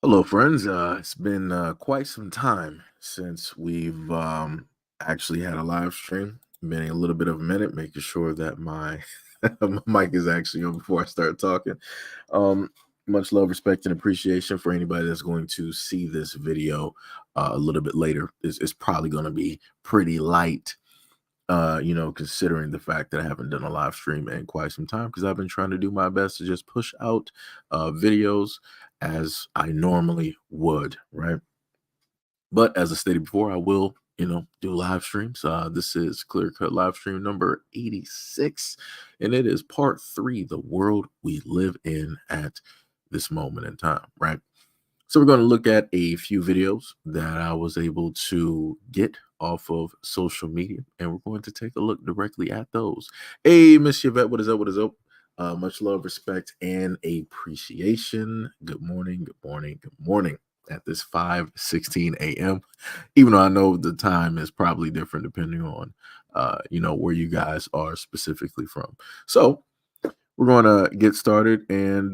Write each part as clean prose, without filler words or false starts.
Hello, friends. It's been quite some time since we've actually had a live stream. Been a little bit of a minute, making sure that my, my mic is actually on before I start talking. Um, much love, respect, and appreciation for anybody that's going to see this video a little bit later. It's probably going to be pretty light, considering the fact that I haven't done a live stream in quite some time because I've been trying to do my best to just push out videos as I normally would, right? But as I stated before, I will, do live streams. This is Clear Cut live stream number 86, and it is part 3, the world we live in at this moment in time, right? So we're going to look at a few videos that I was able to get off of social media, and we're going to take a look directly at those. Hey, Miss Yvette, what is up? What is up? Much love, respect, and appreciation. Good morning, good morning, good morning at this 5:16 a.m. Even though I know the time is probably different depending on, where you guys are specifically from. So we're going to get started and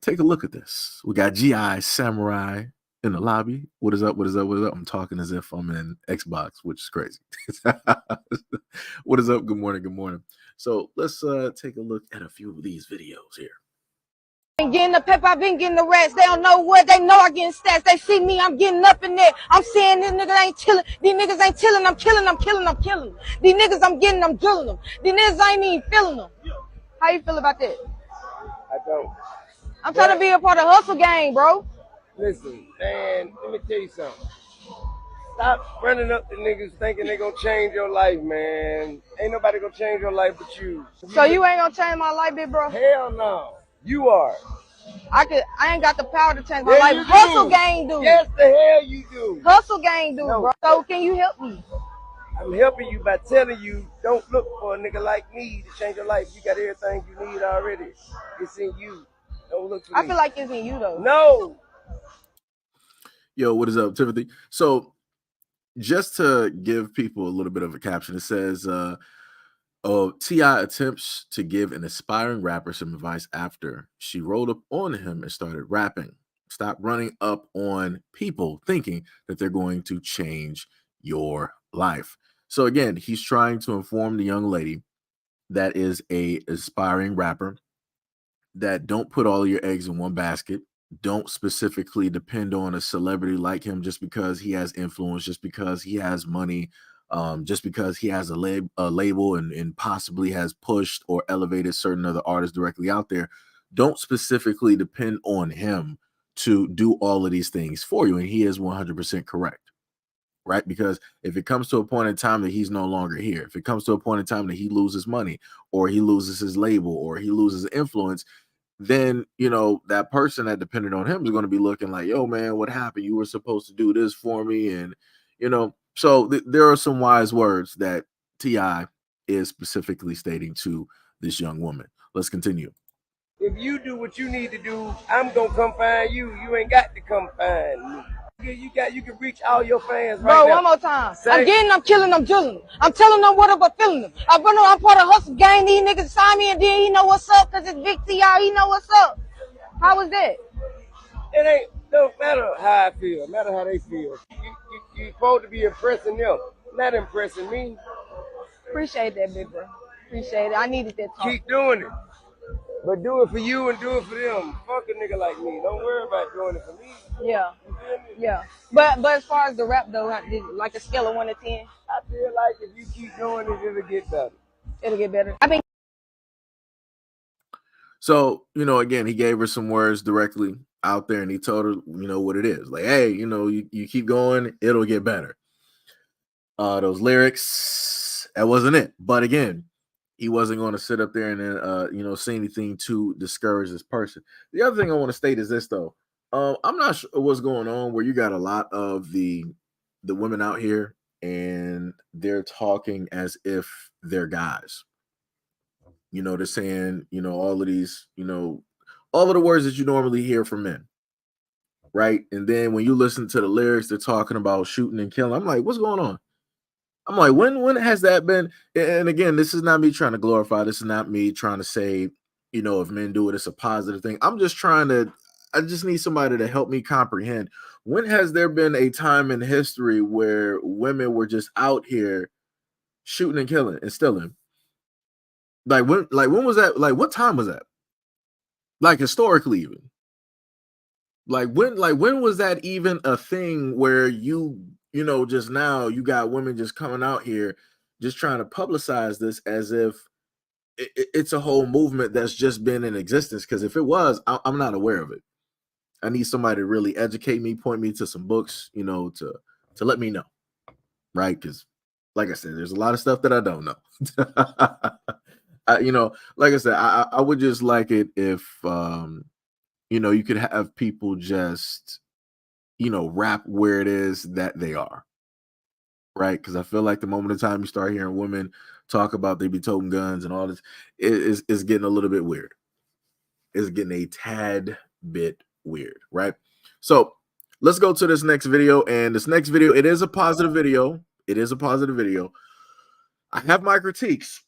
take a look at this. We got GI Samurai in the lobby. What is up? What is up? What is up? I'm talking as if I'm in Xbox, which is crazy. What is up? Good morning. Good morning. So let's take a look at a few of these videos here. Been getting the pep, I've been getting the rest. They don't know what, they know I getting stats. They see me, I'm getting up in there. I'm saying these niggas ain't chilling. These niggas ain't chilling. I'm killing them. These niggas I'm getting, I'm drilling them. These niggas I ain't even feeling them. How you feel about that? I don't. I'm trying to be a part of hustle gang, bro. Listen, man, let me tell you something. Stop running up to niggas thinking they gonna change your life, man. Ain't nobody gonna change your life but you. So you ain't gonna change my life, big bro? Hell no. You are. I ain't got the power to change my Yeah, life. you Hustle do. gang do. Yes, the hell you do. Hustle gang do, No. bro. So can you help me? I'm helping you by telling you don't look for a nigga like me to change your life. You got everything you need already. It's in you. Don't look for me. I feel like it's in you though. No. Yo, what is up, Timothy? So just to give people a little bit of a caption, it says, T.I. attempts to give an aspiring rapper some advice after she rolled up on him and started rapping. Stop running up on people thinking that they're going to change your life. So again, he's trying to inform the young lady that is a aspiring rapper that don't put all your eggs in one basket. Don't specifically depend on a celebrity like him just because he has influence, just because he has money, just because he has a label and possibly has pushed or elevated certain other artists directly out there. Don't specifically depend on him to do all of these things for you. And he is 100% correct. Right? Because if it comes to a point in time that he's no longer here, if it comes to a point in time that he loses money or he loses his label or he loses influence, then that person that depended on him is going to be looking like, yo, man, what happened? You were supposed to do this for me. And so there are some wise words that T.I. is specifically stating to this young woman. Let's continue. If you do what you need to do, I'm gonna come find you. You ain't got to come find me. You can reach all your fans right Bro, now. one more time. Say, I'm getting them, killing them, drilling them. I'm telling them what I'm feeling them. I'm part of hustle gang. These niggas sign me and then he know what's up because it's Big T.I. He know what's up. How was that? it don't matter how I feel, matter how they feel. You supposed to be impressing them, not impressing me. Appreciate that, big bro. Appreciate it. I needed that talk. Keep doing it. But do it for you and do it for them. Fuck a nigga like me. Don't worry about doing it for me. Yeah. Yeah. But as far as the rap though, like a scale of 1 to 10, I feel like if you keep doing it, it'll get better. It'll get better. I mean, so, again, he gave her some words directly out there and he told her, what it is. Like, hey, you keep going, it'll get better. Those lyrics, that wasn't it. But again, he wasn't going to sit up there and then, say anything to discourage this person. The other thing I want to state is this, though. I'm not sure what's going on where you got a lot of the women out here and they're talking as if they're guys. They're saying, all of these, all of the words that you normally hear from men. Right. And then when you listen to the lyrics, they're talking about shooting and killing. I'm like, what's going on? I'm like, when has that been? And again, this is not me trying to glorify. This is not me trying to say, if men do it, it's a positive thing. I'm just trying to, I just need somebody to help me comprehend. When has there been a time in history where women were just out here shooting and killing and stealing? Like when was that? Like what time was that? Like historically even. Like when was that even a thing where you know just now you got women just coming out here just trying to publicize this as if it's a whole movement that's just been in existence? Because if it was, I'm not aware of it. I need somebody to really educate me, point me to some books, you know, to let me know, right? Because, like I said, there's a lot of stuff that I don't know. You know, like I said, I would just like it if, you know, you could have people just, you know, rap where it is that they are, right? Because I feel like the moment of time you start hearing women talk about they be toting guns and all this, is getting a little bit weird. It's getting a tad bit weird, right? So let's go to this next video. And this next video, it is a positive video. It is a positive video. I have my critiques,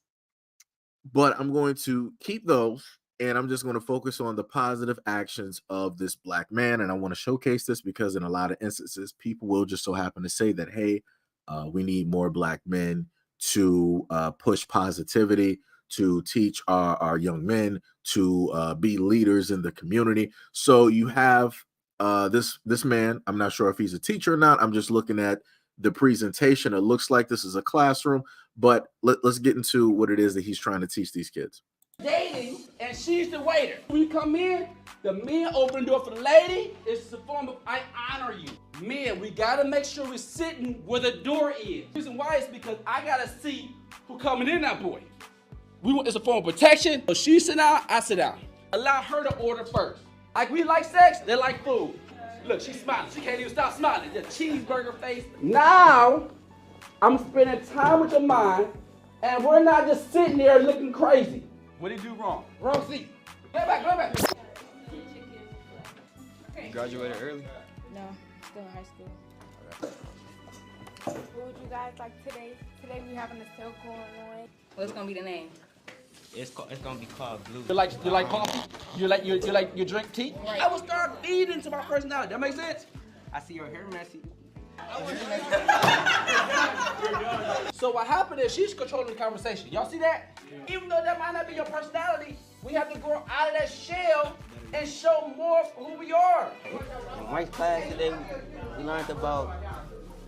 but I'm going to keep those and I'm just going to focus on the positive actions of this black man. And I want to showcase this because in a lot of instances, people will just so happen to say that, hey, we need more black men to push positivity, to teach our young men to be leaders in the community. So you have this man. I'm not sure if he's a teacher or not. I'm just looking at the presentation. It looks like this is a classroom, but let's get into what it is that he's trying to teach these kids. Dating, and she's the waiter. When you come in, the men open the door for the lady. It's a form of I honor you. Men, we gotta make sure we're sitting where the door is. The reason why is because I gotta see who coming in that boy. It's a form of protection. So she sit down, I sit down. Allow her to order first. Like we like sex, they like food. Look, she's smiling. She can't even stop smiling. The cheeseburger face. Now, I'm spending time with your mind, and we're not just sitting there looking crazy. What did he do wrong? Wrong seat. Go back, go back. You graduated early? No, still in high school. What would you guys like today? Today we having a sale going on. What's gonna be the name? It's gonna be called Blue. You like coffee? You drink tea? Right. I will start feeding to my personality. That makes sense? I see your hair messy. So what happened is she's controlling the conversation. Y'all see that? Even though that might not be your personality, we have to grow out of that shell and show more of who we are. In my class today, we learned about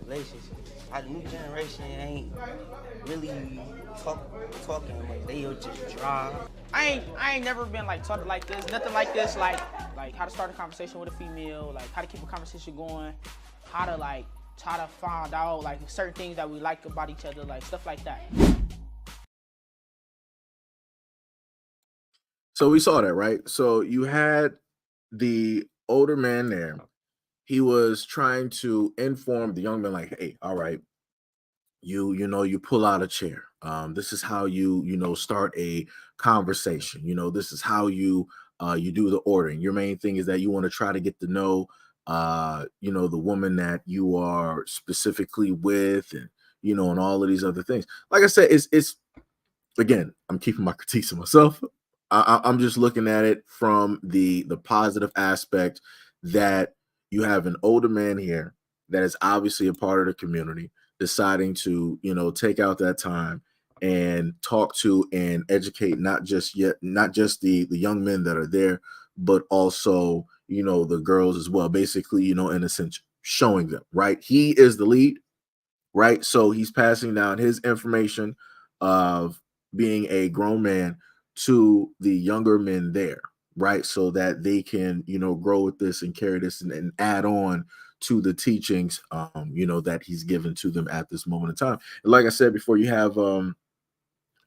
relationships. How the new generation ain't really talking much. They just drive. I ain't never been like taught like this, nothing like this, like how to start a conversation with a female, like how to keep a conversation going, how to like try to find out like certain things that we like about each other, like stuff like that. So we saw that, right? So you had the older man there. He was trying to inform the young man, like, hey, all right, you know, you pull out a chair. This is how you start a conversation. You know, this is how you do the ordering. Your main thing is that you want to try to get to know you know, the woman that you are specifically with, and you know, and all of these other things. Like I said, it's again, I'm keeping my critiques to myself. I'm just looking at it from the positive aspect that you have an older man here that is obviously a part of the community, deciding to, you know, take out that time and talk to and educate not just the young men that are there, but also, you know, the girls as well. Basically, you know, in a sense, showing them, right? He is the lead, right? So he's passing down his information of being a grown man to the younger men there, right? So that they can, you know, grow with this and carry this and add on to the teachings, you know, that he's given to them at this moment in time. And like I said before, you have a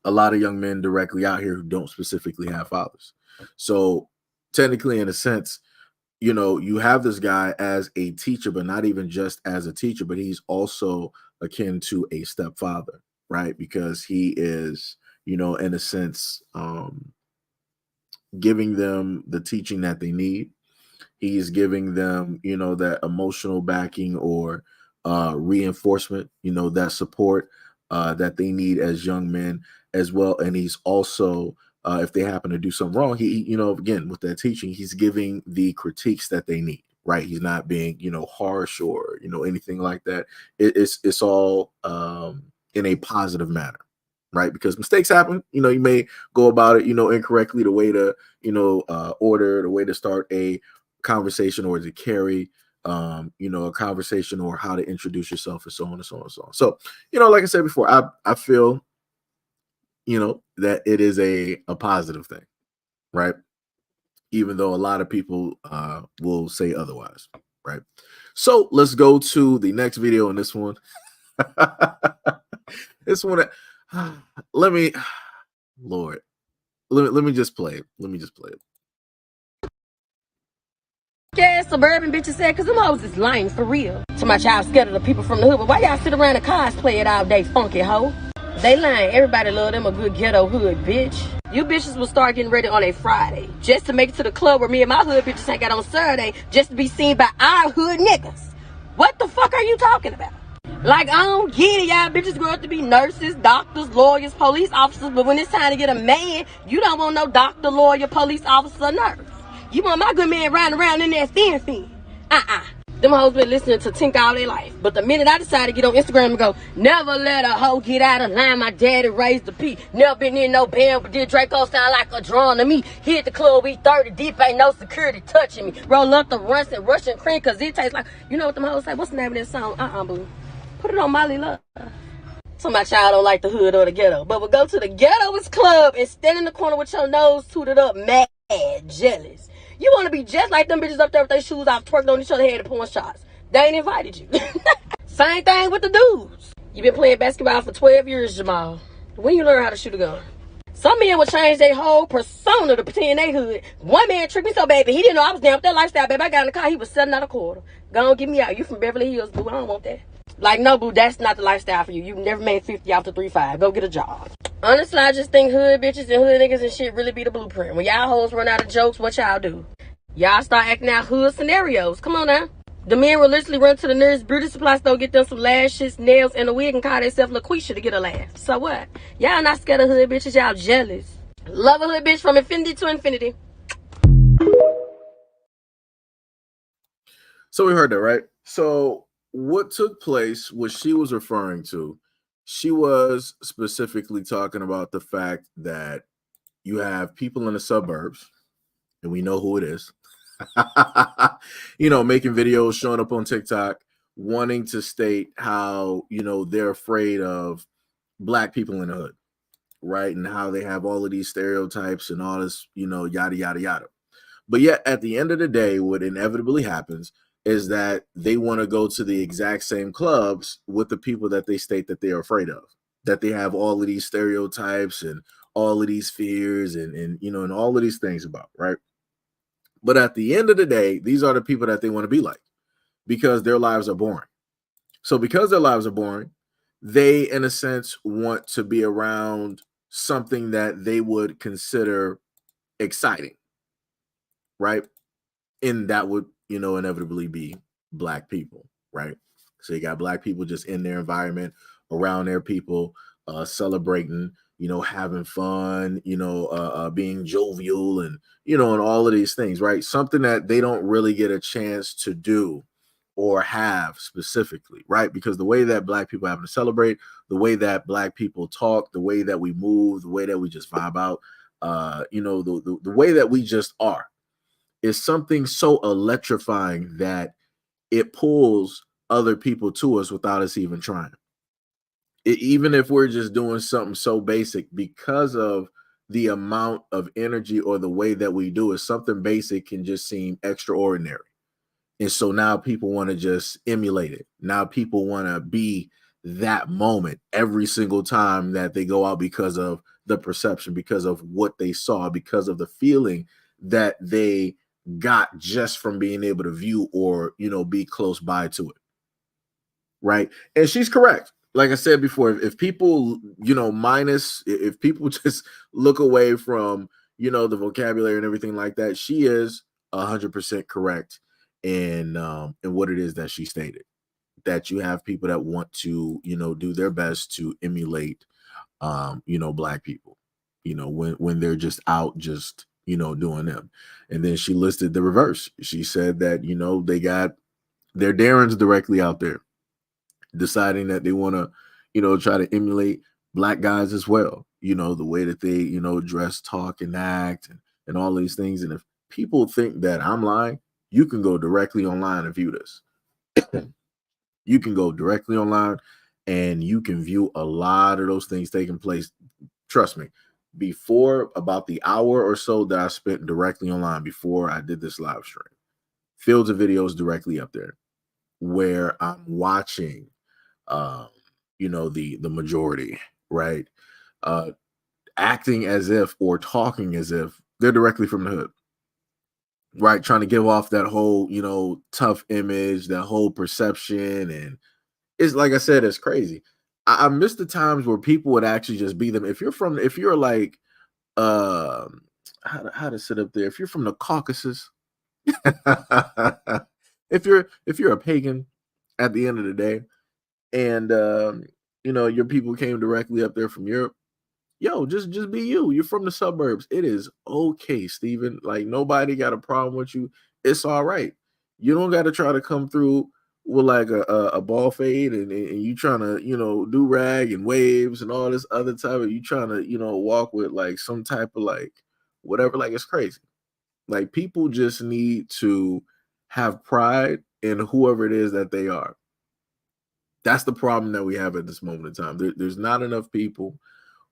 lot of young men directly out here who don't specifically have fathers. So technically, in a sense, you know, you have this guy as a teacher, but not even just as a teacher, but he's also akin to a stepfather, right? Because he is, you know, in a sense, giving them the teaching that they need. He's giving them, you know, that emotional backing or reinforcement, you know, that support that they need as young men as well. And he's also if they happen to do something wrong, he, you know, again, with that teaching, he's giving the critiques that they need, right? He's not being, you know, harsh or, you know, anything like that. It's all in a positive manner, right? Because mistakes happen. You know, you may go about it, you know, incorrectly, the way to, you know, order, the way to start a conversation or to carry, you know, a conversation, or how to introduce yourself, and so on and so on and so on. So, you know, like I said before, I feel, you know, that it is a positive thing, right? Even though a lot of people will say otherwise, right? So let's go to the next video on this one. This one, let me, Lord, let me just play it. Let me just play it. Yeah, suburban bitches said, cause them hoes is lame for real. To my child scared of the people from the hood, but why y'all sit around and cosplay it all day, funky hoe? They lying. Everybody love them a good ghetto hood bitch. You bitches will start getting ready on a Friday just to make it to the club where me and my hood bitches hang out on Saturday, just to be seen by our hood niggas. What the fuck are you talking about? Like, I don't get it. Y'all bitches grow up to be nurses, doctors, lawyers, police officers, but when it's time to get a man, you don't want no doctor, lawyer, police officer, nurse. You want my good man riding around in that fin. Them hoes been listening to Tink all their life. But the minute I decided to get on Instagram and go, never let a hoe get out of line, my daddy raised the P. Never been in no band, but did Draco sound like a drum to me. Hit the club, we 30 deep, ain't no security touching me. Roll up the runs and Russian cream, cause it tastes like, you know what them hoes say? What's the name of that song? Boo. Put it on Molly Love. So my child don't like the hood or the ghetto. But we'll go to the ghettoist club and stand in the corner with your nose tooted up, mad, jealous. You want to be just like them bitches up there with their shoes off, twerking on each other's head and pouring shots. They ain't invited you. Same thing with the dudes. You been playing basketball for 12 years, Jamal. When you learn how to shoot a gun? Some men will change their whole persona to pretend they hood. One man tricked me so bad that he didn't know I was down with that lifestyle, baby. I got in the car, he was selling out a quarter. Go on, get me out. You from Beverly Hills, boo. I don't want that. Like, no, boo, that's not the lifestyle for you. You never made 50 off the 3-5. Go get a job. Honestly, I just think hood bitches and hood niggas and shit really be the blueprint. When y'all hoes run out of jokes, what y'all do? Y'all start acting out hood scenarios. Come on now. The men will literally run to the nearest beauty supply store, get them some lashes, nails, and a wig, and call themselves LaQuisha to get a laugh. So what? Y'all not scared of hood bitches. Y'all jealous. Love a hood bitch from infinity to infinity. So we heard that, right? So what took place, what she was referring to, she was specifically talking about the fact that you have people in the suburbs, and we know who it is, you know, making videos, showing up on TikTok, wanting to state how, you know, they're afraid of Black people in the hood, right? And how they have all of these stereotypes and all this, you know, yada, yada, yada. But yet at the end of the day, what inevitably happens is that they want to go to the exact same clubs with the people that they state that they're afraid of, that they have all of these stereotypes and all of these fears and you know, and all of these things about, right? But at the end of the day, these are the people that they want to be like, because their lives are boring. So because their lives are boring, they, in a sense, want to be around something that they would consider exciting, right? And that would, you know, inevitably be Black people, right? So you got Black people just in their environment, around their people, celebrating, you know, having fun, you know, being jovial and, you know, and all of these things, right? Something that they don't really get a chance to do or have specifically, right? Because the way that Black people have to celebrate, the way that Black people talk, the way that we move, the way that we just vibe out, you know, the way that we just are, is something so electrifying that it pulls other people to us without us even trying. Even if we're just doing something so basic, because of the amount of energy or the way that we do it, something basic can just seem extraordinary. And so now people want to just emulate it. Now people want to be that moment every single time that they go out, because of the perception, because of what they saw, because of the feeling that they got just from being able to view or, you know, be close by to it. Right. And she's correct. Like I said before, if people, you know, if people just look away from, you know, the vocabulary and everything like that, she is 100% correct in what it is that she stated, that you have people that want to, you know, do their best to emulate, you know, Black people. you know, when they're just out, just, you know, doing them. And then she listed the reverse. She said that, you know, they got their Darrens directly out there deciding that they want to, you know, try to emulate black guys as well. You know, the way that they, you know, dress, talk, and act, and all these things. And if people think that I'm lying, you can go directly online and view this. You can go directly online and you can view a lot of those things taking place. Trust me, before about the hour or so that I spent directly online before I did this live stream, fields of videos directly up there where I'm watching, um, you know, the majority, right? Acting as if or talking as if they're directly from the hood, right? Trying to give off that whole, you know, tough image, that whole perception. And it's like I said, it's crazy. I miss the times where people would actually just be them. If you're like, how to sit up there, if you're from the Caucasus, if you're a pagan at the end of the day, and you know, your people came directly up there from Europe, yo, just be you. You're from the suburbs. It is okay, Steven. Like, nobody got a problem with you. It's all right. You don't got to try to come through with like a ball fade, and you trying to, you know, do rag and waves and all this other type of, you trying to, you know, walk with like some type of like whatever. Like, it's crazy. Like, people just need to have pride in whoever it is that they are. That's the problem that we have at this moment in time. There's not enough people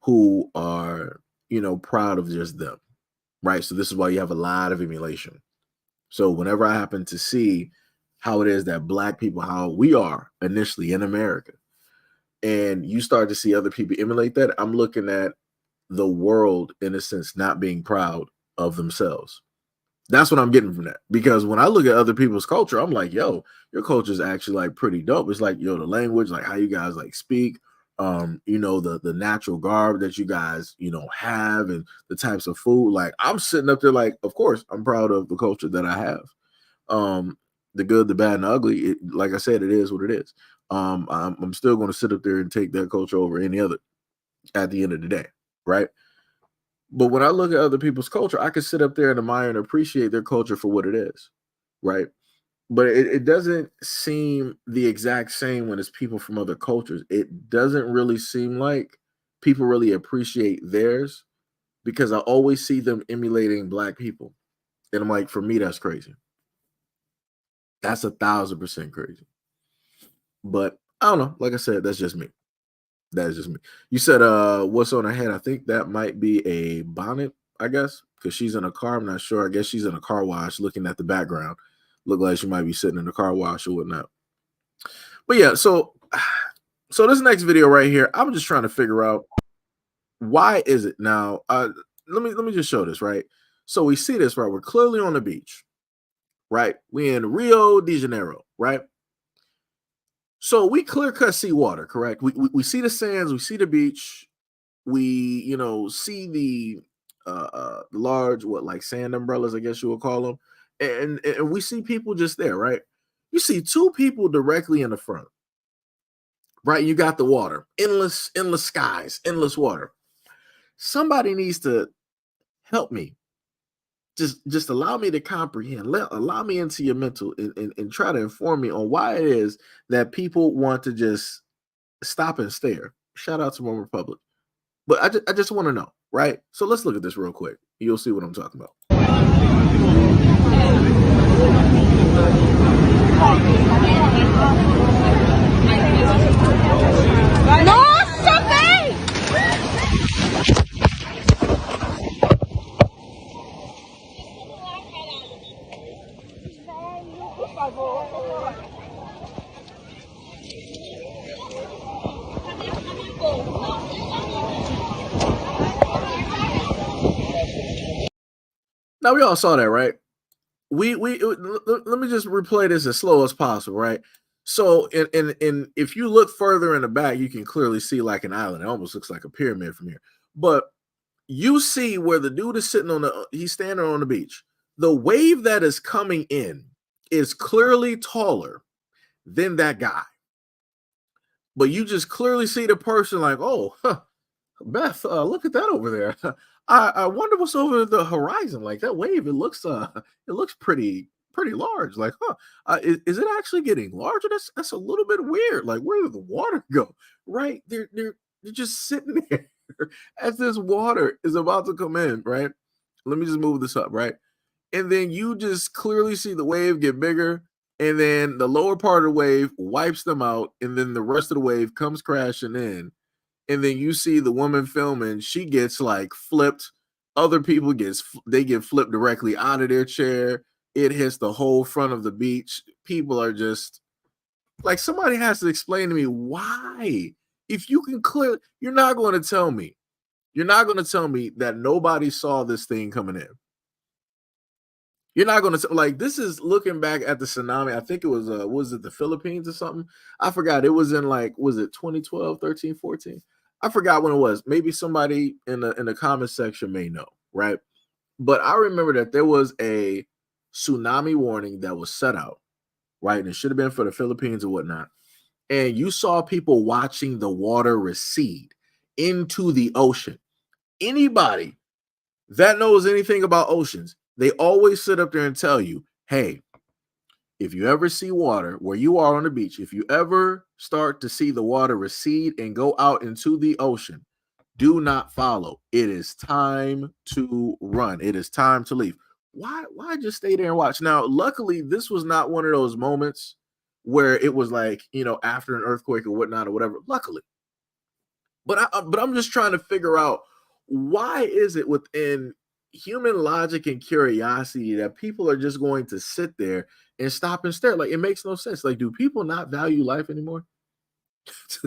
who are, you know, proud of just them, right? So this is why you have a lot of emulation. So whenever I happen to see how it is that black people, how we are initially in America, and you start to see other people emulate that, I'm looking at the world, in a sense, not being proud of themselves. That's what I'm getting from that. Because when I look at other people's culture, I'm like, yo, your culture is actually like pretty dope. It's like, yo, the language, like how you guys like speak, you know, the natural garb that you guys, you know, have, and the types of food. Like, I'm sitting up there like, of course, I'm proud of the culture that I have. The good, the bad, and the ugly. Like I said, it is what it is. I'm still going to sit up there and take that culture over any other at the end of the day, right? But when I look at other people's culture, I can sit up there and admire and appreciate their culture for what it is, right? But it doesn't seem the exact same when it's people from other cultures. It doesn't really seem like people really appreciate theirs, because I always see them emulating black people. And I'm like, for me, that's crazy. That's 1,000% crazy. But I don't know. Like I said, that's just me. That is just me. You said, what's on her head? I think that might be a bonnet, I guess, because she's in a car. I'm not sure. I guess she's in a car wash looking at the background. Look like she might be sitting in a car wash or whatnot. But yeah, so this next video right here, I'm just trying to figure out, why is it now? Let me just show this, right? So we see this, right? We're clearly on the beach, right? We in Rio de Janeiro, right? So we clear cut see water, correct? We see the sands, we see the beach, we, you know, see the large, what, like sand umbrellas, I guess you would call them, and we see people just there, right? You see two people directly in the front, right? You got the water, endless skies, endless water. Somebody needs to help me. Just allow me to comprehend. Allow me into your mental, and try to inform me on why it is that people want to just stop and stare. Shout out to One Republic. But I just want to know, right? So let's look at this real quick. You'll see what I'm talking about. Now we all saw that, right? Let me just replay this as slow as possible, right? So in if you look further in the back, you can clearly see like an island. It almost looks like a pyramid from here. But you see where the dude is sitting he's standing on the beach. The wave that is coming in is clearly taller than that guy. But you just clearly see the person like, oh, huh, Beth, look at that over there. I wonder what's over the horizon. Like that wave, it looks pretty large. Like, huh? Is it actually getting larger? That's a little bit weird. Like, where did the water go? Right? They're just sitting there as this water is about to come in. Right? Let me just move this up. Right? And then you just clearly see the wave get bigger, and then the lower part of the wave wipes them out, and then the rest of the wave comes crashing in, and then you see the woman filming, she gets like flipped, other people they get flipped directly out of their chair, it hits the whole front of the beach. People are just like, somebody has to explain to me why. If you can clear, you're not going to tell me that nobody saw this thing coming in. You're not going to, like, this is looking back at the tsunami. I think it was it the Philippines or something? I forgot. It was in, like, was it 2012, 13, 14? I forgot when it was. Maybe somebody in the comment section may know, right? But I remember that there was a tsunami warning that was set out, right? And it should have been for the Philippines or whatnot. And you saw people watching the water recede into the ocean. Anybody that knows anything about oceans, they always sit up there and tell you, hey, if you ever see water where you are on the beach, if you ever start to see the water recede and go out into the ocean, do not follow. It is time to run. It is time to leave. Why just stay there and watch? Now, luckily, this was not one of those moments where it was like, after an earthquake or whatnot or whatever. Luckily. But I'm just trying to figure out, why is it within human logic and curiosity that people are just going to sit there and stop and stare? Like, it makes no sense. Like, do people not value life anymore?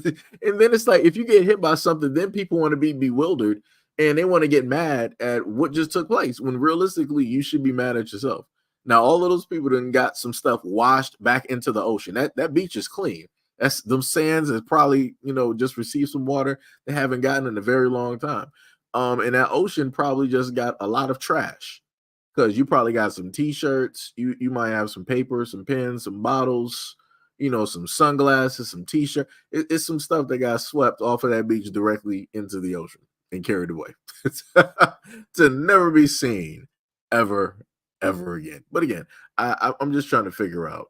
And then it's like, if you get hit by something, then people want to be bewildered and they want to get mad at what just took place, when realistically you should be mad at yourself. Now, all of those people then got some stuff washed back into the ocean. That beach is clean. That's, them sands has probably, just received some water they haven't gotten in a very long time. And that ocean probably just got a lot of trash, because you probably got some t-shirts, you might have some paper, some pens, some bottles, some sunglasses, some t-shirt. It's some stuff that got swept off of that beach directly into the ocean and carried away to never be seen ever again. But again, I'm just trying to figure out.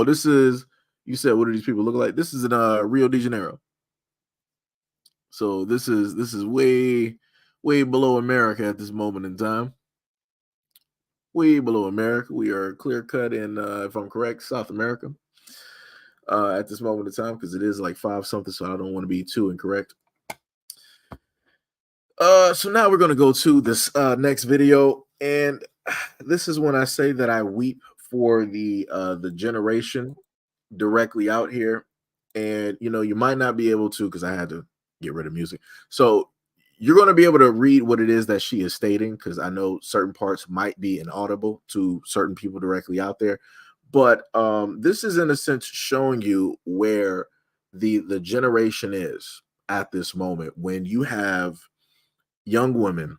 This is, you said, what do these people look like? This is in Rio de Janeiro. So this is way below America at this moment in time. Way below America. We are clear cut in, if I'm correct, South America at this moment in time, because it is like 5 something, so I don't want to be too incorrect. So now we're going to go to this next video, and this is when I say that I weep for the generation directly out here. And you might not be able to, because I had to get rid of music. So you're going to be able to read what it is that she is stating, because I know certain parts might be inaudible to certain people directly out there. But this is, in a sense, showing you where the generation is at this moment, when you have young women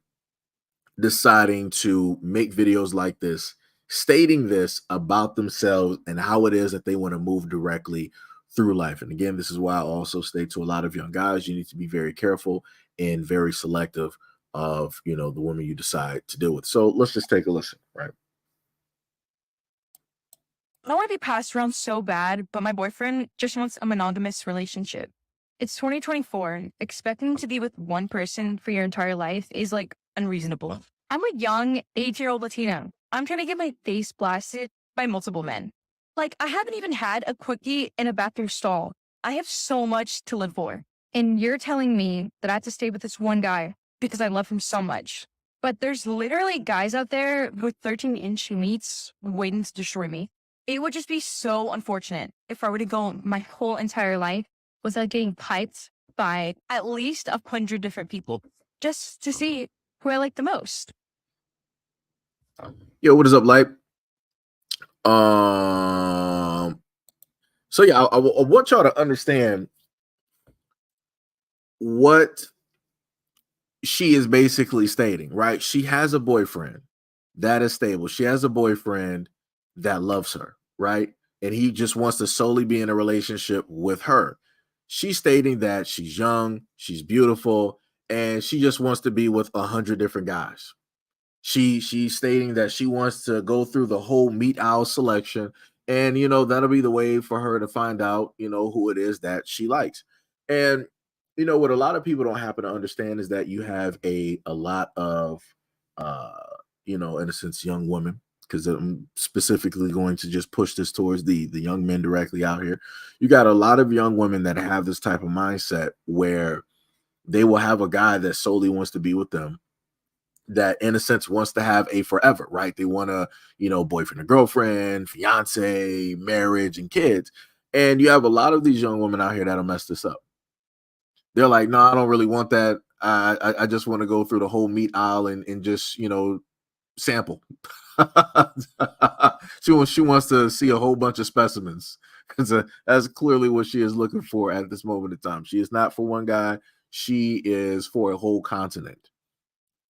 deciding to make videos like this, stating this about themselves and how it is that they want to move directly through life. And again, this is why I also state to a lot of young guys, you need to be very careful and very selective of, the woman you decide to deal with. So let's just take a listen, right? I don't want to be passed around so bad, but my boyfriend just wants a monogamous relationship. It's 2024. Expecting to be with one person for your entire life is like unreasonable. I'm a young 8-year-old Latina. I'm trying to get my face blasted by multiple men. Like, I haven't even had a quickie in a bathroom stall. I have so much to live for. And you're telling me that I have to stay with this one guy because I love him so much. But there's literally guys out there with 13-inch meats waiting to destroy me. It would just be so unfortunate if I were to go my whole entire life without getting piped by at least 100 different people just to see who I like the most. Yo, what is up, Light? So yeah, I want y'all to understand what she is basically stating, right? She has a boyfriend that is stable. She has a boyfriend that loves her, right? And he just wants to solely be in a relationship with her. she's stating that she's young, she's beautiful, and she just wants to be with 100 different guys. She's stating that she wants to go through the whole meat aisle selection, and that'll be the way for her to find out who it is that she likes. And what a lot of people don't happen to understand is that you have a lot of uh in a sense young women, because I'm specifically going to just push this towards the young men directly out here. You got a lot of young women that have this type of mindset where they will have a guy that solely wants to be with them, that in a sense wants to have a forever, right? They want to, boyfriend and girlfriend, fiance, marriage, and kids. And you have a lot of these young women out here that'll mess this up. They're like, no, I don't really want that. I just want to go through the whole meat aisle and just, sample. She wants to see a whole bunch of specimens, because that's clearly what she is looking for at this moment in time. She is not for one guy. She is for a whole continent.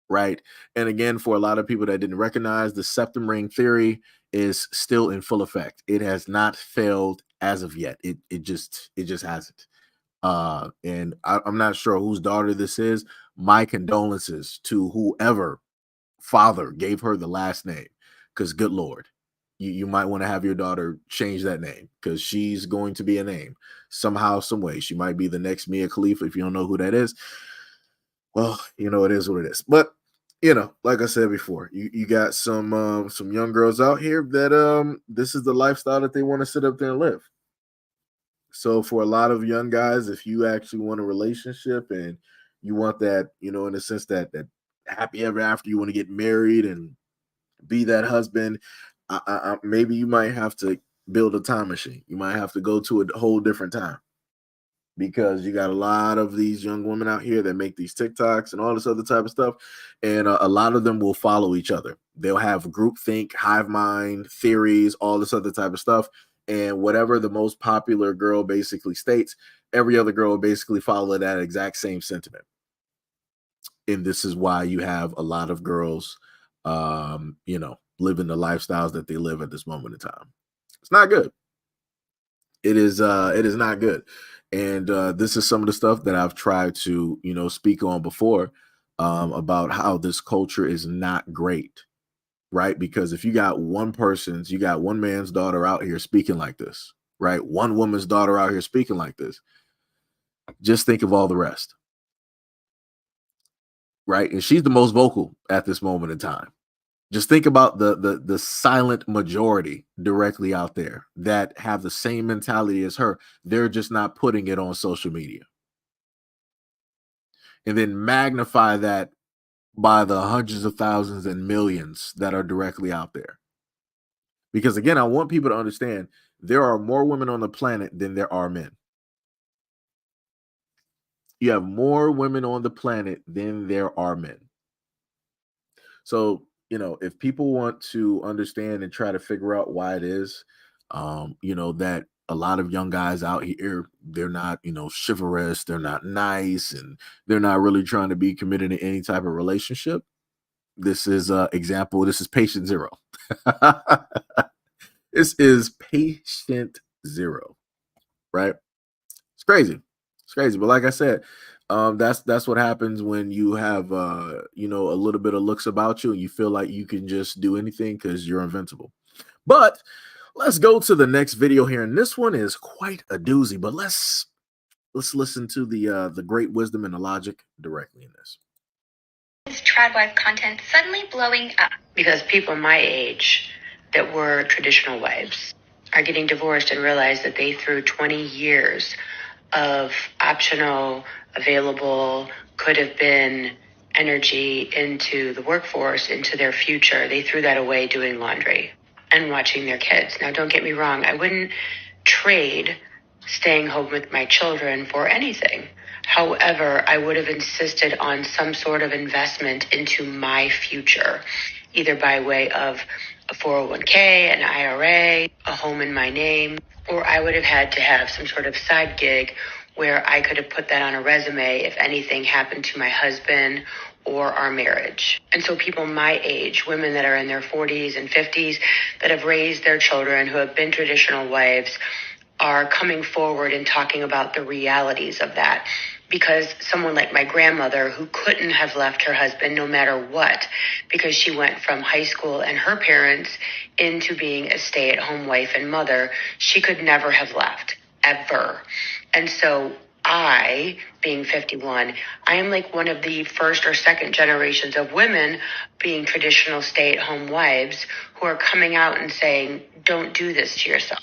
Right. And again, for a lot of people that didn't recognize, the septum ring theory is still in full effect. It has not failed as of yet. It just hasn't. And I'm not sure whose daughter this is. My condolences to whoever father gave her the last name, because good Lord, you might want to have your daughter change that name, because she's going to be a name somehow, some way. She might be the next Mia Khalifa. If you don't know who that is, well, it is what it is. But like I said before, you got some young girls out here that this is the lifestyle that they want to sit up there and live. So for a lot of young guys, if you actually want a relationship and you want that, in a sense that happy ever after, you want to get married and be that husband, maybe you might have to build a time machine. You might have to go to a whole different time, because you got a lot of these young women out here that make these TikToks and all this other type of stuff. And a lot of them will follow each other. They'll have groupthink, hive mind, theories, all this other type of stuff. And whatever the most popular girl basically states, every other girl will basically follow that exact same sentiment. And this is why you have a lot of girls, living the lifestyles that they live at this moment in time. It's not good. It is not good. And this is some of the stuff that I've tried to, speak on before, about how this culture is not great, right? Because if you got one man's daughter out here speaking like this, right? One woman's daughter out here speaking like this, just think of all the rest, right? And she's the most vocal at this moment in time. Just think about the silent majority directly out there that have the same mentality as her. They're just not putting it on social media. And then magnify that by the hundreds of thousands and millions that are directly out there. Because again, I want people to understand there are more women on the planet than there are men. You have more women on the planet than there are men. So, if people want to understand and try to figure out why it is, that a lot of young guys out here, they're not, chivalrous, they're not nice, and they're not really trying to be committed to any type of relationship. This is example. This is patient zero. This is patient zero, right? It's crazy. It's crazy. But like I said, that's what happens when you have a little bit of looks about you and you feel like you can just do anything because you're invincible. But let's go to the next video here, and this one is quite a doozy. But let's listen to the great wisdom and the logic directly in this. Trad wife content suddenly blowing up because people my age that were traditional wives are getting divorced and realize that they threw 20 years of optional, available, could have been energy into the workforce, into their future. They threw that away doing laundry and watching their kids. Now, don't get me wrong. I wouldn't trade staying home with my children for anything. However, I would have insisted on some sort of investment into my future, either by way of a 401k, an IRA, a home in my name, or I would have had to have some sort of side gig where I could have put that on a resume if anything happened to my husband or our marriage. And so people my age, women that are in their 40s and 50s, that have raised their children, who have been traditional wives, are coming forward and talking about the realities of that. Because someone like my grandmother, who couldn't have left her husband no matter what, because she went from high school and her parents into being a stay-at-home wife and mother, she could never have left, ever. And so I, being 51, I am like one of the first or second generations of women being traditional stay-at-home wives who are coming out and saying, don't do this to yourself.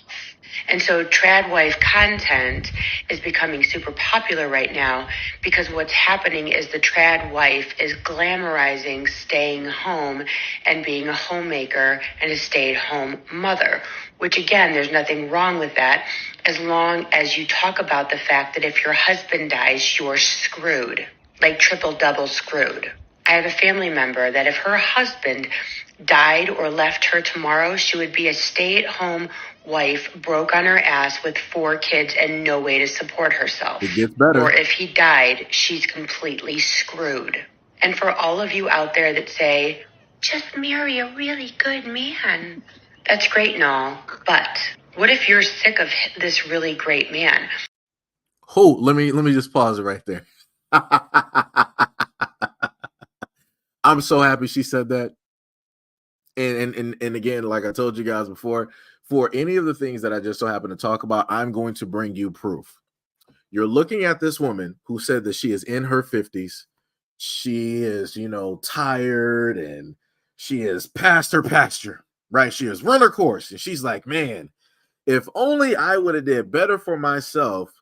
And so trad wife content is becoming super popular right now because what's happening is the trad wife is glamorizing staying home and being a homemaker and a stay-at-home mother, which again, there's nothing wrong with that as long as you talk about the fact that if your husband dies, you're screwed, like triple double screwed. I have a family member that if her husband died or left her tomorrow, she would be a stay-at-home wife, broke on her ass with 4 kids and no way to support herself. It gets better. Or if he died, she's completely screwed. And for all of you out there that say, just marry a really good man, that's great and all, but what if you're sick of this really great man? Oh, let me just pause it right there. I'm so happy she said that. And again, like I told you guys before, for any of the things that I just so happen to talk about, I'm going to bring you proof. You're looking at this woman who said that she is in her 50s. She is, tired, and she is past her pasture, right? She has run her course, and she's like, man, if only I would have did better for myself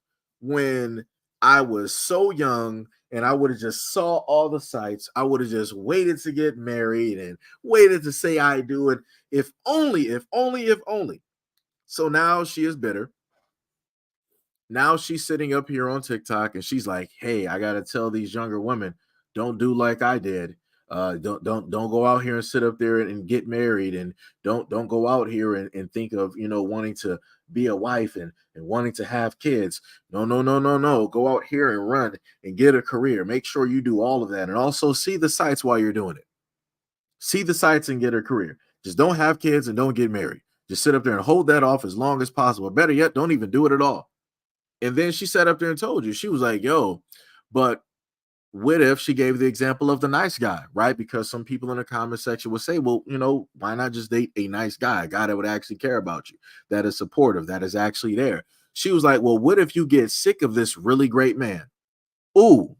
when I was so young, and I would have just saw all the sights. I would have just waited to get married and waited to say I do it. If only, if only, if only. So now she is bitter. Now she's sitting up here on TikTok and she's like, hey, I gotta tell these younger women, don't do like I did. Don't go out here and sit up there and get married, and don't go out here and think of wanting to be a wife and wanting to have kids. No. Go out here and run and get a career. Make sure you do all of that, and also see the sights while you're doing it. See the sights and get a career. Just don't have kids and don't get married. Just sit up there and hold that off as long as possible. Better yet, don't even do it at all. And then she sat up there and told you, she was like, yo, but what if she gave the example of the nice guy, right? Because some people in the comment section would say, well, why not just date a nice guy, a guy that would actually care about you, that is supportive, that is actually there. She was like, well, what if you get sick of this really great man? Ooh.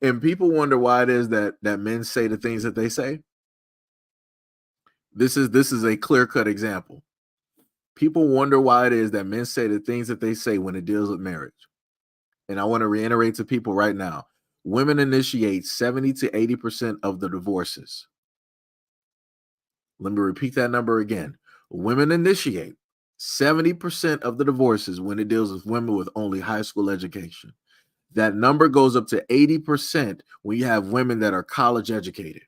And people wonder why it is that men say the things that they say. This is a clear-cut example. People wonder why it is that men say the things that they say when it deals with marriage. And I want to reiterate to people right now, women initiate 70 to 80% of the divorces. Let me repeat that number again. Women initiate 70% of the divorces when it deals with women with only high school education. That number goes up to 80% when you have women that are college educated.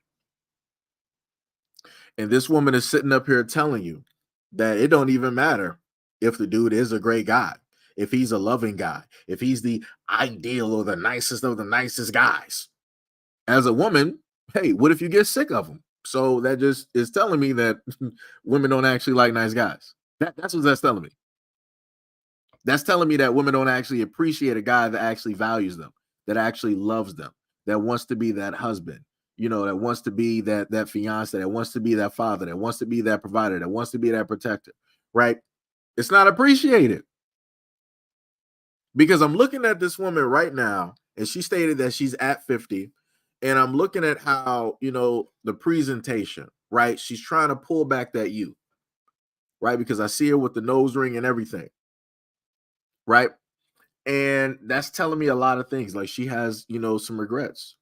And this woman is sitting up here telling you that it don't even matter if the dude is a great guy, if he's a loving guy, if he's the ideal or the nicest of the nicest guys. As a woman, hey, what if you get sick of them? So that just is telling me that women don't actually like nice guys. That's what that's telling me. That's telling me that women don't actually appreciate a guy that actually values them, that actually loves them, that wants to be that husband, that wants to be that fiance, that wants to be that father, that wants to be that provider, that wants to be that protector, right? It's not appreciated. Because I'm looking at this woman right now, and she stated that she's at 50, and I'm looking at how, the presentation, right? She's trying to pull back that youth, right? Because I see her with the nose ring and everything, right? And that's telling me a lot of things. Like, she has, some regrets.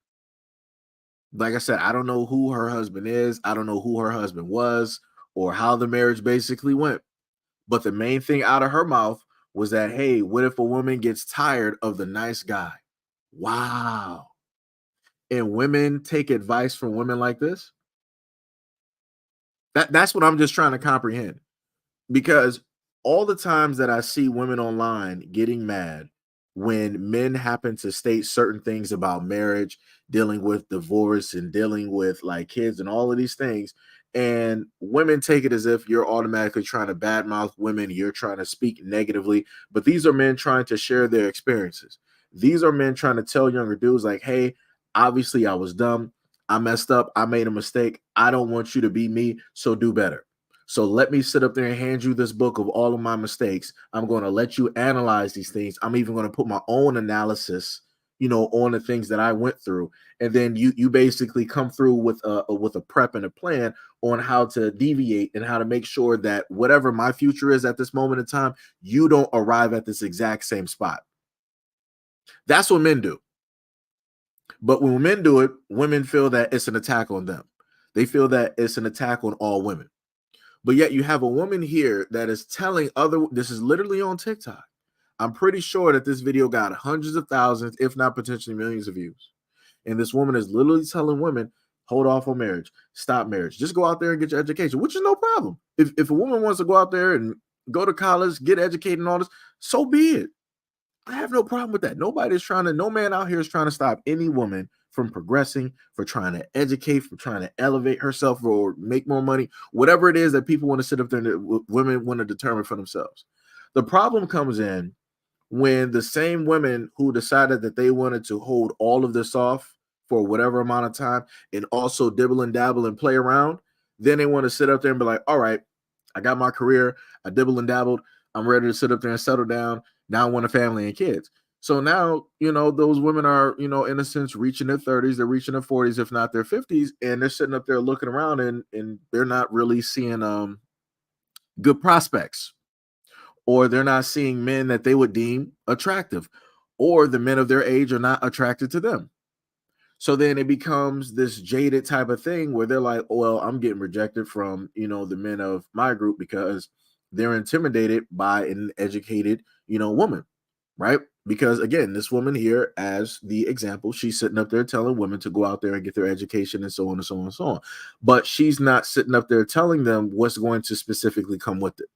Like I said, I don't know who her husband is. I don't know who her husband was or how the marriage basically went. But the main thing out of her mouth was that, hey, what if a woman gets tired of the nice guy? Wow. And women take advice from women like this? That's what I'm just trying to comprehend. Because all the times that I see women online getting mad when men happen to state certain things about marriage, dealing with divorce and dealing with like kids and all of these things, and women take it as if you're automatically trying to badmouth women, you're trying to speak negatively, but these are men trying to share their experiences. These are men trying to tell younger dudes like, hey, obviously I was dumb, I messed up, I made a mistake, I don't want you to be me, so do better. So let me sit up there and hand you this book of all of my mistakes. I'm going to let you analyze these things. I'm even going to put my own analysis, on the things that I went through. And then you basically come through with a prep and a plan on how to deviate and how to make sure that whatever my future is at this moment in time, you don't arrive at this exact same spot. That's what men do. But when men do it, women feel that it's an attack on them. They feel that it's an attack on all women. But yet you have a woman here that is telling this is literally on TikTok. I'm pretty sure that this video got hundreds of thousands, if not potentially millions of views. And this woman is literally telling women, hold off on marriage, stop marriage, just go out there and get your education, which is no problem. If a woman wants to go out there and go to college, get educated and all this, so be it. I have no problem with that. No man out here is trying to stop any woman from progressing, for trying to educate, for trying to elevate herself or make more money, whatever it is that people want to sit up there and women want to determine for themselves. The problem comes in when the same women who decided that they wanted to hold all of this off for whatever amount of time and also dibble and dabble and play around, then they want to sit up there and be like, all right, I got my career, I dibble and dabbled, I'm ready to sit up there and settle down. Now I want a family and kids. So now, those women are, in a sense, reaching their 30s, they're reaching their 40s, if not their 50s, and they're sitting up there looking around and they're not really seeing good prospects, or they're not seeing men that they would deem attractive, or the men of their age are not attracted to them. So then it becomes this jaded type of thing where they're like, well, I'm getting rejected from, the men of my group because they're intimidated by an educated, woman, right? Because again, this woman here, as the example, she's sitting up there telling women to go out there and get their education and so on and so on and so on. But she's not sitting up there telling them what's going to specifically come with it.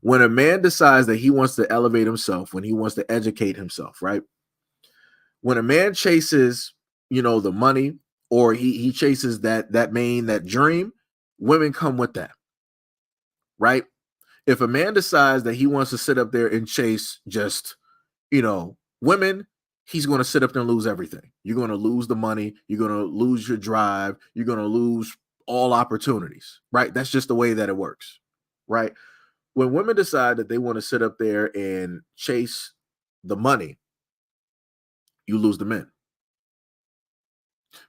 When a man decides that he wants to elevate himself, when he wants to educate himself, right? When a man chases, the money, or he chases that dream, women come with that, right? If a man decides that he wants to sit up there and chase just, women, he's going to sit up there and lose everything. You're going to lose the money. You're going to lose your drive. You're going to lose all opportunities, right? That's just the way that it works, right? When women decide that they want to sit up there and chase the money, you lose the men.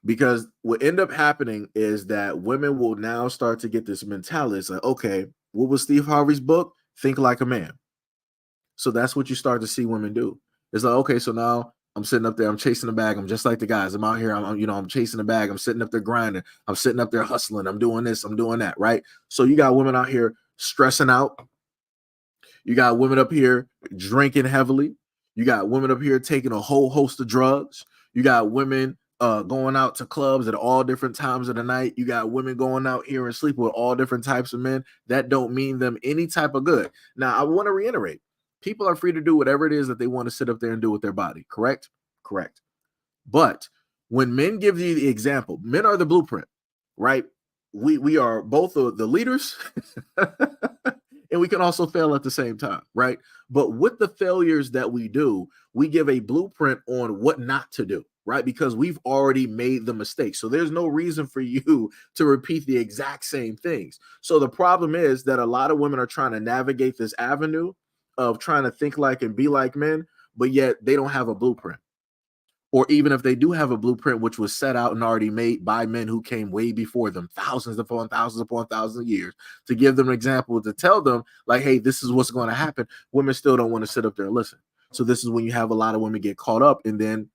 Because what end up happening is that women will now start to get this mentality. It's like, okay, what was Steve Harvey's book? Think like a man. So that's what you start to see women do. It's like, okay, so now I'm sitting up there, I'm chasing the bag. I'm just like the guys. I'm out here, I'm chasing the bag. I'm sitting up there grinding. I'm sitting up there hustling. I'm doing this, I'm doing that, right? So you got women out here stressing out. You got women up here drinking heavily. You got women up here taking a whole host of drugs. You got women going out to clubs at all different times of the night. You got women going out here and sleeping with all different types of men. That don't mean them any type of good. Now, I want to reiterate, people are free to do whatever it is that they want to sit up there and do with their body. Correct? Correct. But when men give you the example, men are the blueprint, right? We are both the leaders and we can also fail at the same time, right? But with the failures that we do, we give a blueprint on what not to do, right? Because we've already made the mistake. So there's no reason for you to repeat the exact same things. So the problem is that a lot of women are trying to navigate this avenue of trying to think like and be like men, but yet they don't have a blueprint. Or even if they do have a blueprint, which was set out and already made by men who came way before them, thousands upon thousands of years, to give them an example, to tell them like, hey, this is what's going to happen. Women still don't want to sit up there and listen. So this is when you have a lot of women get caught up, and then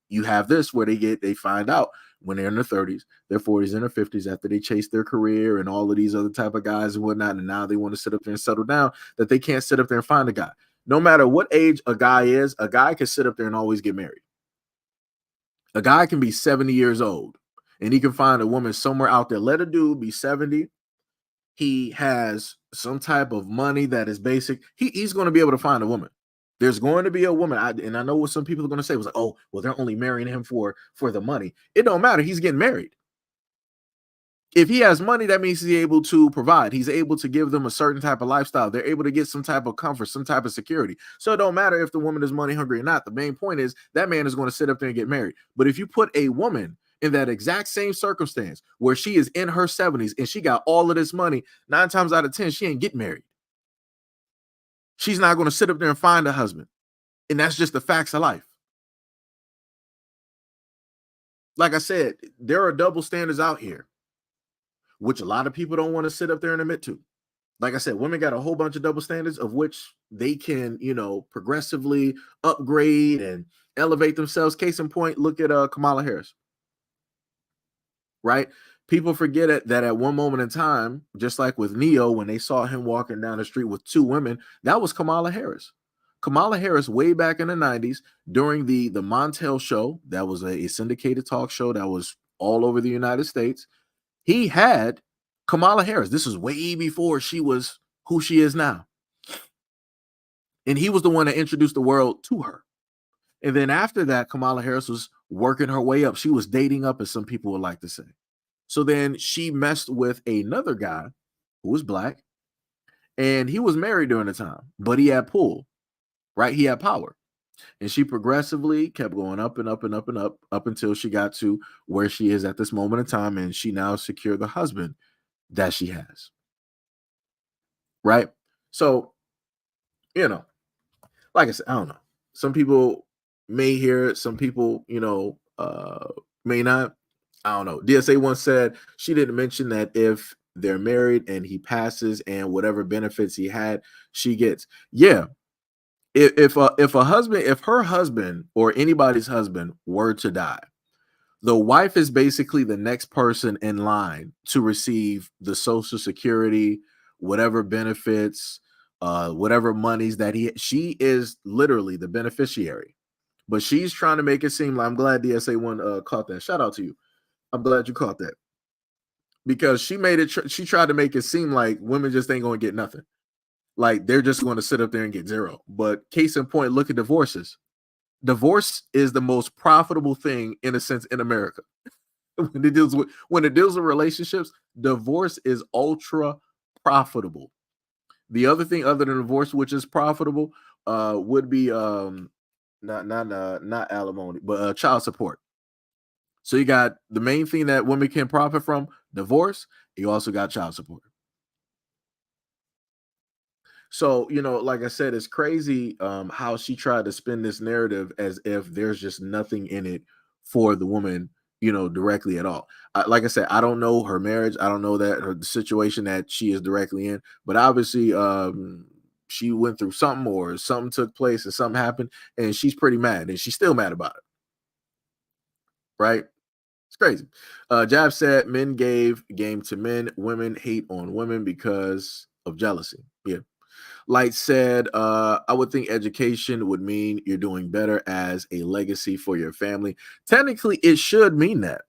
you have this where they find out when they're in their 30s, their 40s, and their 50s, after they chase their career and all of these other type of guys and whatnot, and now they want to sit up there and settle down, that they can't sit up there and find a guy. No matter what age a guy is, a guy can sit up there and always get married. A guy can be 70 years old and he can find a woman somewhere out there. Let a dude be 70. He has some type of money that is basic. He's going to be able to find a woman. There's going to be a woman, and I know what some people are going to say was like, oh, well, they're only marrying him for the money. It don't matter. He's getting married. If he has money, that means he's able to provide. He's able to give them a certain type of lifestyle. They're able to get some type of comfort, some type of security. So it don't matter if the woman is money hungry or not. The main point is that man is going to sit up there and get married. But if you put a woman in that exact same circumstance where she is in her 70s and she got all of this money, 9 times out of 10, she ain't getting married. She's not going to sit up there and find a husband. And that's just the facts of life. Like I said, there are double standards out here, which a lot of people don't want to sit up there and admit to. Like I said, women got a whole bunch of double standards of which they can, progressively upgrade and elevate themselves. Case in point, look at Kamala Harris. Right? People forget that at one moment in time, just like with Neo, when they saw him walking down the street with 2 women, that was Kamala Harris. Kamala Harris, way back in the 90s, during the Montel show, that was a syndicated talk show that was all over the United States. He had Kamala Harris. This is way before she was who she is now. And he was the one that introduced the world to her. And then after that, Kamala Harris was working her way up. She was dating up, as some people would like to say. So then she messed with another guy who was black, and he was married during the time, but he had pull, right? He had power. And she progressively kept going up and up and up and up until she got to where she is at this moment in time. And she now secured the husband that she has. Right? So, like I said, I don't know. Some people may hear it. Some people, may not. I don't know. DSA once said she didn't mention that if they're married and he passes and whatever benefits he had, she gets. Yeah. If her husband or anybody's husband were to die, the wife is basically the next person in line to receive the Social Security, whatever benefits, whatever monies that she is literally the beneficiary. But she's trying to make it seem like, I'm glad DSA one caught that. Shout out to you. I'm glad you caught that, because she made it. She tried to make it seem like women just ain't going to get nothing. Like they're just going to sit up there and get zero. But case in point, look at divorces. Divorce is the most profitable thing in a sense in America. when it deals with relationships, divorce is ultra profitable. The other thing other than divorce, which is profitable, would be not alimony, but child support. So you got the main thing that women can profit from, divorce. You also got child support. So, like I said, it's crazy how she tried to spin this narrative as if there's just nothing in it for the woman, directly at all. Like I said, I don't know her marriage. I don't know that her situation that she is directly in, but obviously she went through something or something took place and something happened, and she's pretty mad, and she's still mad about it. Right? It's crazy. Jab said men gave game to men. Women hate on women because of jealousy. Yeah. Light said, I would think education would mean you're doing better as a legacy for your family. Technically, it should mean that.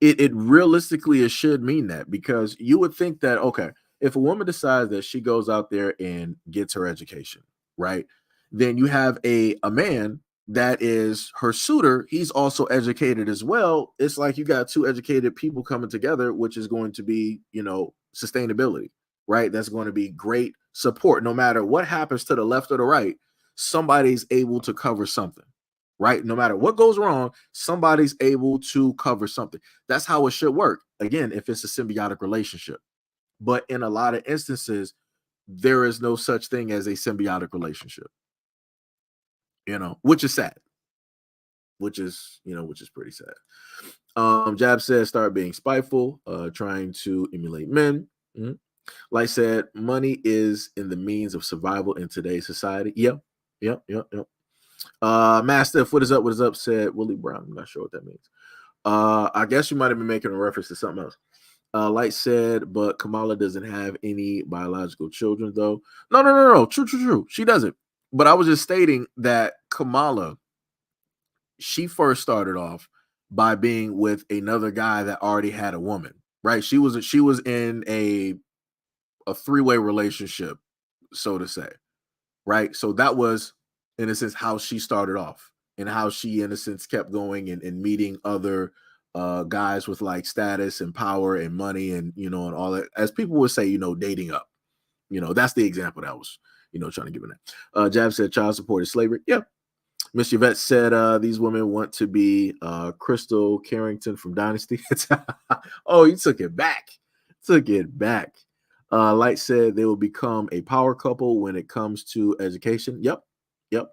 It realistically, it should mean that, because you would think that, okay, if a woman decides that she goes out there and gets her education, right? Then you have a man that is her suitor. He's also educated as well. It's like you got 2 educated people coming together, which is going to be, sustainability, right? That's going to be great support. No matter what happens to the left or the right, somebody's able to cover something, right? No matter what goes wrong, somebody's able to cover something. That's how it should work. Again, if it's a symbiotic relationship. But in a lot of instances, there is no such thing as a symbiotic relationship, which is sad, which is pretty sad. Jab says, start being spiteful, trying to emulate men. Mm-hmm. Like said, money is in the means of survival in today's society. Yep. Mastiff, what is up? What is up? Said Willie Brown. I'm not sure what that means. I guess you might have been making a reference to something else. Light said, but Kamala doesn't have any biological children, though. No. True. She doesn't. But I was just stating that Kamala, she first started off by being with another guy that already had a woman, right? She was in a 3-way relationship, so to say, right? So that was in a sense, how she started off and how she, in a sense, kept going and meeting other guys with like status and power and money and, you know, and all that. As people would say, you know, dating up. You know, that's the example that I was, you know, trying to give it that. Jab said child support is slavery. Yeah. Miss Yvette said these women want to be Crystal Carrington from Dynasty. Oh, you took it back. Took it back. Light said they will become a power couple when it comes to education. Yep. Yep.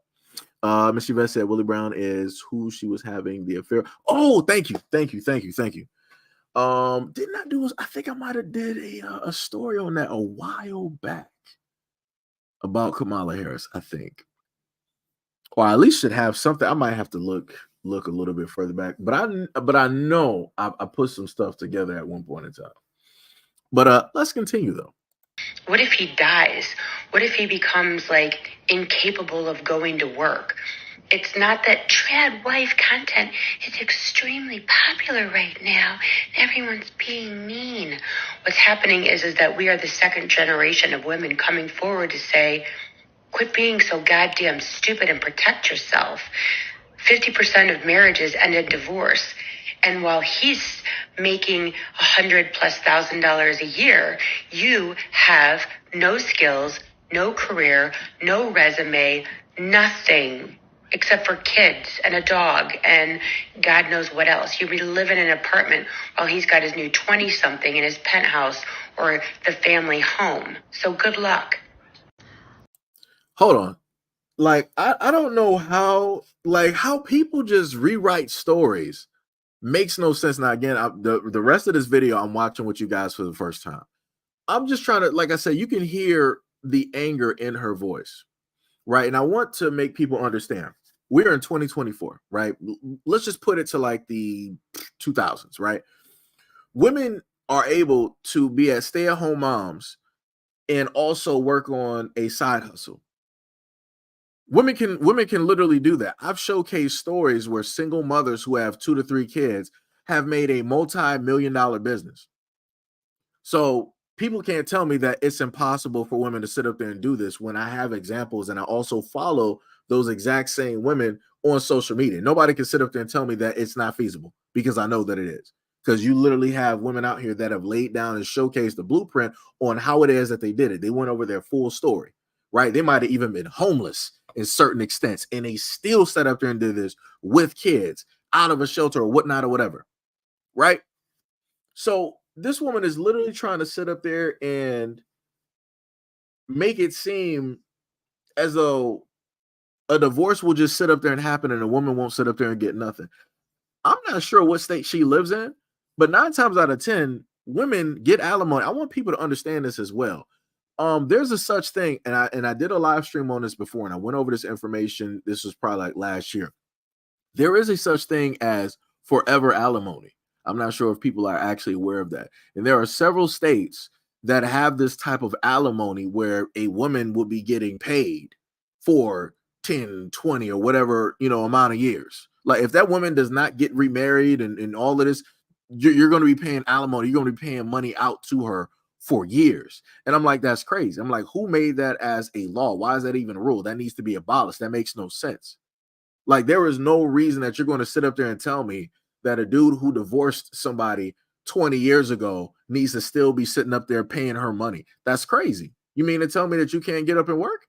Miss Yvette said Willie Brown is who she was having the affair. Oh, thank you. Thank you. Thank you. Thank you. Didn't I do? I think I might have did a story on that a while back about Kamala Harris. I think, or at least should have something. I might have to look a little bit further back, but I know I put some stuff together at one point in time. But let's continue though. What if he dies? What if he becomes like incapable of going to work? It's not that trad wife content is extremely popular right now. Everyone's being mean. What's happening is that we are the second generation of women coming forward to say, quit being so goddamn stupid and protect yourself. 50% of marriages end in divorce. And while he's making $100,000+ a year, you have no skills, no career, no resume, nothing except for kids and a dog and God knows what else. You live in an apartment while he's got his new 20-something in his penthouse or the family home. So good luck. Hold on. Like, I don't know how people just rewrite stories. Makes no sense. Now, again, the rest of this video, I'm watching with you guys for the first time. I'm just trying to, like I said, you can hear the anger in her voice, right? And I want to make people understand. We're in 2024, right? Let's just put it to like the 2000s, right? Women are able to be as stay-at-home moms and also work on a side hustle. Women can literally do that. I've showcased stories where single mothers who have 2 to 3 kids have made a multi-million-dollar business. So people can't tell me that it's impossible for women to sit up there and do this when I have examples and I also follow those exact same women on social media. Nobody can sit up there and tell me that it's not feasible because I know that it is. Because you literally have women out here that have laid down and showcased the blueprint on how it is that they did it. They went over their full story, right? They might have even been homeless in certain extents, and they still sat up there and did this with kids out of a shelter or whatnot or whatever, right? So this woman is literally trying to sit up there and make it seem as though a divorce will just sit up there and happen and a woman won't sit up there and get nothing. I'm not sure what state she lives in, but 9 times out of 10, women get alimony. I want people to understand this as well. There's a such thing, and I did a live stream on this before, and I went over this information. This was probably like last year. There is a such thing as forever alimony. I'm not sure if people are actually aware of that. And there are several states that have this type of alimony where a woman will be getting paid for 10, 20, or whatever, amount of years. Like if that woman does not get remarried and all of this, you're going to be paying alimony. You're going to be paying money out to her for years. And I'm like, that's crazy. I'm like, who made that as a law? Why is that even a rule? That needs to be abolished. That makes no sense. Like there is no reason that you're going to sit up there and tell me that a dude who divorced somebody 20 years ago needs to still be sitting up there paying her money. That's crazy. You mean to tell me that you can't get up and work?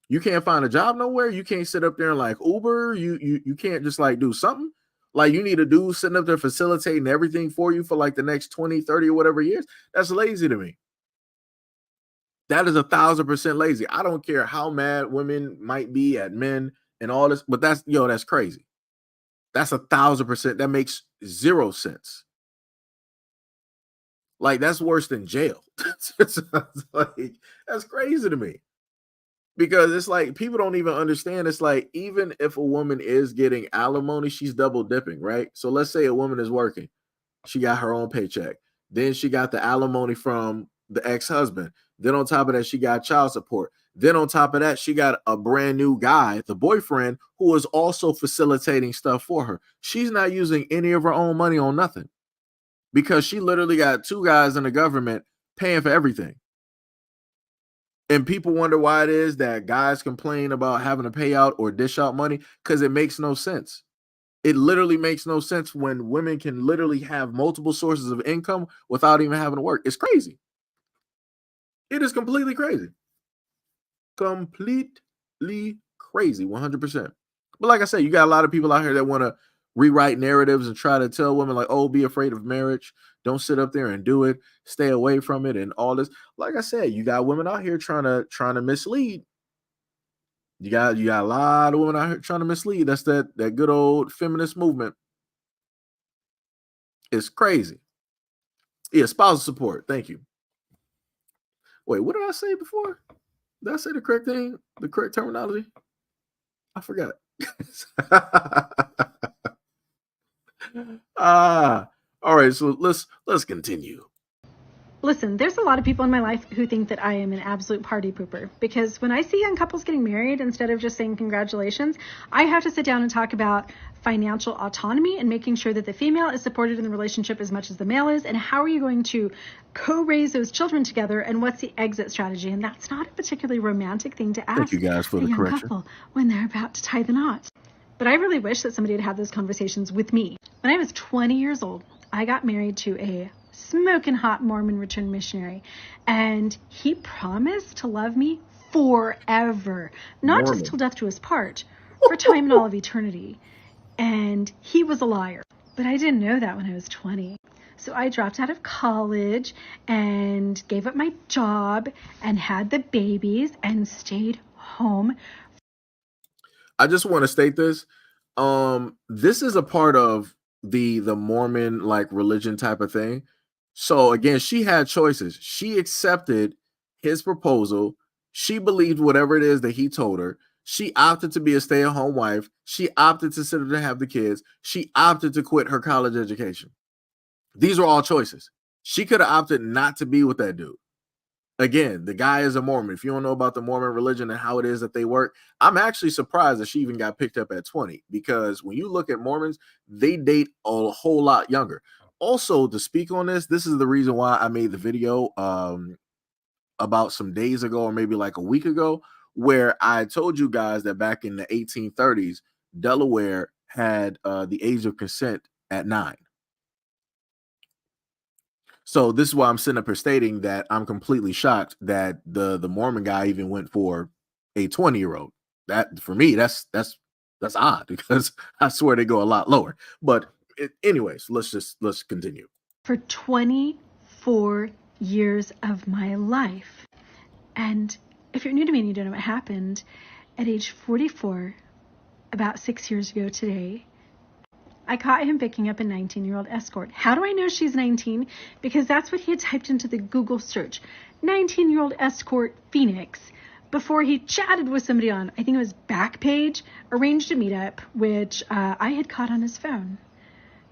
You can't find a job nowhere? You can't sit up there and like Uber? You can't just like do something? Like you need a dude sitting up there facilitating everything for you for like the next 20, 30 or whatever years? That's lazy to me. That is 1,000% lazy. I don't care how mad women might be at men and all this, but that's crazy. That's 1,000%. That makes 0 sense. Like that's worse than jail. Like that's crazy to me. Because it's like people don't even understand. It's like even if a woman is getting alimony, she's double dipping, right? So let's say a woman is working. She got her own paycheck. Then she got the alimony from the ex-husband. Then on top of that, she got child support. Then on top of that, she got a brand new guy, the boyfriend, who is also facilitating stuff for her. She's not using any of her own money on nothing because she literally got 2 guys in the government paying for everything. And people wonder why it is that guys complain about having to pay out or dish out money, because it makes no sense. It literally makes no sense when women can literally have multiple sources of income without even having to work. It's crazy. It is completely crazy. Completely crazy, 100%. But like I said, you got a lot of people out here that want to rewrite narratives and try to tell women like, oh, be afraid of marriage. Don't sit up there and do it. Stay away from it and all this. Like I said, you got women out here trying to mislead. You got a lot of women out here trying to mislead. That's that good old feminist movement. It's crazy. Yeah, spousal support. Thank you. Wait, what did I say before? Did I say the correct thing? The correct terminology? I forgot. All right, so let's continue. Listen, there's a lot of people in my life who think that I am an absolute party pooper, because when I see young couples getting married, instead of just saying congratulations, I have to sit down and talk about financial autonomy and making sure that the female is supported in the relationship as much as the male is, and how are you going to co-raise those children together, and what's the exit strategy. And that's not a particularly romantic thing to ask Thank you guys for a the young correction. couple when they're about to tie the knot. But I really wish that somebody had had those conversations with me. When I was 20 years old, I got married to a smoking hot Mormon returned missionary, and he promised to love me forever, not Mormon. just till death do us part, for time and all of eternity. And he was a liar, but I didn't know that when I was 20. So I dropped out of college and gave up my job and had the babies and stayed home. I just want to state this. This is a part of the Mormon like religion type of thing. So again, she had choices. She accepted his proposal. She believed whatever it is that he told her. She opted to be a stay-at-home wife. She opted to sit there and have the kids. She opted to quit her college education. These are all choices. She could have opted not to be with that dude. Again, the guy is a Mormon. If you don't know about the Mormon religion and how it is that they work, I'm actually surprised that she even got picked up at 20, because when you look at Mormons, they date a whole lot younger. Also, to speak on this is the reason why I made the video about some days ago, or maybe like a week ago, where I told you guys that back in the 1830s, Delaware had the age of consent at 9. So this is why I'm sitting up here stating that I'm completely shocked that the Mormon guy even went for a 20-year-old. That for me, that's odd, because I swear they go a lot lower. But anyways, let's continue. For 24 years of my life. And if you're new to me and you don't know what happened, at age 44, about 6 years ago today, I caught him picking up a 19-year-old escort. How do I know she's 19? Because that's what he had typed into the Google search. 19-year-old escort Phoenix. Before he chatted with somebody on, I think it was Backpage, arranged a meetup, which I had caught on his phone,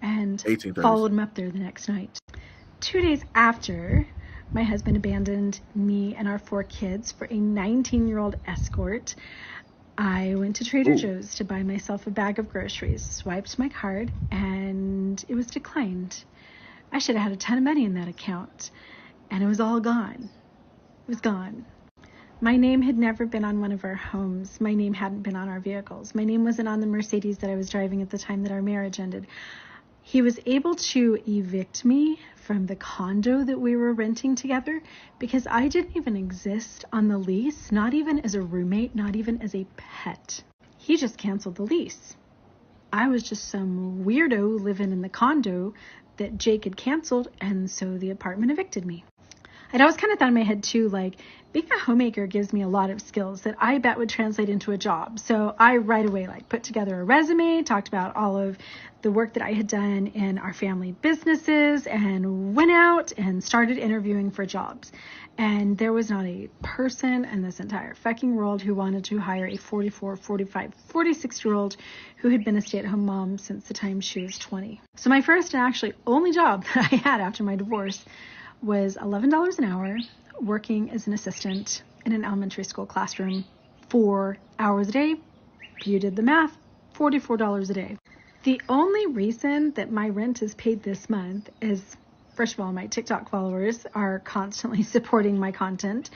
and 1830s. Followed him up there the next night. 2 days after, my husband abandoned me and our 4 kids for a 19-year-old escort. I went to Trader Joe's to buy myself a bag of groceries, swiped my card, and it was declined. I should have had a ton of money in that account, and it was all gone. It was gone. My name had never been on one of our homes. My name hadn't been on our vehicles. My name wasn't on the Mercedes that I was driving at the time that our marriage ended. He was able to evict me from the condo that we were renting together because I didn't even exist on the lease, not even as a roommate, not even as a pet. He just canceled the lease. I was just some weirdo living in the condo that Jake had canceled, and so the apartment evicted me. I'd always kind of thought in my head too, like, being a homemaker gives me a lot of skills that I bet would translate into a job. So I right away put together a resume, talked about all of the work that I had done in our family businesses, and went out and started interviewing for jobs. And there was not a person in this entire fucking world who wanted to hire a 44, 45, 46-year-old who had been a stay-at-home mom since the time she was 20. So my first and actually only job that I had after my divorce was $11 an hour, working as an assistant in an elementary school classroom 4 hours a day. You did the math, $44 a day. The only reason that my rent is paid this month is First of all, my TikTok followers are constantly supporting my content,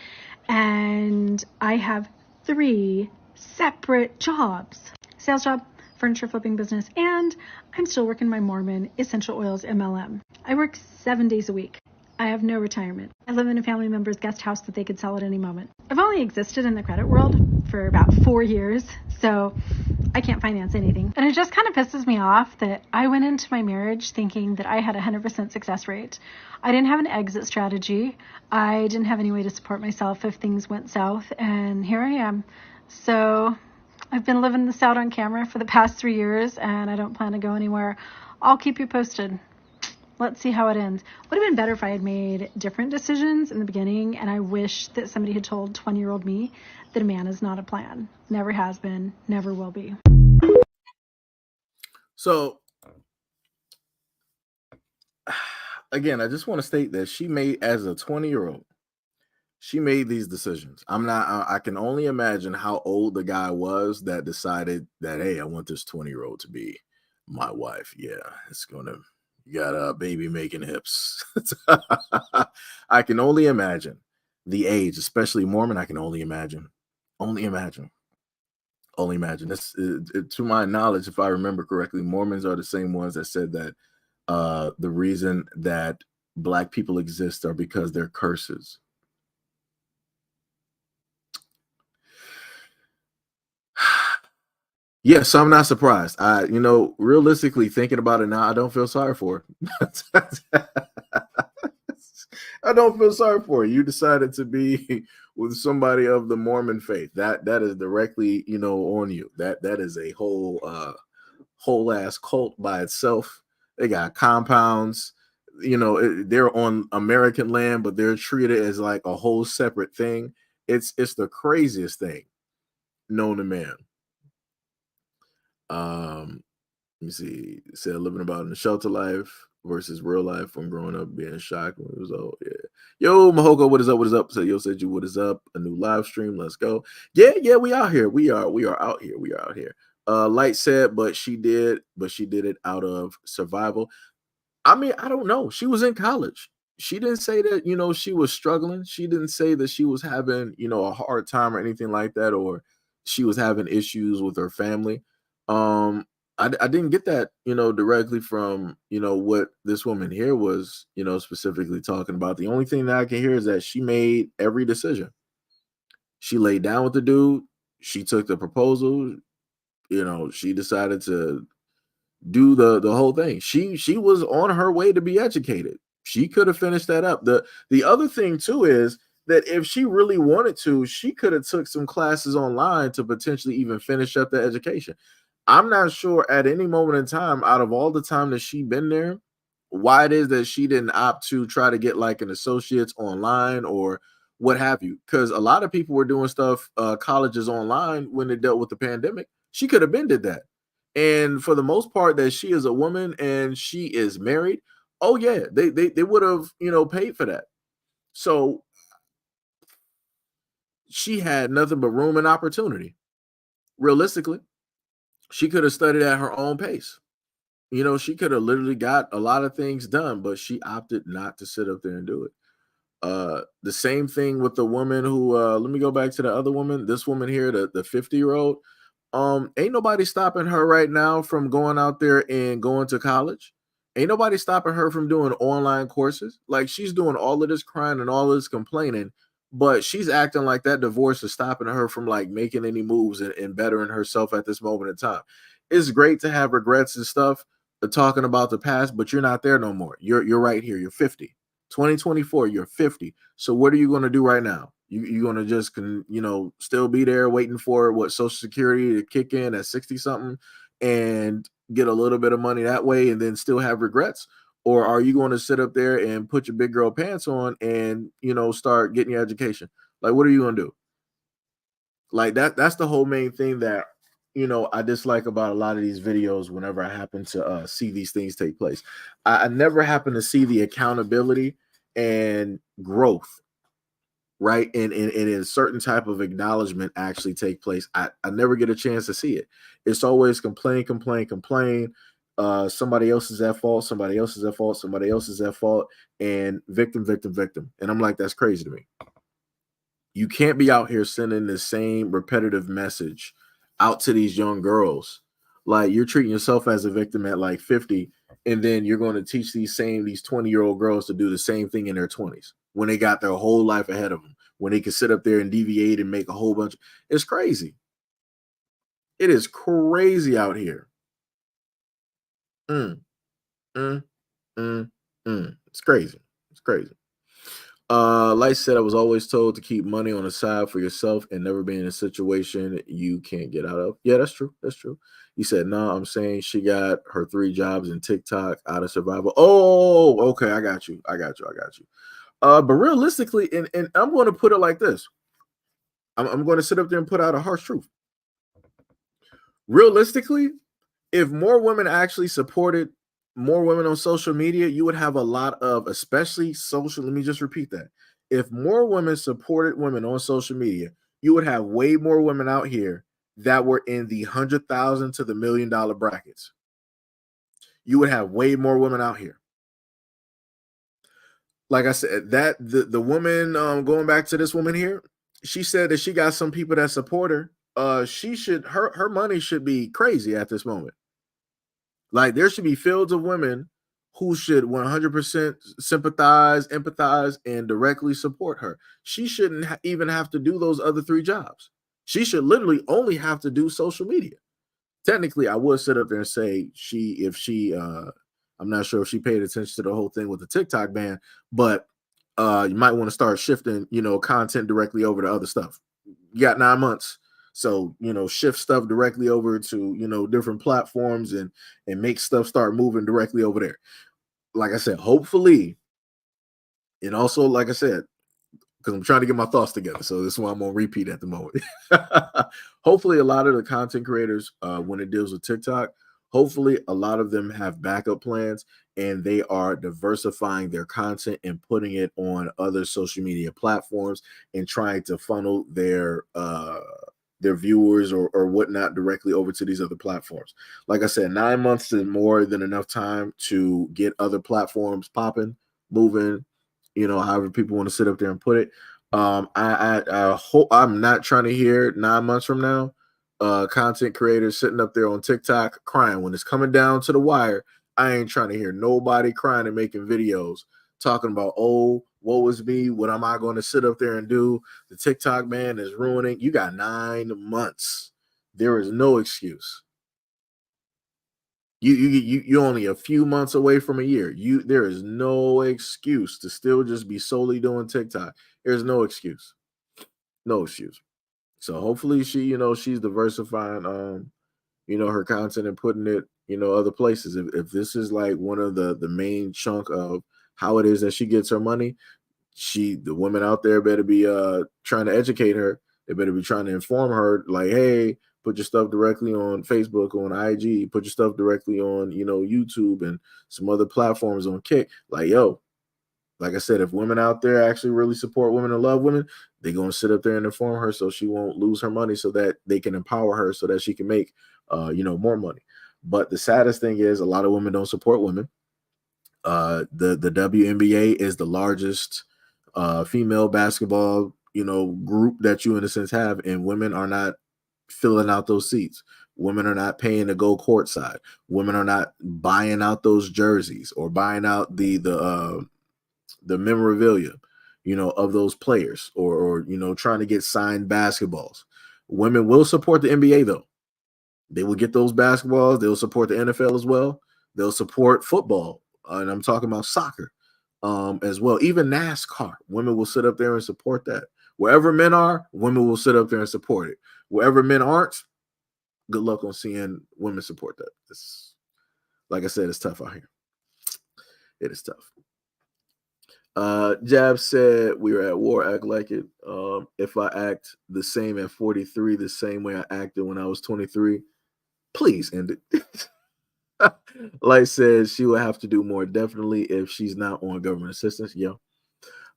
and I have 3 separate jobs: sales job, furniture flipping business, and I'm still working my Mormon essential oils MLM. I work 7 days a week. I have no retirement. I live in a family member's guest house that they could sell at any moment. I've only existed in the credit world for about 4 years, so I can't finance anything. And it just kind of pisses me off that I went into my marriage thinking that I had a 100% success rate. I didn't have an exit strategy. I didn't have any way to support myself if things went south, and here I am. So I've been living this out on camera for the past 3 years, and I don't plan to go anywhere. I'll keep you posted. Let's see how it ends. Would have been better if I had made different decisions in the beginning, and I wish that somebody had told 20-year-old me that a man is not a plan. Never has been, never will be. So, again, I just want to state that she made, as a 20-year-old, she made these decisions. I can only imagine how old the guy was that decided that, hey, I want this 20-year-old to be my wife. Yeah, you got a baby making hips. I can only imagine the age, especially Mormon. I can only imagine. Only imagine. This, to my knowledge, if I remember correctly, Mormons are the same ones that said that the reason that Black people exist are because they're curses. Yes, I'm not surprised. Realistically thinking about it now, I don't feel sorry for her. I don't feel sorry for her. You decided to be with somebody of the Mormon faith. That is directly, on you. That is a whole ass cult by itself. They got compounds. They're on American land, but they're treated as like a whole separate thing. It's the craziest thing known to man. Let me see. It said living about in the shelter life versus real life from growing up being shocked when it was old. Yeah. Yo, Mahoko, what is up? What is up? So, said you, what is up? A new live stream. Let's go. Yeah, we out here. We are out here. We are out here. Light said, but she did it out of survival. I mean, I don't know. She was in college. She didn't say that, she was struggling. She didn't say that she was having, a hard time or anything like that, or she was having issues with her family. I didn't get that, directly from, what this woman here was, specifically talking about. The only thing that I can hear is that she made every decision. She laid down with the dude. She took the proposal. She decided to do the whole thing. She was on her way to be educated. She could have finished that up. The other thing too is that if she really wanted to, she could have took some classes online to potentially even finish up the education. I'm not sure at any moment in time, out of all the time that she been there, why it is that she didn't opt to try to get like an associate's online or what have you. Because a lot of people were doing stuff, colleges online when they dealt with the pandemic. She could have been did that. And for the most part, that she is a woman and she is married. Oh yeah, they would have, paid for that. So she had nothing but room and opportunity. Realistically, she could have studied at her own pace. She could have literally got a lot of things done, but she opted not to sit up there and do it. The same thing with the woman who, let me go back to the other woman, this woman here, the 50-year-old. Ain't nobody stopping her right now from going out there and going to college. Ain't nobody stopping her from doing online courses. Like, she's doing all of this crying and all of this complaining, but she's acting like that divorce is stopping her from like making any moves and bettering herself at this moment in time. It's great to have regrets and stuff, talking about the past, but you're not there no more. You're right here. You're 50. 2024, you're 50. So what are you going to do right now? You going to just, still be there waiting for what Social Security to kick in at 60 something and get a little bit of money that way and then still have regrets? Or are you going to sit up there and put your big girl pants on and, start getting your education? Like, what are you going to do? Like that's the whole main thing that, I dislike about a lot of these videos whenever I happen to see these things take place. I never happen to see the accountability and growth, right? And a certain type of acknowledgement actually take place. I never get a chance to see it. It's always complain. somebody else is at fault, somebody else is at fault, somebody else is at fault, and victim, victim, victim. And I'm like, that's crazy to me. You can't be out here sending the same repetitive message out to these young girls. Like, you're treating yourself as a victim at like 50, and then you're going to teach these 20-year-old girls to do the same thing in their 20s when they got their whole life ahead of them, when they can sit up there and deviate and make a whole bunch. It's crazy. It is crazy out here. It's crazy. It's crazy. Light said, I was always told to keep money on the side for yourself and never be in a situation you can't get out of. Yeah, that's true. That's true. He said, no, I'm saying she got her 3 jobs in TikTok out of survival. Oh, okay. I got you. But realistically, and I'm going to put it like this. I'm going to sit up there and put out a harsh truth. Realistically, if more women actually supported more women on social media, you would have a lot of, especially social. Let me just repeat that. If more women supported women on social media, you would have way more women out here that were in the 100,000 to the $1 million brackets. You would have way more women out here. Like I said, that the woman, going back to this woman here, she said that she got some people that support her. She should, her money should be crazy at this moment. Like, there should be fields of women who should 100% sympathize, empathize, and directly support her. She shouldn't even have to do those other 3 jobs. She should literally only have to do social media. Technically, I would sit up there and say I'm not sure if she paid attention to the whole thing with the TikTok ban, but you might want to start shifting, content directly over to other stuff. You got 9 months. So, shift stuff directly over to, different platforms and make stuff start moving directly over there. Like I said, hopefully, and also, like I said, because I'm trying to get my thoughts together. So this is why I'm going to repeat at the moment. Hopefully, a lot of the content creators, when it deals with TikTok, hopefully a lot of them have backup plans and they are diversifying their content and putting it on other social media platforms and trying to funnel their viewers or whatnot directly over to these other platforms. Like I said, 9 months is more than enough time to get other platforms popping, moving, however people want to sit up there and put it. I hope, I'm not trying to hear 9 months from now, content creators sitting up there on TikTok crying when it's coming down to the wire. I ain't trying to hear nobody crying and making videos talking about, oh, woe is me. What am I going to sit up there and do? The TikTok ban is ruining. You got 9 months. There is no excuse. You only a few months away from a year. There is no excuse to still just be solely doing TikTok. There's no excuse. No excuse. So hopefully she's diversifying her content and putting it, other places. If this is like one of the main chunk of how it is that she gets her money, the women out there better be trying to educate her. They better be trying to inform her, like, hey, put your stuff directly on Facebook, on IG, put your stuff directly on, YouTube and some other platforms on Kick. Like, yo, like I said, if women out there actually really support women and love women, they're going to sit up there and inform her so she won't lose her money, so that they can empower her so that she can make, more money. But the saddest thing is a lot of women don't support women. The WNBA is the largest female basketball, group that you in a sense have, and women are not filling out those seats. Women are not paying to go courtside. Women are not buying out those jerseys or buying out the memorabilia, of those players, or trying to get signed basketballs. Women will support the NBA though. They will get those basketballs. They'll support the NFL as well. They'll support football, and I'm talking about soccer as well. Even NASCAR, women will sit up there and support that. Wherever men are, women will sit up there and support it. Wherever men aren't, good luck on seeing women support that. Like I said, it's tough out here. It is tough. Jab said, we were at war, act like it. If I act the same at 43, the same way I acted when I was 23, please end it. Light says she will have to do more, definitely, if she's not on government assistance. Yeah.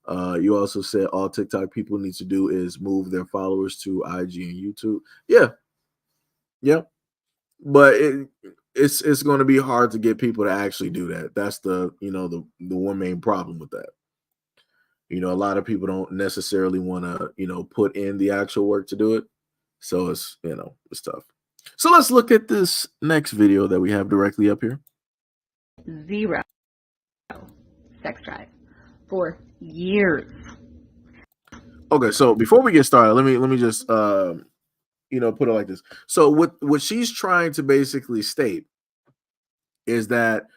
You also said all TikTok people need to do is move their followers to IG and YouTube. Yeah. Yeah. But it's going to be hard to get people to actually do that. That's the the one main problem with that. A lot of people don't necessarily want to put in the actual work to do it. So it's tough. So let's look at this next video that we have directly up here. 0 sex drive for years. Okay, so before we get started, let me just put it like this. So what she's trying to basically state is that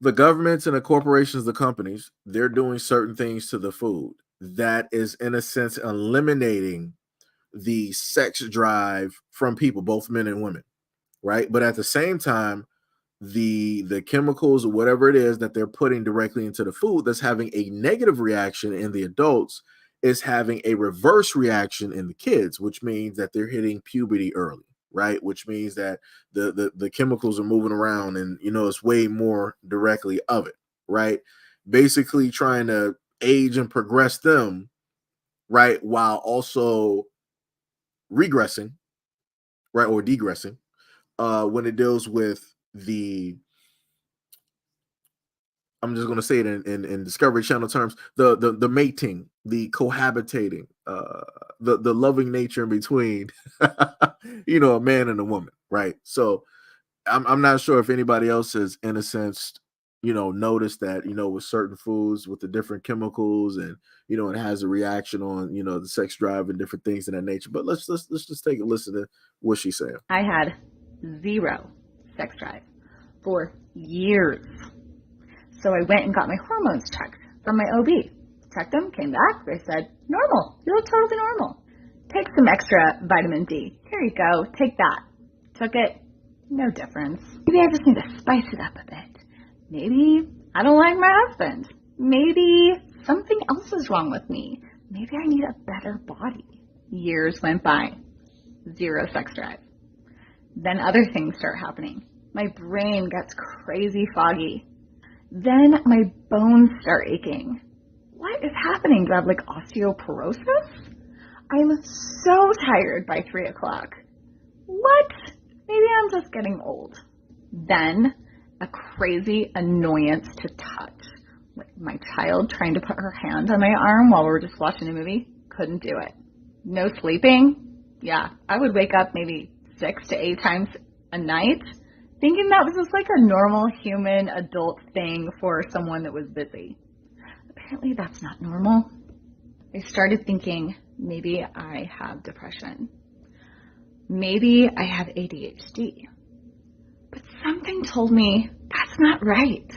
the governments and the corporations, the companies, they're doing certain things to the food that is, in a sense, eliminating the sex drive from people, both men and women, right? But at the same time, the chemicals or whatever it is that they're putting directly into the food that's having a negative reaction in the adults is having a reverse reaction in the kids, which means that they're hitting puberty early, right? Which means that the chemicals are moving around, and it's way more directly of it, right? Basically trying to age and progress them, right, while also regressing, right, or degressing when it deals with I'm just going to say it in Discovery Channel terms, the mating, the cohabitating, the loving nature in between, a man and a woman, right? So I'm not sure if anybody else has, in a sense, noticed that, with certain foods with the different chemicals and, it has a reaction on, the sex drive and different things of that nature. But let's just take a listen to what she's saying. I had 0 sex drive for years. So I went and got my hormones checked from my OB. Checked them, came back. They said, normal. You look totally normal. Take some extra vitamin D. Here you go. Take that. Took it. No difference. Maybe I just need to spice it up a bit. Maybe I don't like my husband. Maybe something else is wrong with me. Maybe I need a better body. Years went by. 0 sex drive. Then other things start happening. My brain gets crazy foggy. Then my bones start aching. What is happening? Do I have like osteoporosis? I'm so tired by 3 o'clock. What? Maybe I'm just getting old. Then a crazy annoyance to touch. Like my child trying to put her hand on my arm while we were just watching a movie. Couldn't do it. No sleeping. Yeah, I would wake up maybe 6 to 8 times a night, thinking that was just like a normal human adult thing for someone that was busy. Apparently that's not normal. I started thinking maybe I have depression. Maybe I have ADHD. But something told me that's not right.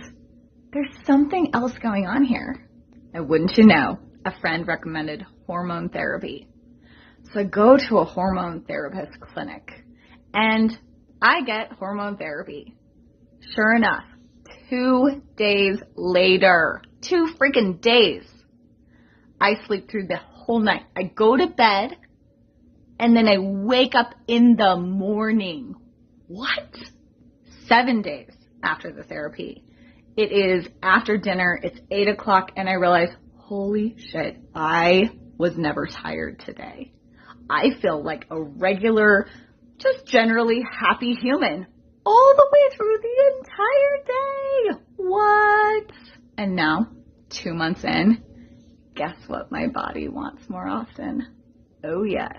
There's something else going on here. And wouldn't you know, a friend recommended hormone therapy. So I go to a hormone therapist clinic and I get hormone therapy. Sure enough, 2 days later, 2 freaking days, I sleep through the whole night. I go to bed and then I wake up in the morning. What? 7 days after the therapy. It is after dinner, it's 8 o'clock, and I realize, holy shit, I was never tired today. I feel like a regular, just generally happy human all the way through the entire day. What? And now, 2 months in, guess what my body wants more often? Oh yes.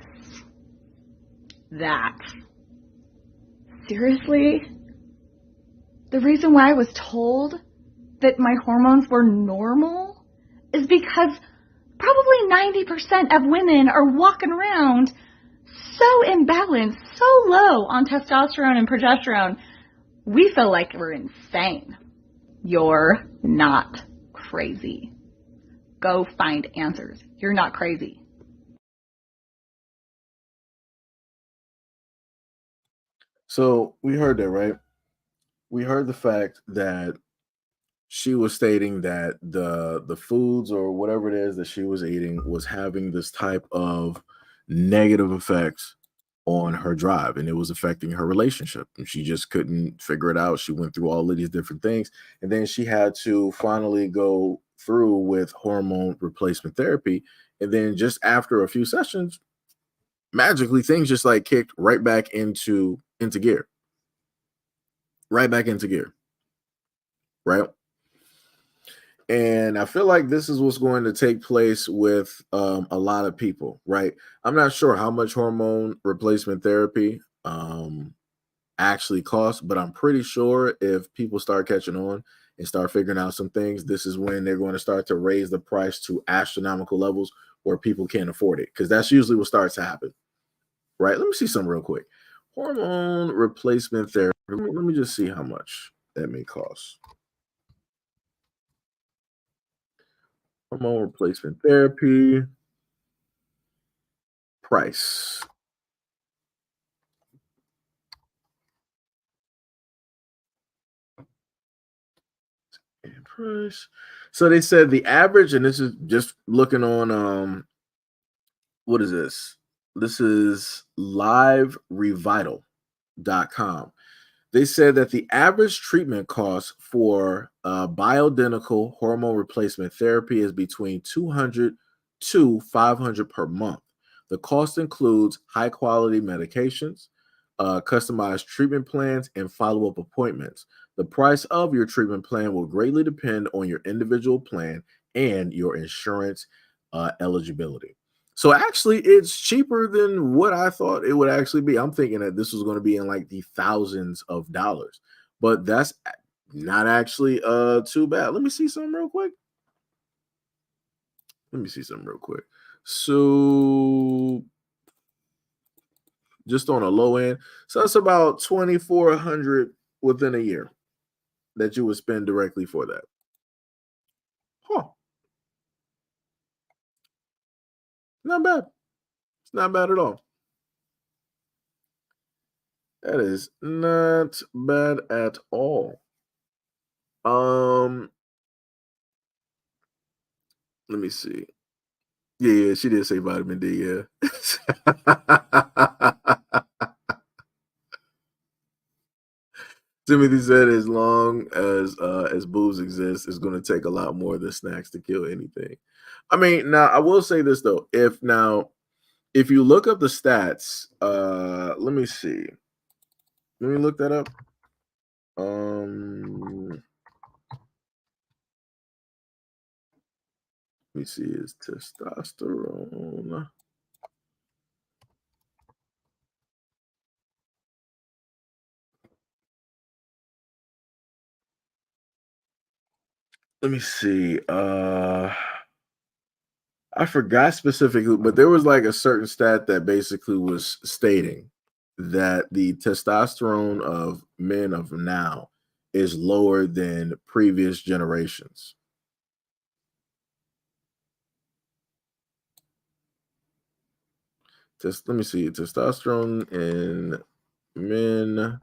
That. Seriously? The reason why I was told that my hormones were normal is because probably 90% of women are walking around so imbalanced, so low on testosterone and progesterone, we feel like we're insane. You're not crazy. Go find answers. You're not crazy. So we heard that, right? We heard the fact that she was stating that the foods or whatever it is that she was eating was having this type of negative effects on her drive, and it was affecting her relationship, and she just couldn't figure it out. She went through all of these different things, and then she had to finally go through with hormone replacement therapy, and then just after a few sessions, magically things just like kicked right back into gear. right back into gear, right? And I feel like this is what's going to take place with a lot of people, right? I'm not sure how much hormone replacement therapy actually costs, but I'm pretty sure if people start catching on and start figuring out some things, this is when they're going to start to raise the price to astronomical levels where people can't afford it, because that's usually what starts to happen, right? Let me see something real quick. Hormone replacement therapy. Let me just see how much that may cost. Hormone replacement therapy price. And price. So they said the average, and this is just looking on what is this? This is liverevital.com. They said that the average treatment cost for bioidentical hormone replacement therapy is between $200 to $500 per month. The cost includes high quality medications, customized treatment plans, and follow up appointments. The price of your treatment plan will greatly depend on your individual plan and your insurance eligibility. So actually, it's cheaper than what I thought it would actually be. I'm thinking that this was going to be in like the thousands of dollars, but that's not actually too bad. Let me see something real quick. So just on a low end, so that's about 2,400 within a year that you would spend directly for that. Huh? Not bad. It's not bad at all. That is not bad at all. Let me see. Yeah, she did say vitamin D, yeah. Timothy said as long as booze exists, it's gonna take a lot more than snacks to kill anything. I mean, now I will say this though. If you look up the stats, let me see. Let me look that up. Let me see, is testosterone. Let me see. I forgot specifically, but there was like a certain stat that basically was stating that the testosterone of men of now is lower than previous generations. Just let me see, testosterone in men.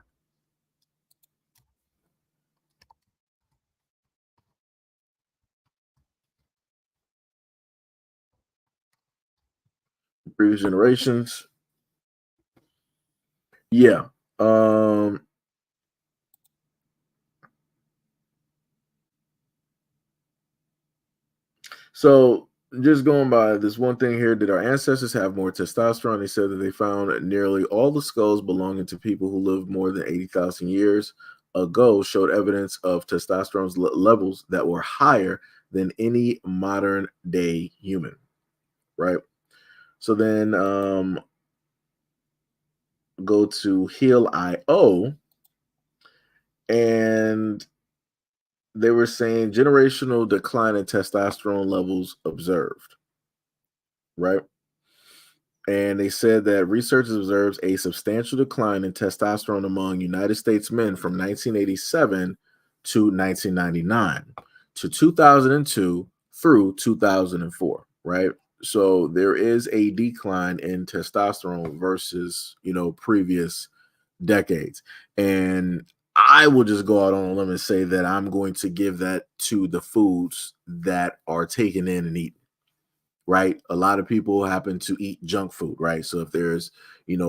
Previous generations. Yeah. So just going by this one thing here, did our ancestors have more testosterone? They said that they found nearly all the skulls belonging to people who lived more than 80,000 years ago showed evidence of testosterone levels that were higher than any modern day human, right? So then go to Heal.io, and they were saying generational decline in testosterone levels observed, right? And they said that researchers observed a substantial decline in testosterone among United States men from 1987 to 1999 to 2002 through 2004, right? So there is a decline in testosterone versus, previous decades. And I will just go out on a limb and say that I'm going to give that to the foods that are taken in and eaten, right? A lot of people happen to eat junk food, right? So if there's,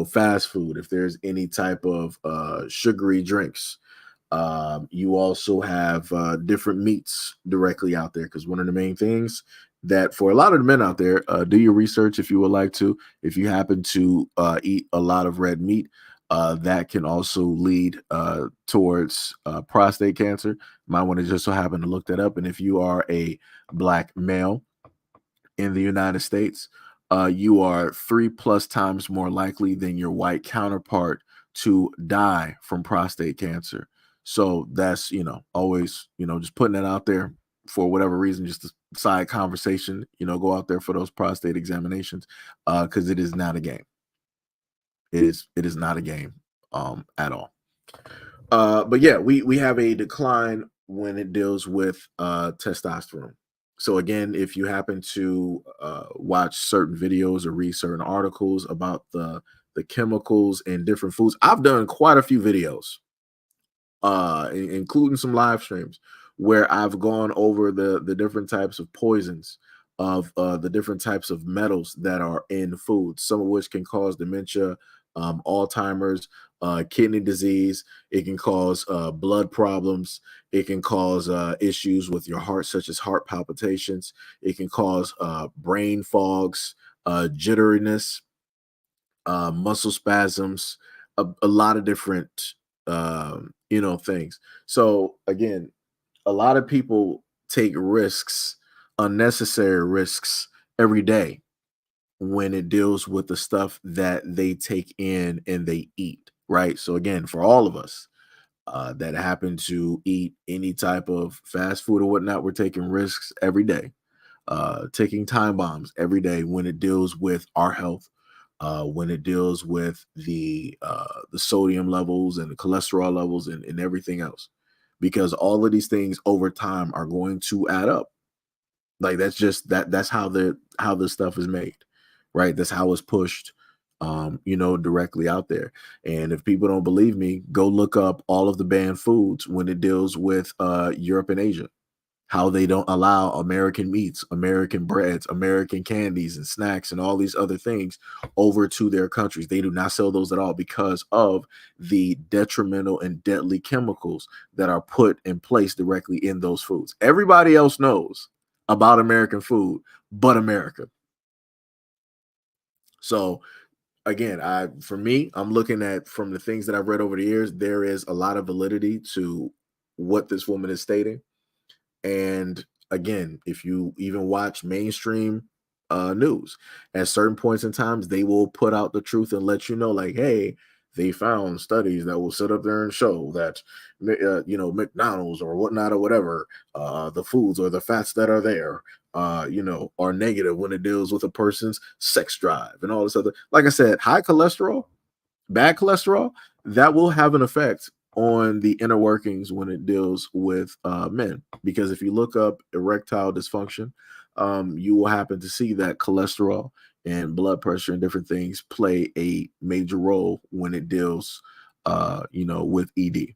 fast food, if there's any type of sugary drinks, you also have different meats directly out there, because one of the main things that for a lot of the men out there, do your research if you would like to. If you happen to eat a lot of red meat, that can also lead towards prostate cancer. Might want to just so happen to look that up. And if you are a black male in the United States, you are 3+ times more likely than your white counterpart to die from prostate cancer. So that's, always, just putting that out there for whatever reason, just a side conversation, go out there for those prostate examinations, because it is not a game. It is not a game at all. But yeah, we have a decline when it deals with testosterone. So again, if you happen to watch certain videos or read certain articles about the chemicals in different foods, I've done quite a few videos, including some live streams, where I've gone over the different types of poisons, of the different types of metals that are in foods, some of which can cause dementia, Alzheimer's, kidney disease. It can cause blood problems. It can cause issues with your heart, such as heart palpitations. It can cause brain fogs, jitteriness, muscle spasms, a lot of different things. So again, a lot of people take risks, unnecessary risks, every day when it deals with the stuff that they take in and they eat, right? So again, for all of us that happen to eat any type of fast food or whatnot, we're taking risks every day, taking time bombs every day when it deals with our health, when it deals with the sodium levels and the cholesterol levels and everything else, because all of these things over time are going to add up. Like that's how the stuff is made, right? That's how it's pushed, directly out there. And if people don't believe me, go look up all of the banned foods when it deals with Europe and Asia, how they don't allow American meats, American breads, American candies and snacks and all these other things over to their countries. They do not sell those at all because of the detrimental and deadly chemicals that are put in place directly in those foods. Everybody else knows about American food but America. So again, for me, I'm looking at, from the things that I've read over the years, there is a lot of validity to what this woman is stating. And again, if you even watch mainstream news, at certain points in times, they will put out the truth and let you know, like, hey, they found studies that will sit up there and show that, McDonald's or whatnot or whatever, the foods or the fats that are there, are negative when it deals with a person's sex drive and all this other. Like I said, high cholesterol, bad cholesterol, that will have an effect on the inner workings when it deals with men. Because if you look up erectile dysfunction, you will happen to see that cholesterol and blood pressure and different things play a major role when it deals, with ED.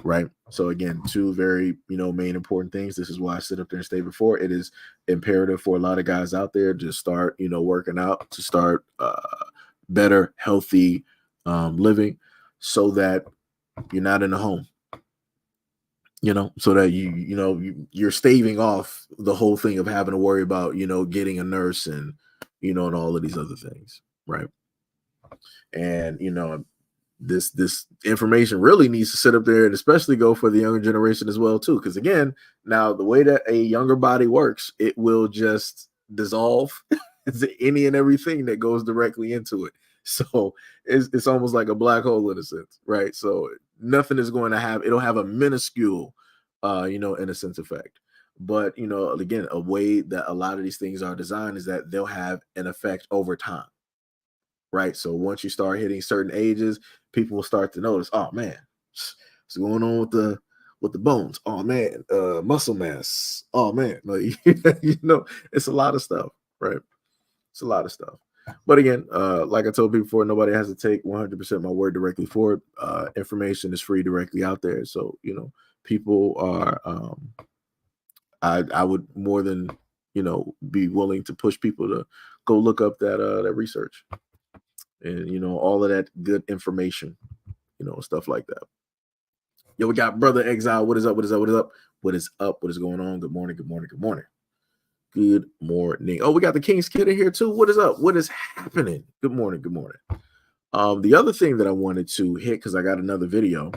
Right. So again, two very, main important things. This is why I sit up there and stay before. It is imperative for a lot of guys out there to start, working out, to start better, healthy living, so that you're not in the home, so that you're staving off the whole thing of having to worry about, getting a nurse and, and all of these other things. Right. And, this information really needs to sit up there and especially go for the younger generation as well too, because again, now the way that a younger body works, it will just dissolve any and everything that goes directly into it. So it's almost like a black hole in a sense, right? So nothing is going to have, it'll have a minuscule in a sense effect. But again, a way that a lot of these things are designed is that they'll have an effect over time. Right. So once you start hitting certain ages, people will start to notice, oh man, what's going on with the bones? Oh man, muscle mass. Oh man, like, it's a lot of stuff, right? It's a lot of stuff. But again, like I told people before, nobody has to take 100% my word directly for it. Information is free directly out there. So, people are, I would more than, be willing to push people to go look up that research. And all of that good information, stuff like that. Yo, we got Brother Exile. What is up? What is up? What is up? What is up? What is going on? Good morning. Good morning. Good morning. Good morning. Oh, we got the King's Kid in here too. What is up? What is happening? Good morning. Good morning. The other thing that I wanted to hit, because I got another video.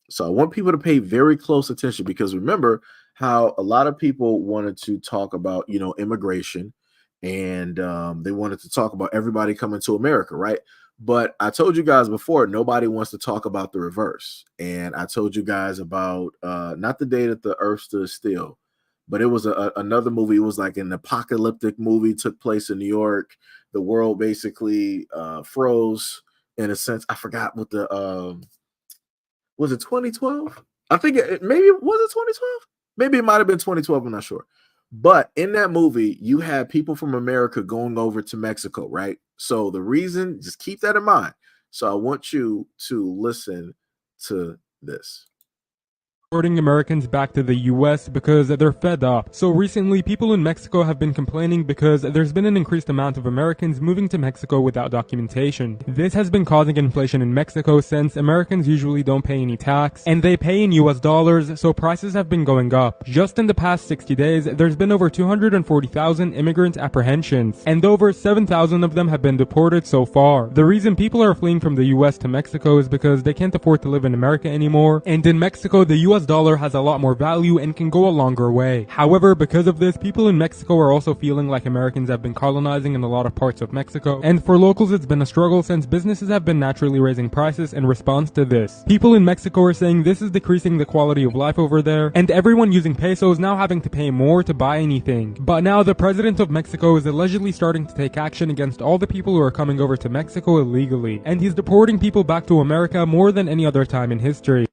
So I want people to pay very close attention, because remember how a lot of people wanted to talk about, immigration, and they wanted to talk about everybody coming to America, right? But I told you guys before, nobody wants to talk about the reverse. And I told you guys about not the day that the earth stood still, but it was another movie. It was like an apocalyptic movie, took place in New York. The world basically froze in a sense. I forgot what the was it 2012? I think maybe was it 2012? Maybe it might have been 2012. I'm not sure. But in that movie, you had people from America going over to Mexico, right? So the reason, just keep that in mind. So I want you to listen to this. Importing Americans back to the US because they're fed up. So recently, people in Mexico have been complaining because there's been an increased amount of Americans moving to Mexico without documentation. This has been causing inflation in Mexico since Americans usually don't pay any tax, and they pay in US dollars, so prices have been going up. Just in the past 60 days, there's been over 240,000 immigrant apprehensions, and over 7,000 of them have been deported so far. The reason people are fleeing from the US to Mexico is because they can't afford to live in America anymore, and in Mexico, the US dollar has a lot more value and can go a longer way. However, because of this, people in Mexico are also feeling like Americans have been colonizing in a lot of parts of Mexico, and for locals it's been a struggle since businesses have been naturally raising prices in response to this. People in Mexico are saying this is decreasing the quality of life over there, and everyone using pesos now having to pay more to buy anything. But now the president of Mexico is allegedly starting to take action against all the people who are coming over to Mexico illegally, and he's deporting people back to America more than any other time in history.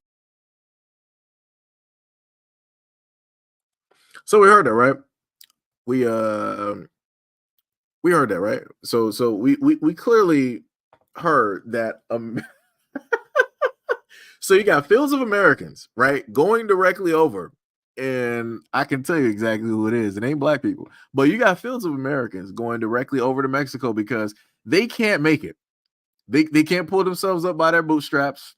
So we heard that, right? We heard that, right? So we clearly heard that so you got fields of Americans, right, going directly over, and I can tell you exactly who it is. It ain't black people, but you got fields of Americans going directly over to Mexico because they can't make it. They can't pull themselves up by their bootstraps.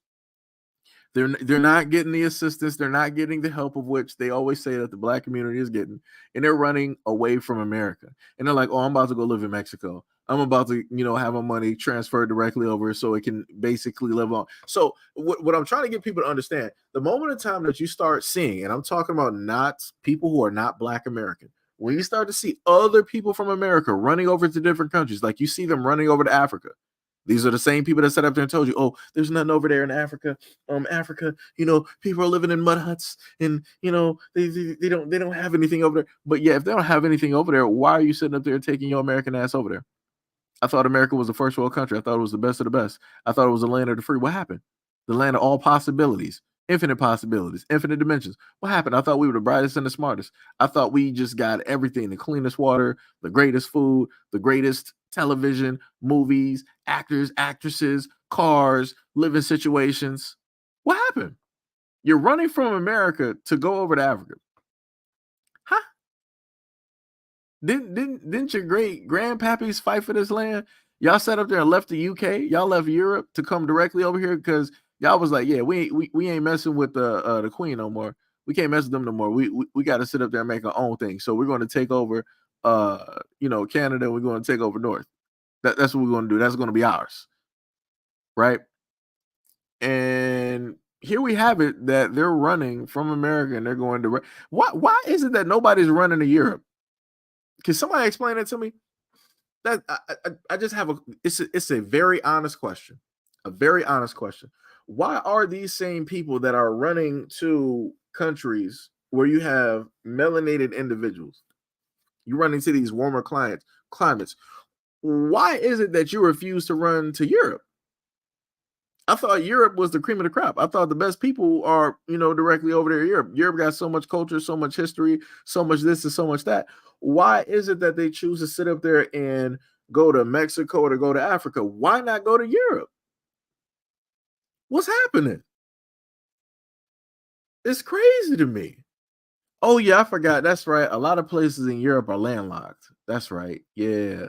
They're not getting the assistance. They're not getting the help of which they always say that the black community is getting, and they're running away from America. And they're like, "Oh, I'm about to go live in Mexico. I'm about to, have my money transferred directly over so it can basically live on." So what I'm trying to get people to understand, the moment in time that you start seeing, and I'm talking about not people who are not black American, when you start to see other people from America running over to different countries, like you see them running over to Africa. These are the same people that sat up there and told you, "Oh, there's nothing over there in Africa. Africa, people are living in mud huts, and they don't have anything over there." But yeah, if they don't have anything over there, why are you sitting up there taking your American ass over there? I thought America was the first world country. I thought it was the best of the best. I thought it was the land of the free. What happened? The land of all possibilities, infinite dimensions. What happened? I thought we were the brightest and the smartest. I thought we just got everything: the cleanest water, the greatest food, the greatest television, movies, actors, actresses, cars, living situations. What happened? You're running from America to go over to Africa. Huh? Didn't your great grandpappies fight for this land? Y'all sat up there and left the UK. Y'all left Europe to come directly over here because y'all was like, "Yeah, we ain't messing with the Queen no more. We can't mess with them no more. We got to sit up there and make our own thing. So we're going to take over, Canada. We're going to take over North. That's what we're going to do. That's going to be ours, right?" And here we have it that they're running from America and they're going to. Why is it that nobody's running to Europe? Can somebody explain that to me? That I just have it's a very honest question. A very honest question. Why are these same people that are running to countries where you have melanated individuals, you run into these warmer climates? Why is it that you refuse to run to Europe? I thought Europe was the cream of the crop. I thought the best people are, directly over there in Europe. Europe got so much culture, so much history, so much this and so much that. Why is it that they choose to sit up there and go to Mexico or to go to Africa? Why not go to Europe? What's happening? It's crazy to me. Oh, yeah, I forgot. That's right. A lot of places in Europe are landlocked. That's right. Yeah.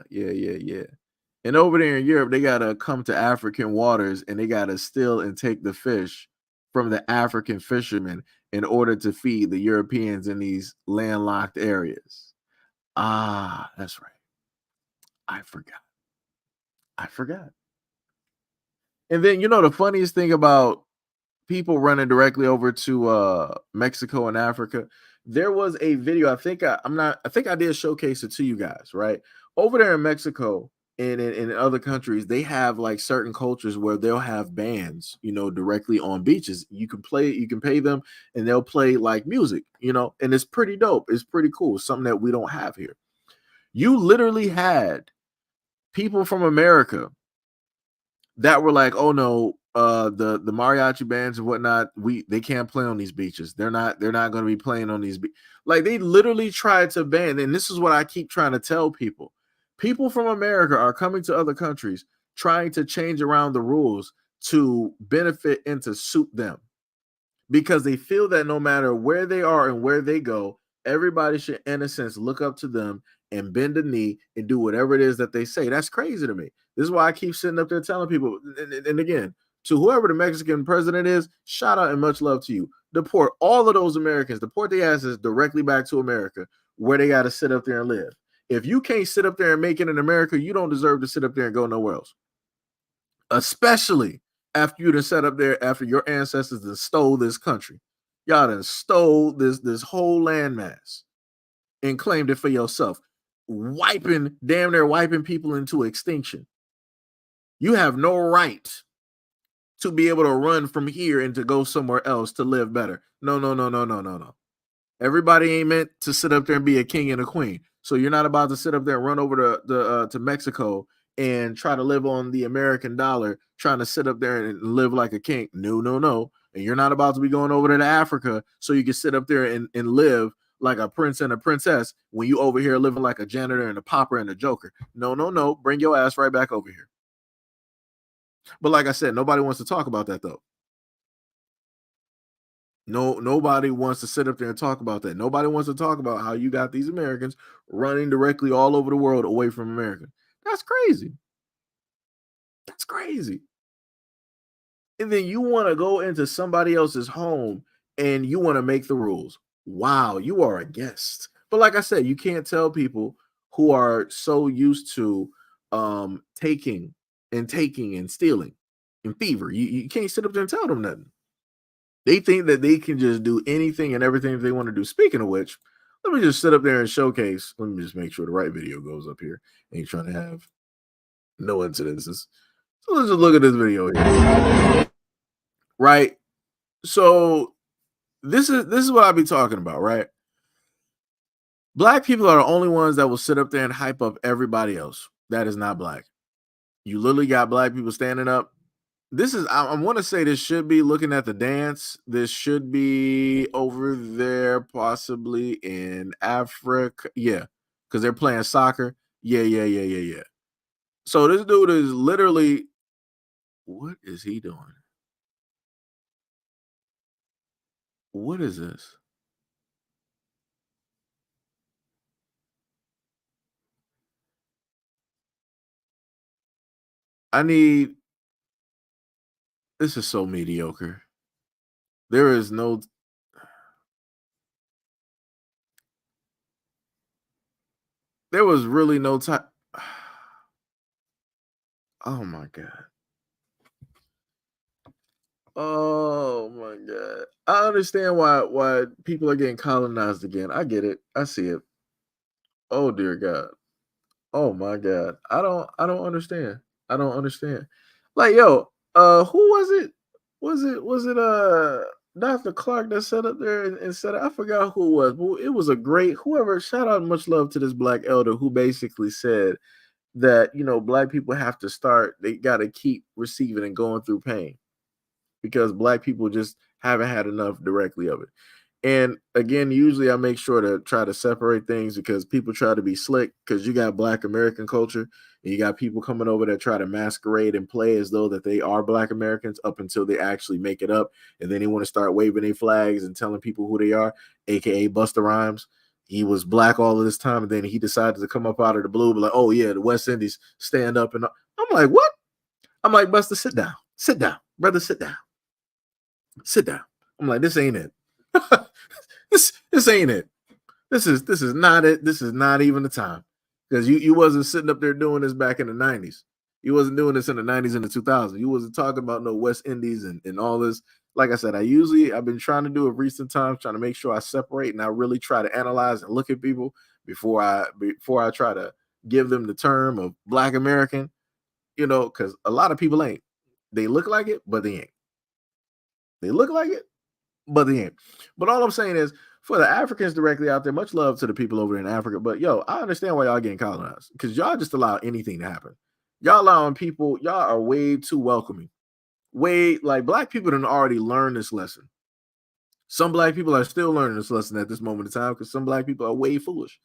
And over there in Europe, they gotta come to African waters and they gotta steal and take the fish from the African fishermen in order to feed the Europeans in these landlocked areas. Ah, that's right. I forgot. And then, you know, the funniest thing about people running directly over to Mexico and Africa, there was a video. I think I did showcase it to you guys, right? Over there in Mexico and in other countries, they have like certain cultures where they'll have bands, you know, directly on beaches. You can pay them and they'll play like music, you know, and it's pretty dope. It's pretty cool. Something that we don't have here. You literally had people from America that were like, oh no, the mariachi bands and whatnot, they can't play on these beaches. They're not going to be playing on these like they literally tried to ban. And this is what I keep trying to tell people. People from America are coming to other countries trying to change around the rules to benefit and to suit them, because they feel that no matter where they are and where they go, everybody should, in a sense, look up to them and bend the knee and do whatever it is that they say. That's crazy to me. This is why I keep sitting up there telling people, and again, to whoever the Mexican president is, shout out and much love to you. Deport all of those Americans, deport their asses directly back to America, where they got to sit up there and live. If you can't sit up there and make it in America, you don't deserve to sit up there and go nowhere else. Especially after you done set up there, after your ancestors done stole this country. Y'all done stole this whole landmass and claimed it for yourself, damn near wiping people into extinction. You have no right to be able to run from here and to go somewhere else to live better. No. Everybody ain't meant to sit up there and be a king and a queen. So you're not about to sit up there and run over to Mexico and try to live on the American dollar, trying to sit up there and live like a king. No. And you're not about to be going over to Africa so you can sit up there and live like a prince and a princess when you over here living like a janitor and a pauper and a joker. No. Bring your ass right back over here. But like I said, nobody wants to talk about that though. Nobody wants to sit up there and talk about that. Nobody wants to talk about how you got these Americans running directly all over the world away from America. That's crazy. That's crazy. And then you want to go into somebody else's home and you want to make the rules. Wow, you are a guest. But like I said, you can't tell people who are so used to taking and stealing and thievery. You can't sit up there and tell them nothing. They think that they can just do anything and everything they want to do. Speaking of which, let me just sit up there and showcase. Let me just make sure the right video goes up here. Ain't trying to have no incidences. So let's just look at this video here. Right? So this is what I be talking about, right? Black people are the only ones that will sit up there and hype up everybody else that is not black. You literally got black people standing up. This is, I want to say this should be looking at the dance. This should be over there, possibly in Africa. Yeah, because they're playing soccer. Yeah. So this dude is literally, what is he doing? What is this? This is so mediocre. There is no, there was really no time. Oh my God. Oh my God. I understand why people are getting colonized again. I get it. I see it. Oh dear God. Oh my God. I don't understand. I don't understand. Like, yo, who was it? Was it Dr. Clark that sat up there and said, I forgot who it was, but it was a great whoever, shout out, much love to this black elder who basically said that, you know, black people have to start, they gotta keep receiving and going through pain because black people just haven't had enough directly of it. And again, usually I make sure to try to separate things because people try to be slick because you got Black American culture and you got people coming over that try to masquerade and play as though that they are Black Americans up until they actually make it up. And then they want to start waving their flags and telling people who they are, aka Busta Rhymes. He was black all of this time, and then he decided to come up out of the blue, but like, oh yeah, the West Indies stand up. And I'm like, what? I'm like, Busta, sit down, brother, sit down. I'm like, this ain't it. This ain't it. This is not it. This is not even the time because you wasn't sitting up there doing this back in the 90s. You wasn't doing this in the 90s and the 2000s. You wasn't talking about no West Indies and all this. Like I said, I've been trying to do it recent times, trying to make sure I separate and I really try to analyze and look at people before I try to give them the term of Black American, because a lot of people ain't. They look like it, but they ain't. They look like it, but they ain't. But all I'm saying is, for the Africans directly out there, much love to the people over in Africa. But I understand why y'all getting colonized, because y'all just allow anything to happen. Y'all allowing people, y'all are way too welcoming. Like Black people done already learned this lesson. Some Black people are still learning this lesson at this moment in time, because some Black people are way foolish.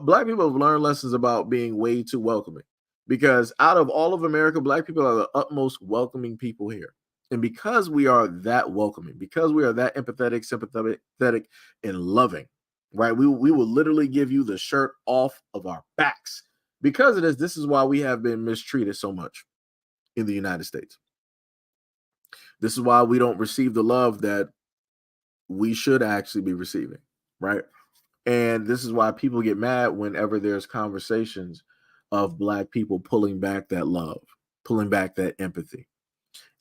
Black people have learned lessons about being way too welcoming, because out of all of America, Black people are the utmost welcoming people here. And because we are that welcoming, because we are that empathetic, sympathetic, and loving, right? We will literally give you the shirt off of our backs. Because of this is why we have been mistreated so much in the United States. This is why we don't receive the love that we should actually be receiving, right? And this is why people get mad whenever there's conversations of Black people pulling back that love, pulling back that empathy,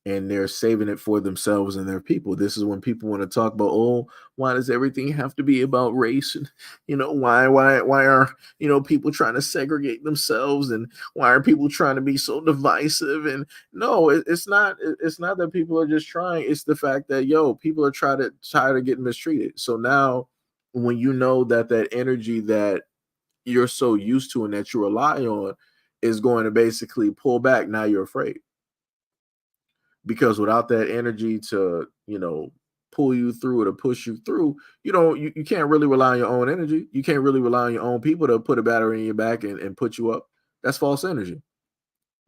and they're saving it for themselves and their people. This is when people want to talk about, oh, why does everything have to be about race? And why are people trying to segregate themselves, and why are people trying to be so divisive? And no, it's not that people are just trying. It's the fact that people are tired of getting mistreated. So now, when you know that energy that you're so used to and that you rely on is going to basically pull back, now you're afraid. Because without that energy to, pull you through or to push you through, you can't really rely on your own energy. You can't really rely on your own people to put a battery in your back and put you up. That's false energy.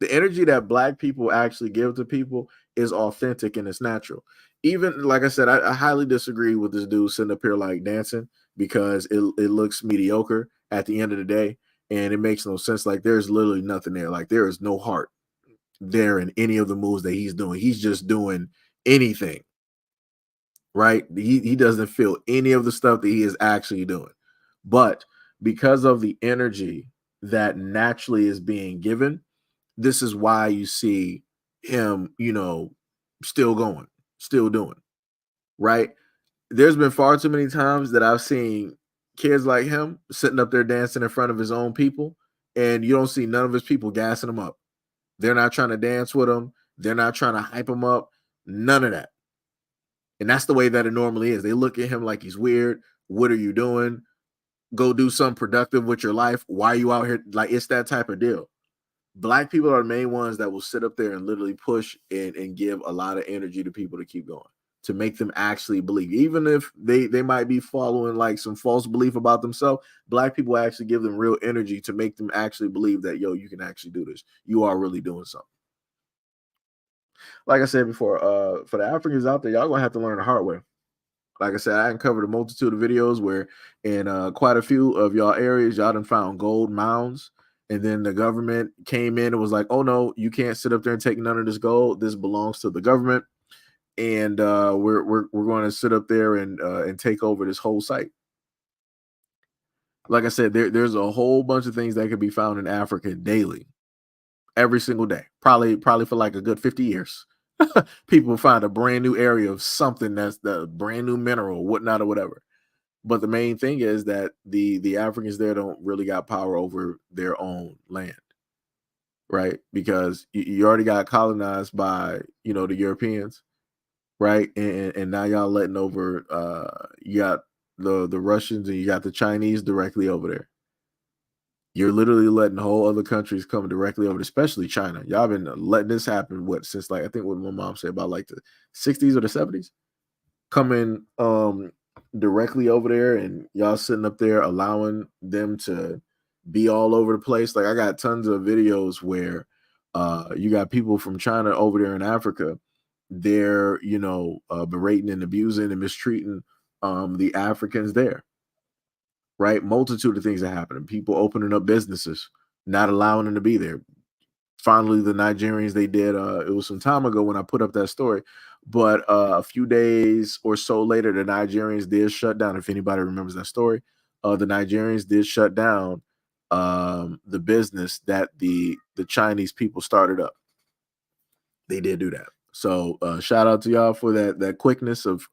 The energy that Black people actually give to people is authentic and it's natural. Even, like I said, I highly disagree with this dude sitting up here like dancing, because it looks mediocre at the end of the day, and it makes no sense. Like, there's literally nothing there. Like, there is no heart there in any of the moves that he's doing. He's just doing anything, right? He doesn't feel any of the stuff that he is actually doing. But because of the energy that naturally is being given, this is why you see him, still going, still doing, right? There's been far too many times that I've seen kids like him sitting up there dancing in front of his own people, and you don't see none of his people gassing him up. They're not trying to dance with him. They're not trying to hype him up. None of that. And that's the way that it normally is. They look at him like he's weird. What are you doing? Go do something productive with your life. Why are you out here? Like, it's that type of deal. Black people are the main ones that will sit up there and literally push and give a lot of energy to people to keep going, to make them actually believe. Even if they might be following like some false belief about themselves, Black people actually give them real energy to make them actually believe that, you can actually do this. You are really doing something. Like I said before, for the Africans out there, y'all gonna have to learn the hard way. Like I said, I uncovered a multitude of videos where in quite a few of y'all areas, y'all done found gold mounds. And then the government came in and was like, oh, no, you can't sit up there and take none of this gold. This belongs to the government. And we're going to sit up there and take over this whole site. Like I said, there's a whole bunch of things that could be found in Africa daily, every single day, probably for like a good 50 years. People find a brand new area of something that's the brand new mineral, whatnot, or whatever. But the main thing is that the Africans there don't really got power over their own land, right? Because you already got colonized by, the Europeans, right? And now y'all letting over, you got the Russians and you got the Chinese directly over there. You're literally letting whole other countries come directly over, especially China. Y'all been letting this happen, since like, I think what my mom said about like the 60s or the 70s, coming directly over there, and y'all sitting up there allowing them to be all over the place. Like, I got tons of videos where you got people from China over there in Africa. They're, berating and abusing and mistreating the Africans there. Right? Multitude of things are happening. People opening up businesses, not allowing them to be there. Finally, the Nigerians, they did, it was some time ago when I put up that story, but a few days or so later, the Nigerians did shut down. If anybody remembers that story, the Nigerians did shut down the business that the Chinese people started up. They did do that. So shout out to y'all for that quickness of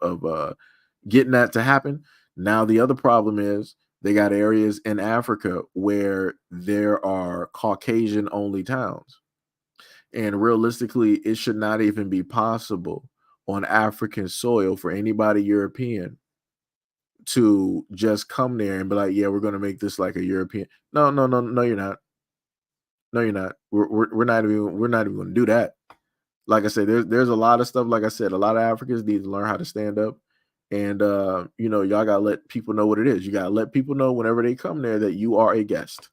getting that to happen. Now the other problem is they got areas in Africa where there are Caucasian only towns. And realistically, it should not even be possible on African soil for anybody European to just come there and be like, yeah, we're going to make this like a European. No, no, no, no, you're not. No, you're not. We're not even going to do that. Like I said, there's a lot of stuff. Like I said, a lot of Africans need to learn how to stand up. And y'all gotta let people know what it is. You gotta let people know whenever they come there that you are a guest.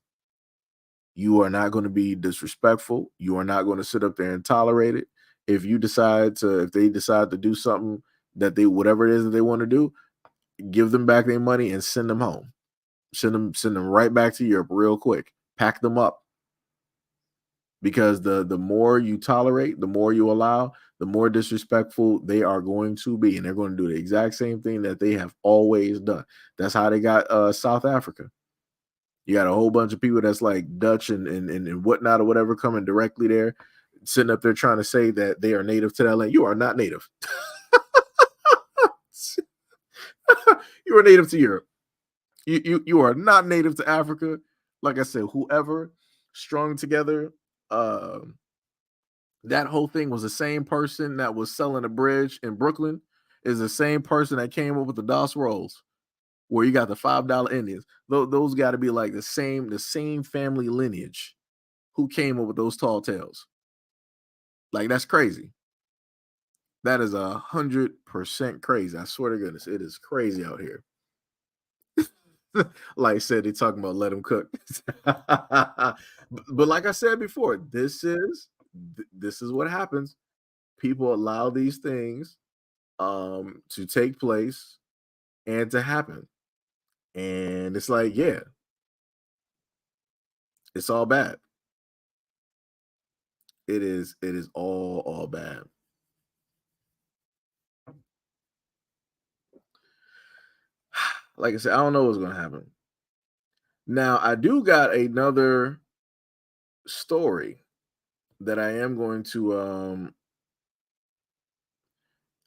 You are not going to be disrespectful. You are not going to sit up there and tolerate it. If they decide to do something that whatever it is that they want to do, give them back their money and send them home. Send them right back to Europe real quick. Pack them up. Because the more you tolerate, the more you allow, the more disrespectful they are going to be. And they're going to do the exact same thing that they have always done. That's how they got South Africa. You got a whole bunch of people that's like Dutch and whatnot or whatever coming directly there, sitting up there trying to say that they are native to that land. You are not native. You are native to Europe. You are not native to Africa. Like I said, whoever strung together that whole thing was the same person that was selling a bridge in Brooklyn, is the same person that came up with the DOS rolls, where you got the $5 Indians. Those got to be like the same family lineage who came up with those tall tales. Like, that's crazy. That is 100% crazy. I swear to goodness, it is crazy out here. Like I said, they talking about let them cook. But like I said before, this is what happens. People allow these things to take place and to happen. And it's like, yeah, it's all bad. It is all bad. Like I said, I don't know what's going to happen. Now, I do got another story that I am going to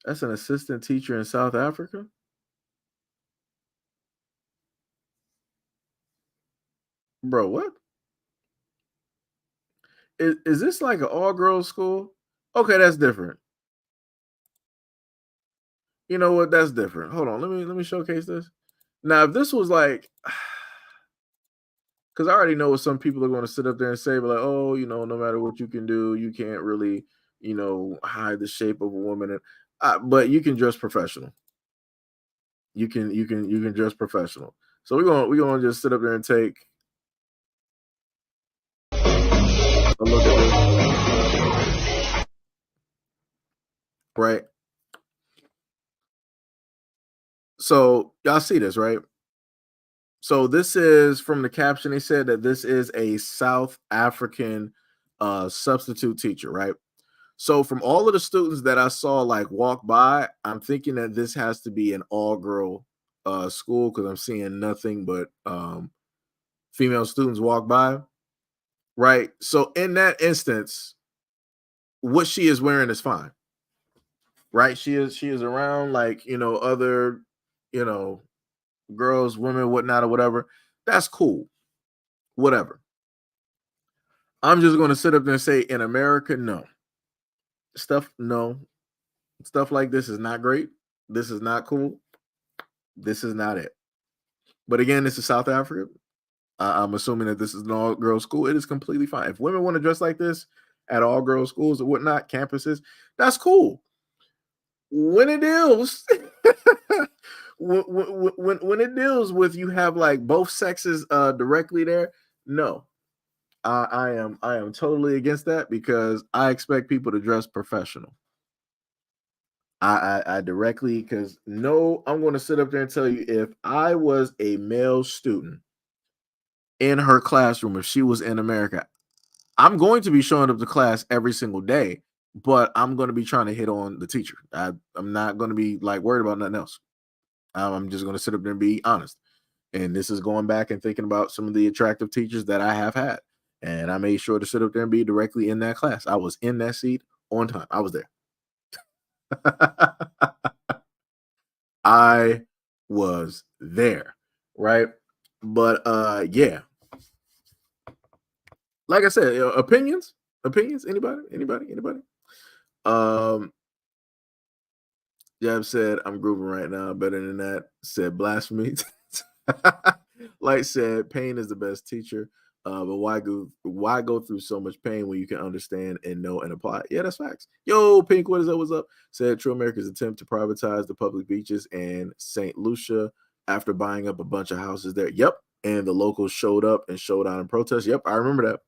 that's an assistant teacher in South Africa. Bro, what? Is this like an all-girls school? Okay, that's different. You know what? That's different. Hold on, let me showcase this. Now, if this was like, because I already know what some people are going to sit up there and say, but like, oh, no matter what you can do, you can't really, hide the shape of a woman. And but you can dress professional. You can dress professional. So we're gonna just sit up there and take a look at this. Right. So y'all see this, right? So this is from the caption. They said that this is a South African substitute teacher, right? So from all of the students that I saw like walk by, I'm thinking that this has to be an all-girl school, because I'm seeing nothing but female students walk by, right? So in that instance, what she is wearing is fine, right? She is around like other girls, women, whatnot, or whatever. That's cool, whatever. I'm just going to sit up there and say, in America, no. Stuff like this is not great. This is not cool. This is not it. But again, this is South Africa. I'm assuming that this is an all-girls school. It is completely fine. If women want to dress like this at all-girls schools or whatnot, campuses, that's cool. When it deals, when it deals with you have like both sexes directly there, no. I am totally against that, because I expect people to dress professional. I directly, because I'm going to sit up there and tell you, if I was a male student in her classroom, if she was in America, I'm going to be showing up to class every single day, but I'm going to be trying to hit on the teacher. I'm not going to be like worried about nothing else. I'm just going to sit up there and be honest. And this is going back and thinking about some of the attractive teachers that I have had. And I made sure to sit up there and be directly in that class. I was in that seat on time. I was there. I was there, right? But yeah. Like I said, opinions? Anybody? Jab said, I'm grooving right now. Better than that. Said blasphemy. Light said, pain is the best teacher. But why go through so much pain when you can understand and know and apply? Yeah, that's facts. Yo, Pink, what is up? What's up? Said True America's attempt to privatize the public beaches in St. Lucia after buying up a bunch of houses there. Yep. And the locals showed up and showed out in protest. Yep, I remember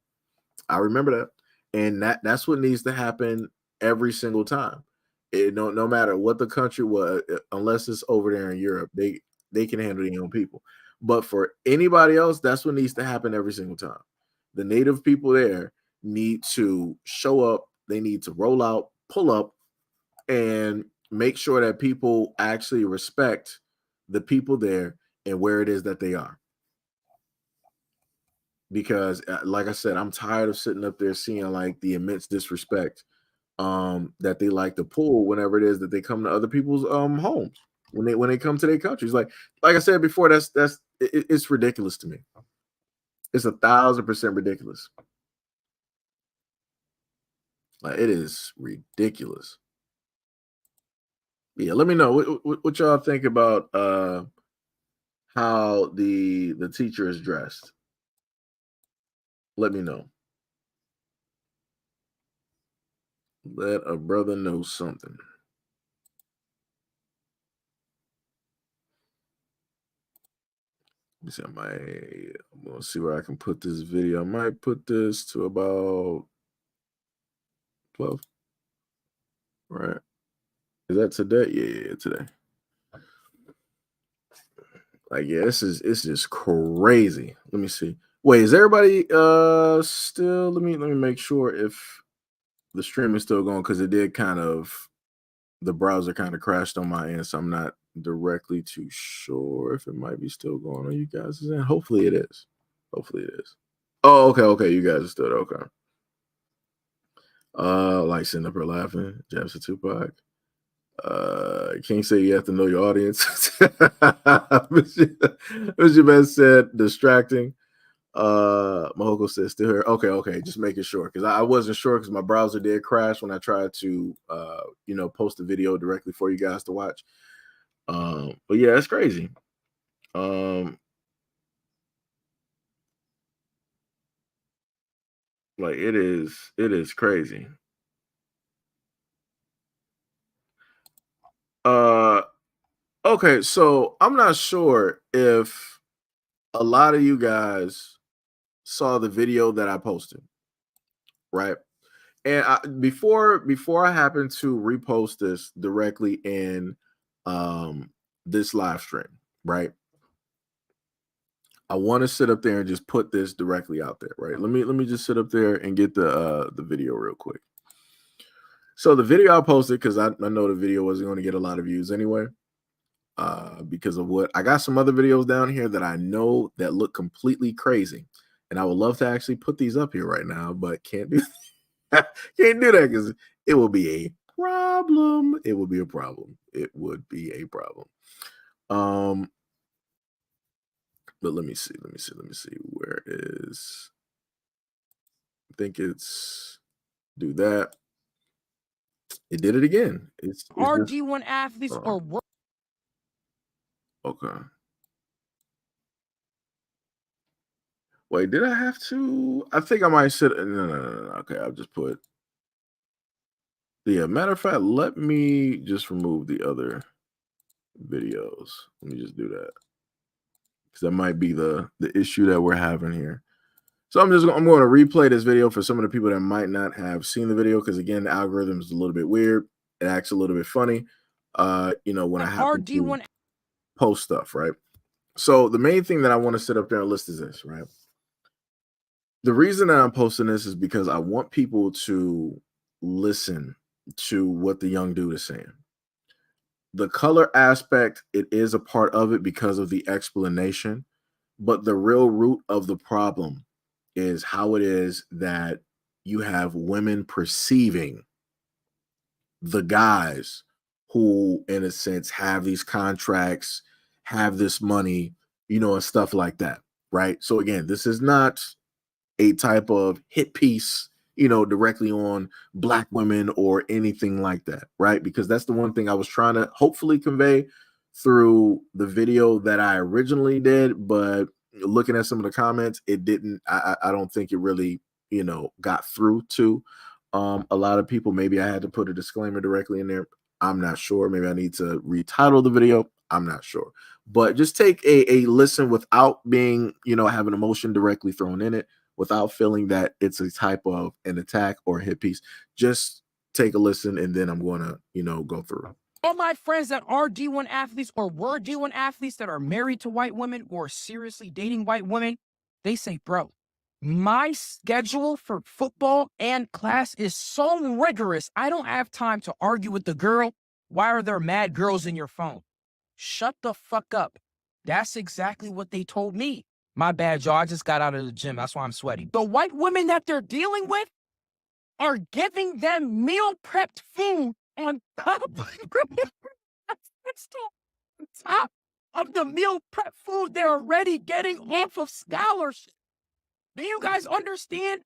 that. And that's what needs to happen every single time. No matter what the country was, unless it's over there in Europe, they can handle their own people. But for anybody else, that's what needs to happen every single time. The native people there need to show up. They need to roll out, pull up, and make sure that people actually respect the people there and where it is that they are. Because like I said, I'm tired of sitting up there seeing like the immense disrespect that they like to pull whenever it is that they come to other people's homes when they come to their countries. Like I said before, it's ridiculous to me. It's 1,000% ridiculous. Like, it is ridiculous. Yeah, let me know what y'all think about how the teacher is dressed. Let me know. Let a brother know something. Let me see. I'm gonna see where I can put this video. I might put this to about 12. Right. Is that today? Yeah, today. Like, yeah, it's just crazy. Let me see. Wait, is everybody still? Let me make sure if the stream is still going, because it did the browser kind of crashed on my end, so I'm not directly too sure if it might be still going on you guys' end. Hopefully it is. Oh, okay. You guys are still there. Okay. Like sitting up here laughing. Jabs to Tupac. Can't say you have to know your audience. Mr. Best said distracting. Mahoko said still here. Okay. Just making sure, because I wasn't sure, because my browser did crash when I tried to post the video directly for you guys to watch. But yeah, it's crazy. Like, it is crazy. Okay, so I'm not sure if a lot of you guys saw the video that I posted, right? And before I happen to repost this directly in this live stream, right? I want to sit up there and just put this directly out there, right? Let me just sit up there and get the video real quick. So the video I posted, because I know the video wasn't going to get a lot of views anyway, because of what I got some other videos down here that I know that look completely crazy, and I would love to actually put these up here right now, but can't do that because it will be a problem. It would be a problem. But let me see. Where is? I think it's do that. It did it again. It's RG1 athletes or work. Okay. Wait, did I have to? I think I might sit. No. Okay, I'll just put. Yeah, matter of fact, let me just remove the other videos. Let me just do that, because that might be the issue that we're having here. So I'm going to replay this video for some of the people that might not have seen the video, because again, the algorithm is a little bit weird. It acts a little bit funny. When I have to post stuff, right? So the main thing that I want to sit up there and list is this, right? The reason that I'm posting this is because I want people to listen to what the young dude is saying. The color aspect, it is a part of it because of the explanation. But the real root of the problem is how it is that you have women perceiving the guys who, in a sense, have these contracts, have this money, and stuff like that, right? So again, this is not a type of hit piece, directly on black women or anything like that, right? Because that's the one thing I was trying to hopefully convey through the video that I originally did, but looking at some of the comments, it didn't. I don't think it really, got through to a lot of people. Maybe I had to put a disclaimer directly in there. I'm not sure. Maybe I need to retitle the video. I'm not sure. But just take a listen without being, having emotion directly thrown in it, without feeling that it's a type of an attack or a hit piece. Just take a listen, and then I'm going to, go through. All my friends that are D1 athletes or were D1 athletes that are married to white women or seriously dating white women, they say, bro, my schedule for football and class is so rigorous. I don't have time to argue with the girl. Why are there mad girls in your phone? Shut the fuck up. That's exactly what they told me. My bad, y'all. I just got out of the gym. That's why I'm sweaty. The white women that they're dealing with are giving them meal prepped food on top of the meal prep food they're already getting off of scholarship. Do you guys understand?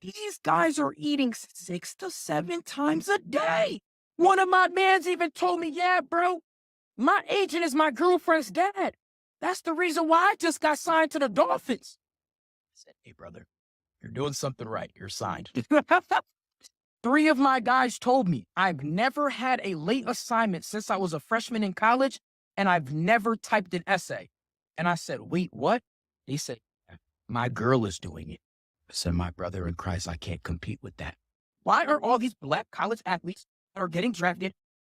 These guys are eating 6 to 7 times a day. One of my mans even told me, yeah, bro, my agent is my girlfriend's dad. That's the reason why I just got signed to the Dolphins. I said, hey, brother, you're doing something right. You're signed. 3 of my guys told me I've never had a late assignment since I was a freshman in college, and I've never typed an essay. And I said, wait, what? They said, my girl is doing it. I said, my brother in Christ, I can't compete with that. Why are all these black college athletes that are getting drafted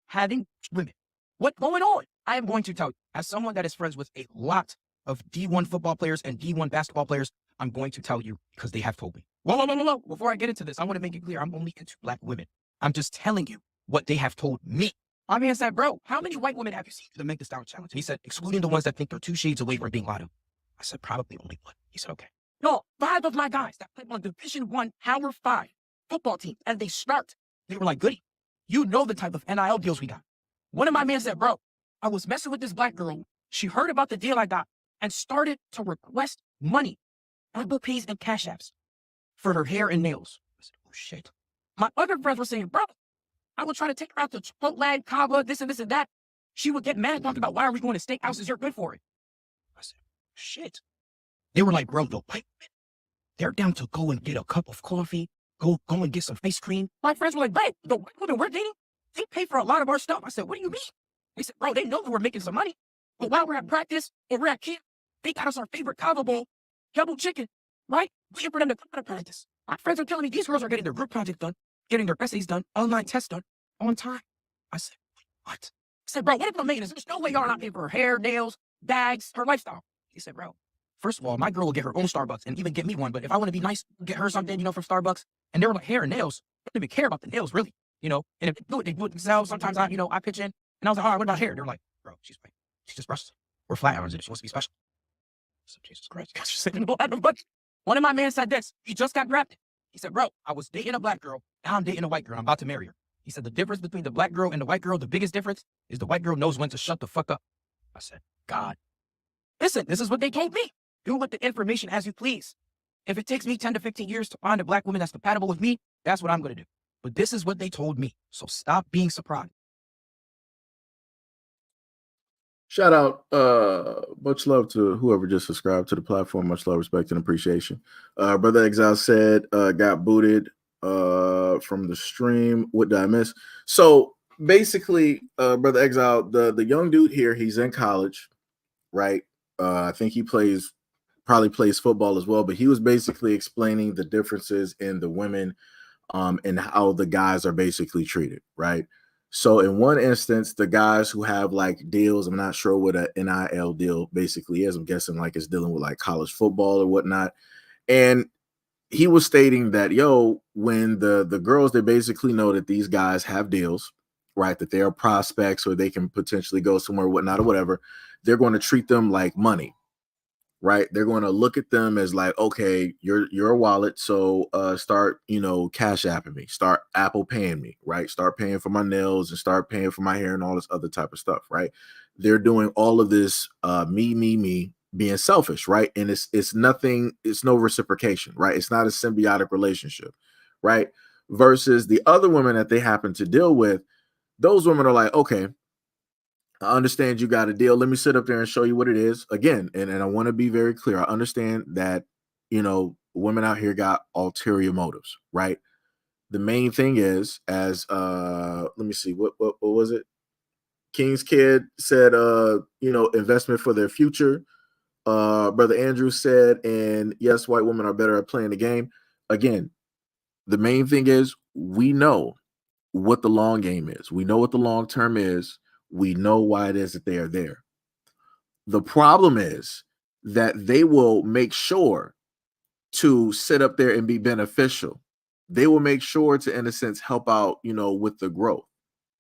having women? What's going on? I am going to tell you, as someone that is friends with a lot of D1 football players and D1 basketball players, I'm going to tell you because they have told me. Whoa. Before I get into this, I want to make it clear I'm only into black women. I'm just telling you what they have told me. My man said, bro, how many white women have you seen to make the style challenge? And he said, excluding the ones that think they're 2 shades away from being lied to. I said, probably only 1. He said, okay. No, 5 of my guys that play on Division I Power 5 football team, and they start. They were like, goody, you know the type of NIL deals we got. One of my men said, bro, I was messing with this black girl. She heard about the deal I got and started to request money, Apple Pays and Cash Apps, for her hair and nails. I said, oh, shit. My other friends were saying, bro, I would try to take her out to Chipotle, Cava, this and that. She would get mad talking about, why are we going to steakhouses? You're good for it. I said, shit. They were like, bro, the white men, they're down to go and get a cup of coffee, go and get some ice cream. My friends were like, babe, the white women we're dating, they pay for a lot of our stuff. I said, what do you mean? They said, bro, they know that we're making some money. But while we're at practice or we're at camp, they got us our favorite Cava bowl, double chicken, right? Waiting for them to come out of practice. My friends are telling me these girls are getting their group project done, getting their essays done, online tests done, on time. I said, what? I said, bro, what if I'm making this? There's no way y'all are not paying for her hair, nails, bags, her lifestyle. He said, bro, first of all, my girl will get her own Starbucks and even get me one. But if I want to be nice, get her something, from Starbucks. And they were like, hair and nails. I don't even care about the nails, really. And if they do it themselves, sometimes I pitch in. And I was like, all right, what about hair? They're like, bro, she's white. She just brushes. We're flat irons and she wants to be special. So Jesus Christ. One of my men said this. He just got drafted. He said, bro, I was dating a black girl. Now I'm dating a white girl. I'm about to marry her. He said, the difference between the black girl and the white girl, the biggest difference is the white girl knows when to shut the fuck up. I said, God. Listen, this is what they told me. Do with the information as you please. If it takes me 10 to 15 years to find a black woman that's compatible with me, that's what I'm going to do. But this is what they told me. So stop being surprised. Shout out, much love to whoever just subscribed to the platform. Much love, respect, and appreciation. Brother Exile said, got booted from the stream. What did I miss? So basically, Brother Exile, the young dude here, he's in college, right? I think he probably plays football as well, but he was basically explaining the differences in the women and how the guys are basically treated, right? So in one instance, the guys who have like deals, I'm not sure what an NIL deal basically is. I'm guessing like it's dealing with like college football or whatnot. And he was stating that, when the girls, they basically know that these guys have deals, right? That they are prospects or they can potentially go somewhere, whatnot, or whatever. They're going to treat them like money, right? They're going to look at them as like, okay, you're a wallet, so start, cash apping me, start Apple paying me, right? Start paying for my nails and start paying for my hair and all this other type of stuff, right? They're doing all of this me, being selfish, right? And it's nothing, it's no reciprocation, right? It's not a symbiotic relationship, right? Versus the other women that they happen to deal with, those women are like, okay, I understand you got a deal. Let me sit up there and show you what it is. Again, and I want to be very clear. I understand that, women out here got ulterior motives, right? The main thing is, as let me see, what was it? King's Kid said, investment for their future. Brother Andrew said, and yes, white women are better at playing the game. Again, the main thing is we know what the long game is. We know what the long term is. We know why it is that they are there. The problem is that they will make sure to sit up there and be beneficial. They will make sure to, in a sense, help out, with the growth.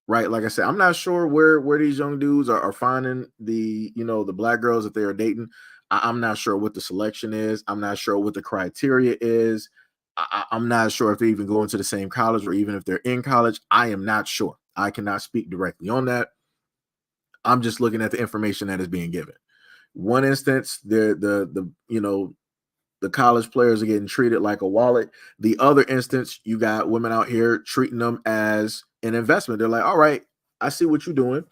Right. Like I said, I'm not sure where these young dudes are finding the black girls that they are dating. I'm not sure what the selection is. I'm not sure what the criteria is. I'm not sure if they even go into the same college or even if they're in college. I am not sure. I cannot speak directly on that. I'm just looking at the information that is being given. One instance, the college players are getting treated like a wallet. The other instance, you got women out here treating them as an investment. They're like, all right, I see what you're doing.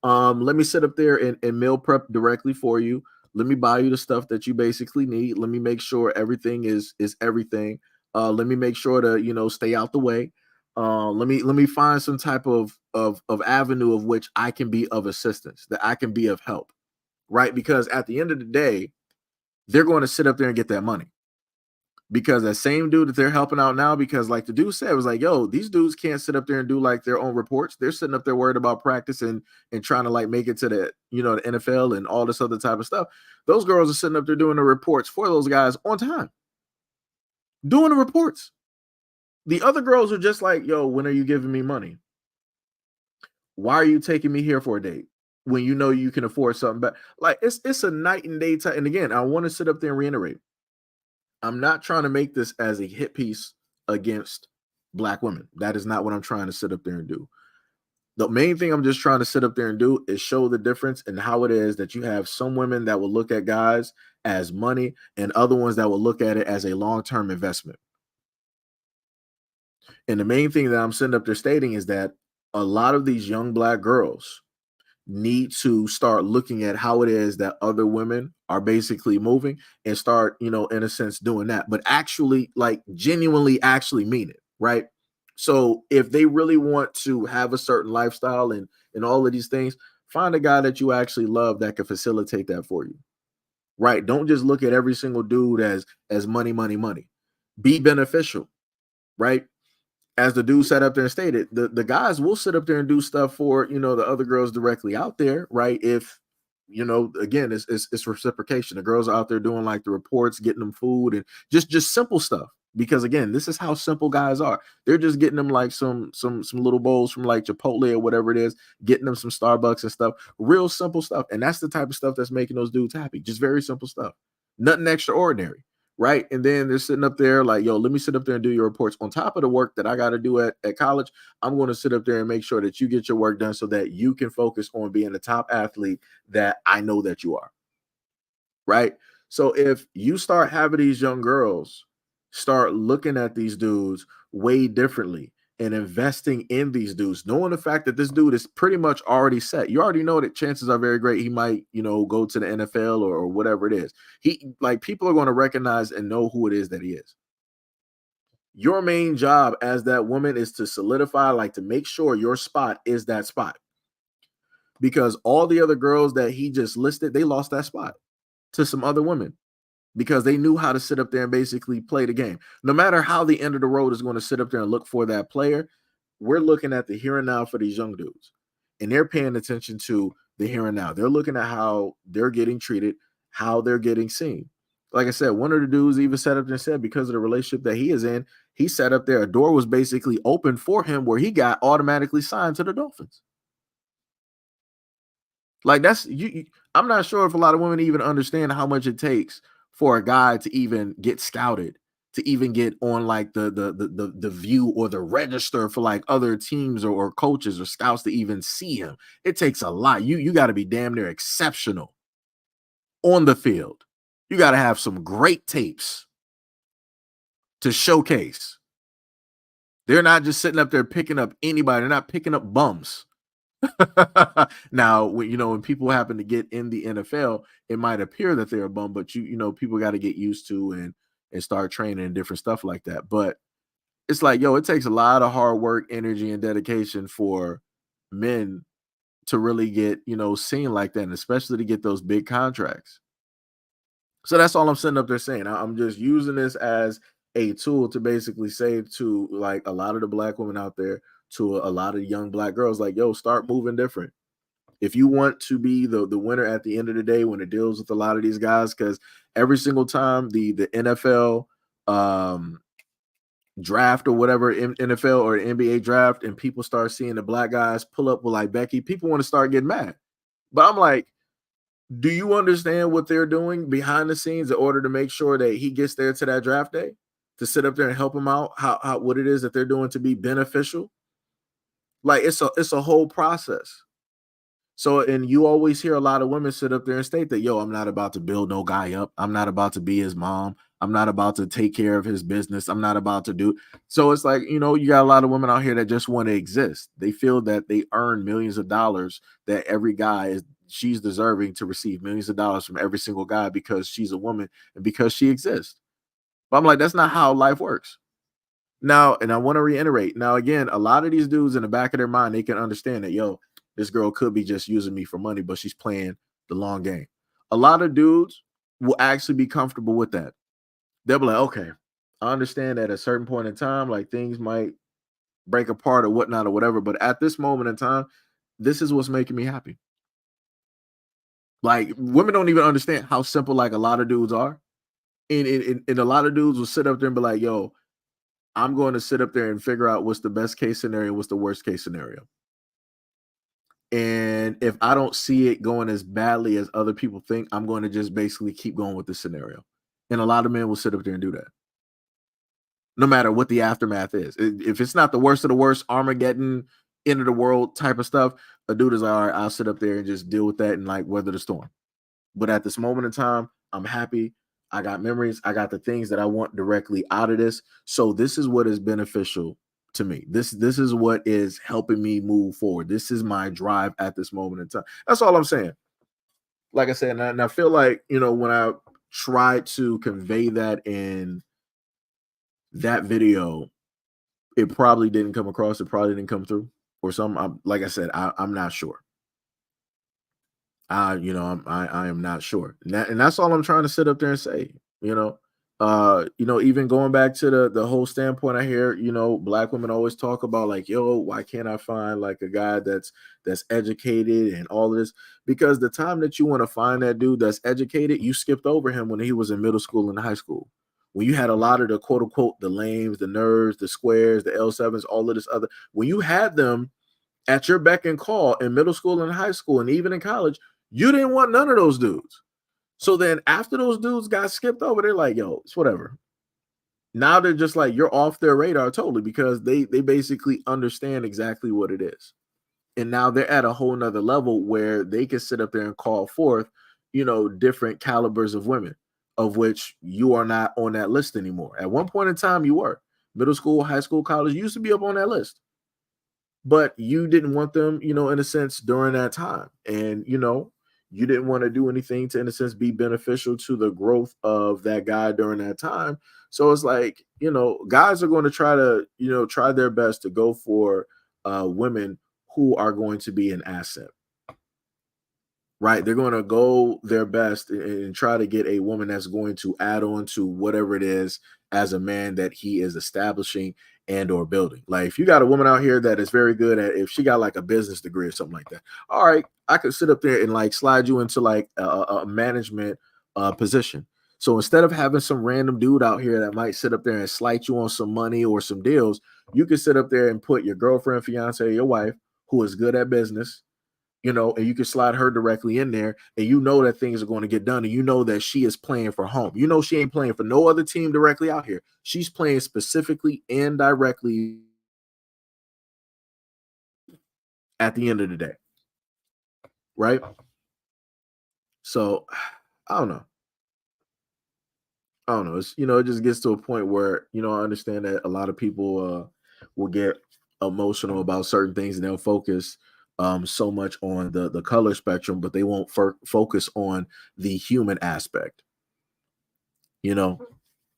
Let me sit up there and meal prep directly for you. Let me buy you the stuff that you basically need. Let me make sure everything is everything. Let me make sure to, stay out the way. Let me find some type of avenue of which I can be of assistance, that I can be of help, right? Because at the end of the day, they're going to sit up there and get that money. Because that same dude that they're helping out now, because like the dude said, was like, yo, these dudes can't sit up there and do like their own reports. They're sitting up there worried about practice and trying to like make it to the, the NFL and all this other type of stuff. Those girls are sitting up there doing the reports for those guys on time, doing the reports. The other girls are just like, yo, when are you giving me money? Why are you taking me here for a date when you know you can afford something better? Like it's a night and day time. And again, I want to sit up there and reiterate, I'm not trying to make this as a hit piece against black women. That is not what I'm trying to sit up there and do. The main thing I'm just trying to sit up there and do is show the difference in how it is that you have some women that will look at guys as money and other ones that will look at it as a long-term investment. And the main thing that I'm sitting up there stating is that a lot of these young black girls need to start looking at how it is that other women are basically moving and start, in a sense, doing that, but actually like genuinely actually mean it, right? So if they really want to have a certain lifestyle and all of these things, find a guy that you actually love that can facilitate that for you, right? Don't just look at every single dude as money. Be beneficial, right? As the dude sat up there and stated, the guys will sit up there and do stuff for, the other girls directly out there, right? If, again, it's reciprocation. The girls are out there doing like the reports, getting them food and just simple stuff. Because again, this is how simple guys are. They're just getting them like some little bowls from like Chipotle or whatever it is, getting them some Starbucks and stuff, real simple stuff. And that's the type of stuff that's making those dudes happy. Just very simple stuff. Nothing extraordinary. Right. And then they're sitting up there like, yo, let me sit up there and do your reports on top of the work that I got to do at college. I'm going to sit up there and make sure that you get your work done so that you can focus on being the top athlete that I know that you are. Right. So if you start having these young girls start looking at these dudes way differently and investing in these dudes, knowing the fact that this dude is pretty much already set. You already know that chances are very great he might, go to the NFL or whatever it is. People are going to recognize and know who it is that he is. Your main job as that woman is to solidify, like to make sure your spot is that spot. Because all the other girls that he just listed, they lost that spot to some other women. Because they knew how to sit up there and basically play the game. No matter how the end of the road is going to sit up there and look for that player, we're looking at the here and now for these young dudes. And they're paying attention to the here and now. They're looking at how they're getting treated, how they're getting seen. Like I said, one of the dudes even sat up there and said because of the relationship that he is in, he sat up there, a door was basically open for him where he got automatically signed to the Dolphins. Like that's you I'm not sure if a lot of women even understand how much it takes for a guy to even get scouted, to even get on like the view or the register for like other teams or coaches or scouts to even see him. It takes a lot. You got to be damn near exceptional on the field. You got to have some great tapes to showcase. They're not just sitting up there picking up anybody. They're not picking up bums. Now, when people happen to get in the NFL, it might appear that they're a bum, but people got to get used to and start training and different stuff like that. But it's like, it takes a lot of hard work, energy, and dedication for men to really get, seen like that, and especially to get those big contracts. So that's all I'm sitting up there saying. I'm just using this as a tool to basically say to like a lot of the black women out there, to a lot of young black girls, like, start moving different. If you want to be the winner at the end of the day when it deals with a lot of these guys, because every single time the NFL draft or whatever, NFL or NBA draft, and people start seeing the black guys pull up with like Becky, people want to start getting mad. But I'm like, do you understand what they're doing behind the scenes in order to make sure that he gets there to that draft day, to sit up there and help him out? How what it is that they're doing to be beneficial? Like it's a whole process. So, and you always hear a lot of women sit up there and state that, I'm not about to build no guy up. I'm not about to be his mom. I'm not about to take care of his business. I'm not about to do. So it's like, you got a lot of women out here that just want to exist. They feel that they earn millions of dollars, that every guy she's deserving to receive millions of dollars from every single guy because she's a woman and because she exists. But I'm like, that's not how life works. Now, and I want to reiterate. Now, again, a lot of these dudes in the back of their mind, they can understand that, this girl could be just using me for money, but she's playing the long game. A lot of dudes will actually be comfortable with that. They'll be like, okay, I understand that at a certain point in time, like things might break apart or whatnot or whatever. But at this moment in time, this is what's making me happy. Like women don't even understand how simple like a lot of dudes are. And a lot of dudes will sit up there and be like, I'm going to sit up there and figure out what's the best case scenario, what's the worst case scenario. And if I don't see it going as badly as other people think, I'm going to just basically keep going with the scenario. And a lot of men will sit up there and do that, no matter what the aftermath is. If it's not the worst of the worst, Armageddon, end of the world type of stuff, a dude is like, all right, I'll sit up there and just deal with that and like weather the storm. But at this moment in time, I'm happy. I got memories. I got the things that I want directly out of this. So this is what is beneficial to me. This is what is helping me move forward. This is my drive at this moment in time. That's all I'm saying. Like I said, and I feel like, when I tried to convey that in that video, it probably didn't come across. It probably didn't come through or something. Like I said, I'm not sure. I am not sure. And that's all I'm trying to sit up there and say, even going back to the whole standpoint, I hear, black women always talk about like, why can't I find like a guy that's educated and all of this? Because the time that you want to find that dude that's educated, you skipped over him when he was in middle school and high school. When you had a lot of the quote unquote, the lames, the nerds, the squares, the L7s, all of this other, when you had them at your beck and call in middle school and high school and even in college, you didn't want none of those dudes. So then after those dudes got skipped over, they're like, it's whatever. Now they're just like, you're off their radar totally because they basically understand exactly what it is. And now they're at a whole nother level where they can sit up there and call forth, different calibers of women, of which you are not on that list anymore. At one point in time, you were. Middle school, high school, college, you used to be up on that list. But you didn't want them, in a sense, during that time. And, you didn't want to do anything to, in a sense, be beneficial to the growth of that guy during that time. So it's like, guys are going to try to, try their best to go for women who are going to be an asset. Right? They're going to go their best and try to get a woman that's going to add on to whatever it is as a man that he is establishing and or building. Like if you got a woman out here that is very good at, if she got like a business degree or something like that, all right, I could sit up there and like slide you into like a management position. So instead of having some random dude out here that might sit up there and slight you on some money or some deals, you can sit up there and put your girlfriend, fiance, your wife, who is good at business, you know, and you can slide her directly in there, and you know that things are going to get done, and you know that she is playing for home. You know she ain't playing for no other team directly out here. She's playing specifically and directly at the end of the day, right? So I don't know. I don't know. It's, you know, it just gets to a point where, you know, I understand that a lot of people will get emotional about certain things, and they'll focus so much on the color spectrum, but they won't focus on the human aspect. You know,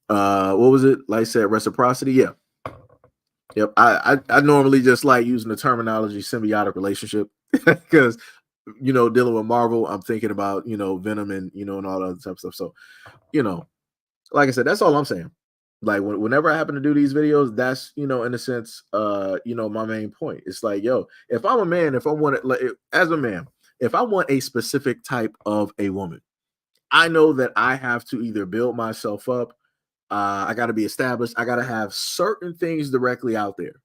what was it? Like I said, reciprocity. Yeah. Yep. I normally just like using the terminology symbiotic relationship because, you know, dealing with Marvel, I'm thinking about, you know, Venom and, you know, and all that other type of stuff. So, you know, like I said, that's all I'm saying. Like whenever I happen to do these videos, that's, you know, in a sense, you know, my main point. It's like, yo, if I'm a man, if I want it, like, as a man, if I want a specific type of a woman, I know that I have to either build myself up. I got to be established. I got to have certain things directly out there,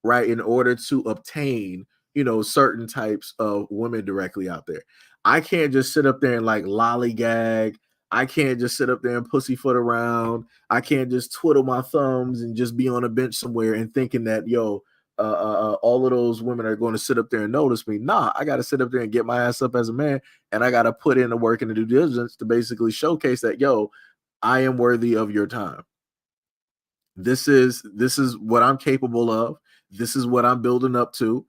right, in order to obtain, you know, certain types of women directly out there. I can't just sit up there and like lollygag. I can't just sit up there and pussyfoot around. I can't just twiddle my thumbs and just be on a bench somewhere and thinking that, yo, all of those women are going to sit up there and notice me. Nah, I got to sit up there and get my ass up as a man, and I got to put in the work and the due diligence to basically showcase that, yo, I am worthy of your time. This is what I'm capable of. This is what I'm building up to.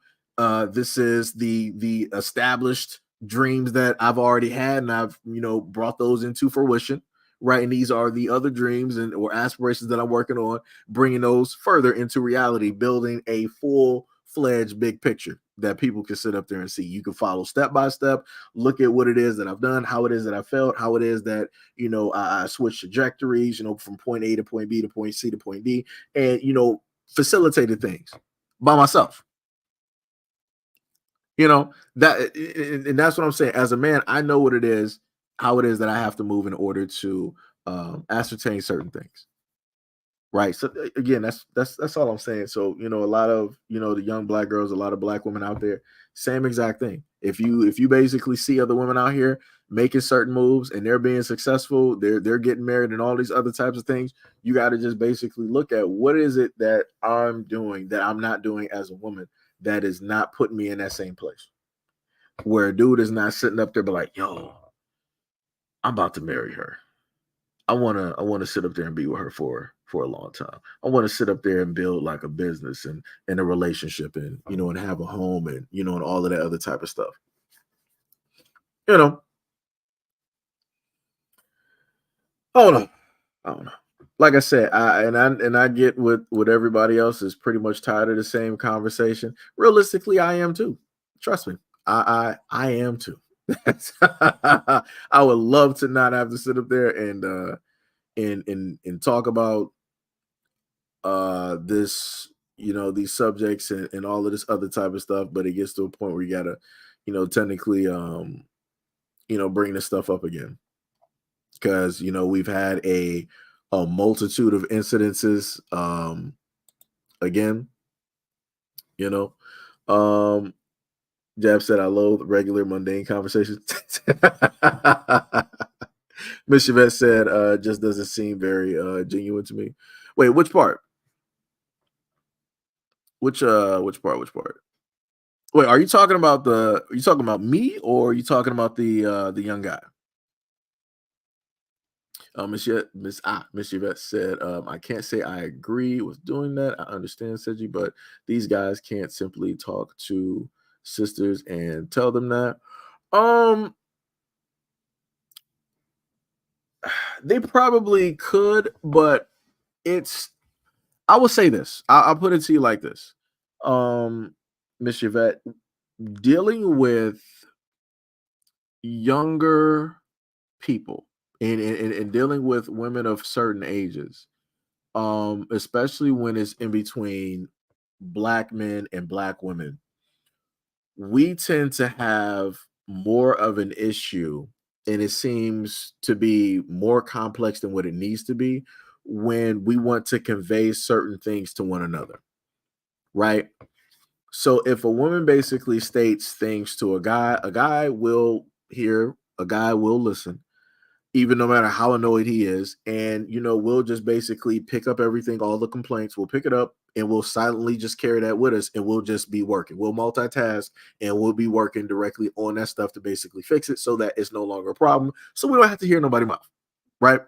This is the established dreams that I've already had, and I've, you know, brought those into fruition, right? And these are the other dreams and or aspirations that I'm working on, bringing those further into reality, building a full-fledged big picture that people can sit up there and see. You can follow step by step, look at what it is that I've done, how it is that I felt, how it is that, you know, I switched trajectories, you know, from point A to point B to point C to point D, and, you know, facilitated things by myself. You know, that, and that's what I'm saying. As a man, I know what it is, how it is that I have to move in order to ascertain certain things. Right. So again, that's all I'm saying. So, you know, a lot of, you know, the young black girls, a lot of black women out there, same exact thing. If you basically see other women out here making certain moves and they're being successful, they're getting married and all these other types of things, you got to just basically look at what is it that I'm doing that I'm not doing as a woman that is not putting me in that same place. Where a dude is not sitting up there but like, yo, I'm about to marry her. I wanna sit up there and be with her for a long time. I want to sit up there and build like a business and a relationship and, you know, and have a home and, you know, and all of that other type of stuff. You know, I don't know. I don't know. Like I said, I get what everybody else is pretty much tired of the same conversation. Realistically, I am too. Trust me, I am too. I would love to not have to sit up there and talk about this, you know, these subjects and all of this other type of stuff, but it gets to a point where you gotta, you know, technically you know, bring this stuff up again because, you know, we've had a multitude of incidences again, you know. Jab said I loathe regular mundane conversations. Miss Yvette said just doesn't seem very genuine to me. Wait, which part? Which part? Wait, are you talking about me or are you talking about the young guy? Miss Yvette said, I can't say I agree with doing that. I understand, Seji, but these guys can't simply talk to sisters and tell them that. They probably could, but it's I will say this. I'll put it to you like this. Miss Yvette, dealing with younger people and dealing with women of certain ages, especially when it's in between black men and black women, we tend to have more of an issue, and it seems to be more complex than what it needs to be when we want to convey certain things to one another, right? So if a woman basically states things to a guy will hear, a guy will listen, even no matter how annoyed he is. And, we'll just basically pick up everything, all the complaints, we'll pick it up and we'll silently just carry that with us and we'll just be working. We'll multitask and we'll be working directly on that stuff to basically fix it so that it's no longer a problem. So we don't have to hear nobody's mouth, right?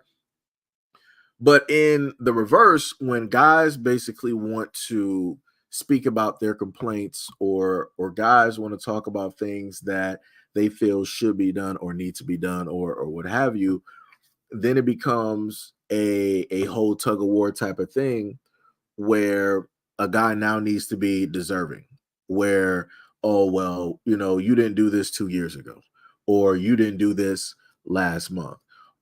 But in the reverse, when guys basically want to speak about their complaints or guys want to talk about things that they feel should be done or need to be done or what have you, then it becomes a whole tug of war type of thing where a guy now needs to be deserving, where, oh, well, you didn't do this 2 years ago, or you didn't do this last month.